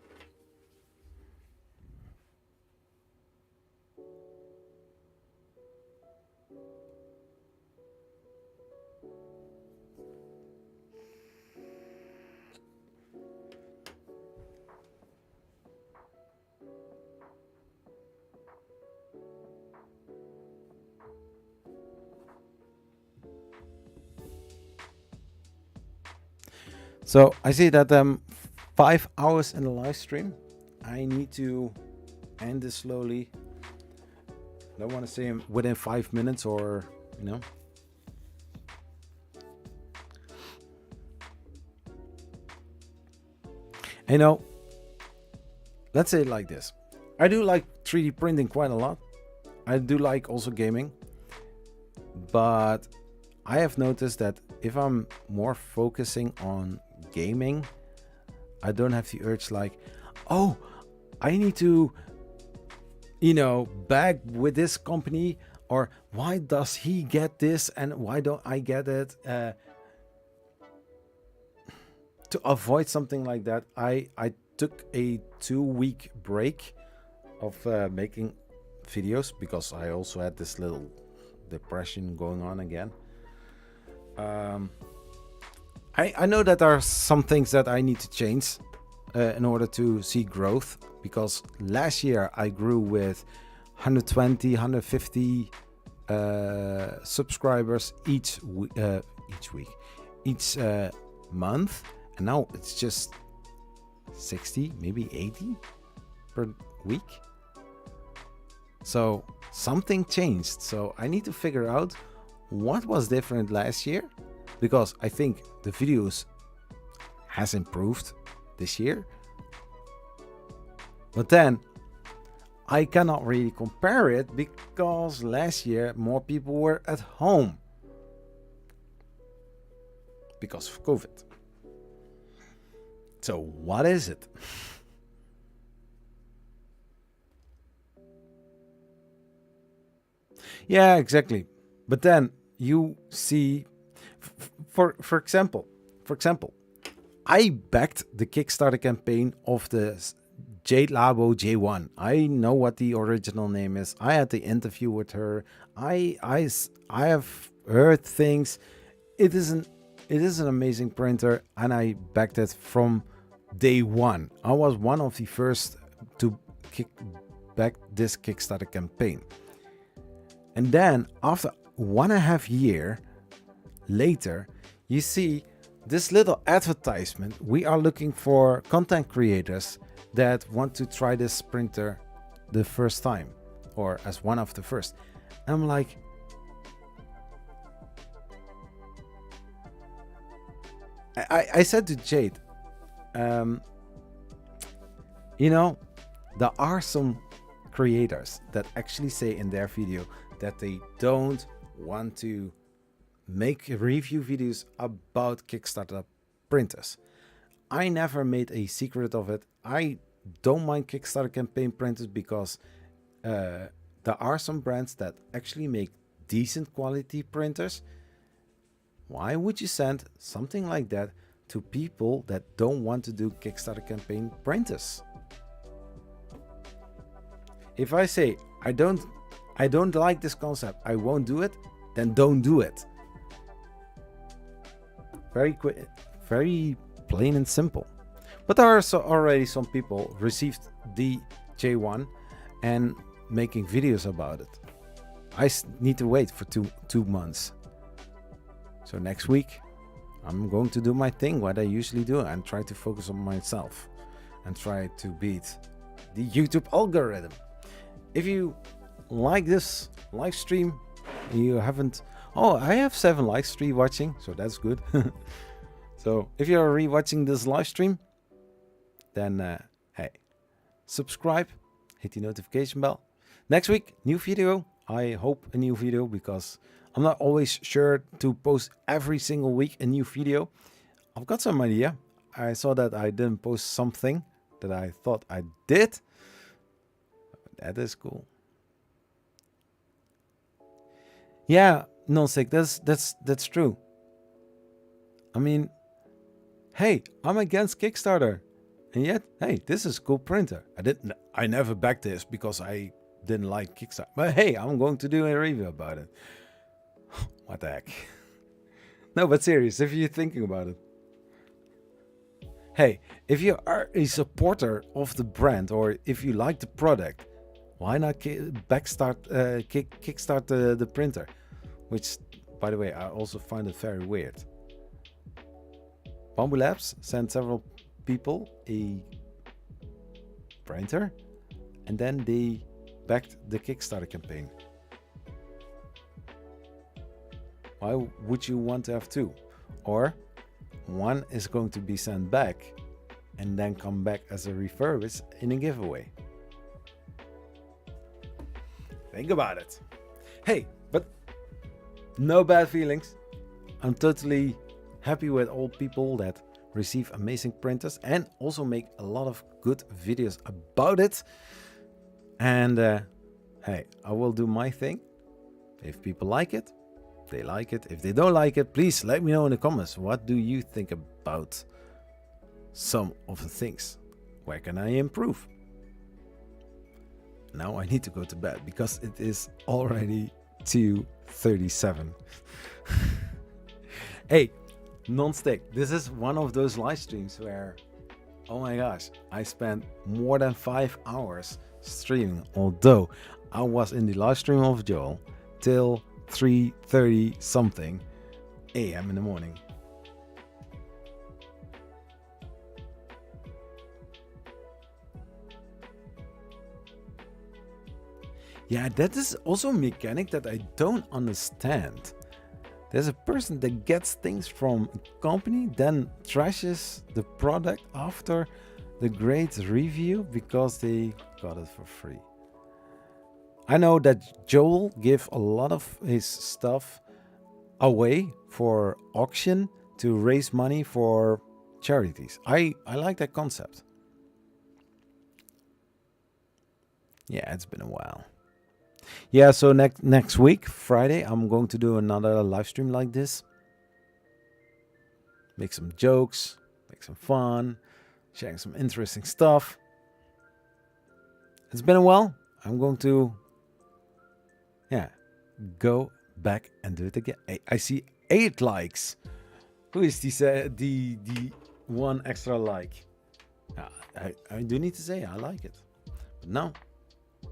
So I see that 5 hours in the live stream. I need to end this slowly. I don't want to say within 5 minutes or, let's say it like this. I do like 3D printing quite a lot. I do like also gaming. But I have noticed that if I'm more focusing on gaming, I don't have the urge like, oh, I need to, bag with this company, or why does he get this and why don't I get it? To avoid something like that, I took a 2-week break of making videos because I also had this little depression going on again. I know that there are some things that I need to change in order to see growth, because last year I grew with 120, 150 subscribers each month, and now it's just 60, maybe 80 per week. So something changed. So I need to figure out what was different last year, because I think the videos has improved this year. But then I cannot really compare it because last year more people were at home because of COVID. So what is it? Yeah, exactly. But then you see, for example, I backed the Kickstarter campaign of the Jade Labo J1. I know what the original name is. I had the interview with her. I have heard things. It is an amazing printer, and I backed it from day one. I was one of the first to back this Kickstarter campaign. And then after 1.5 years later, you see this little advertisement. We are looking for content creators that want to try this printer the first time, or as one of the first. And I'm like, I said to Jade, you know, there are some creators that actually say in their video that they don't want to make review videos about Kickstarter printers. I never made a secret of it. I don't mind Kickstarter campaign printers because there are some brands that actually make decent quality printers. Why would you send something like that to people that don't want to do Kickstarter campaign printers? If I say I don't like this concept, I won't do it, then don't do it. Very quick, very plain and simple. But there are already some people received the J1 and making videos about it. I need to wait for two months. So next week, I'm going to do my thing, what I usually do, and try to focus on myself and try to beat the YouTube algorithm. If you like this live stream, you haven't... Oh, I have 7 likes watching, so that's good. So if you're rewatching this live stream, then hey, subscribe, hit the notification bell. Next week, new video. I hope a new video, because I'm not always sure to post every single week a new video. I've got some idea. I saw that I didn't post something that I thought I did. That is cool. Yeah, non-stick, that's true. I mean, hey, I'm against Kickstarter, and yet, hey, this is a cool printer. I never backed this because I didn't like Kickstarter. But hey, I'm going to do a review about it. What the heck? No, but serious, if you're thinking about it. Hey, if you are a supporter of the brand, or if you like the product, why not kickstart the printer? Which, by the way, I also find it very weird. Bamboo Labs sent several people a printer, and then they backed the Kickstarter campaign. Why would you want to have 2? Or one is going to be sent back and then come back as a refurbished in a giveaway. Think about it. Hey, but no bad feelings. I'm totally happy with all people that receive amazing printers and also make a lot of good videos about it. And hey, I will do my thing. If people like it, they like it. If they don't like it, please let me know in the comments. What do you think about some of the things? Where can I improve? Now I need to go to bed because it is already 2:37. Hey, non-stick, this is one of those live streams where, oh my gosh, I spent more than 5 hours streaming. Although I was in the live stream of Joel till 3:30 something a.m. in the morning. Yeah, that is also a mechanic that I don't understand. There's a person that gets things from a company, then trashes the product after the great review because they got it for free. I know that Joel gave a lot of his stuff away for auction to raise money for charities. I like that concept. Yeah, it's been a while. Yeah, so next week, Friday, I'm going to do another live stream like this. Make some jokes, make some fun, sharing some interesting stuff. It's been a while. I'm going to, go back and do it again. Hey, I see 8 likes. Who is the one extra like? I do need to say I like it. But now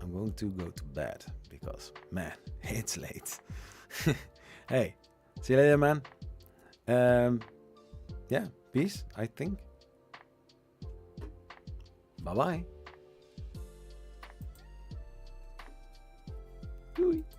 I'm going to go to bed because, man, it's late. Hey, see you later, man. Yeah, peace, I think. Bye-bye.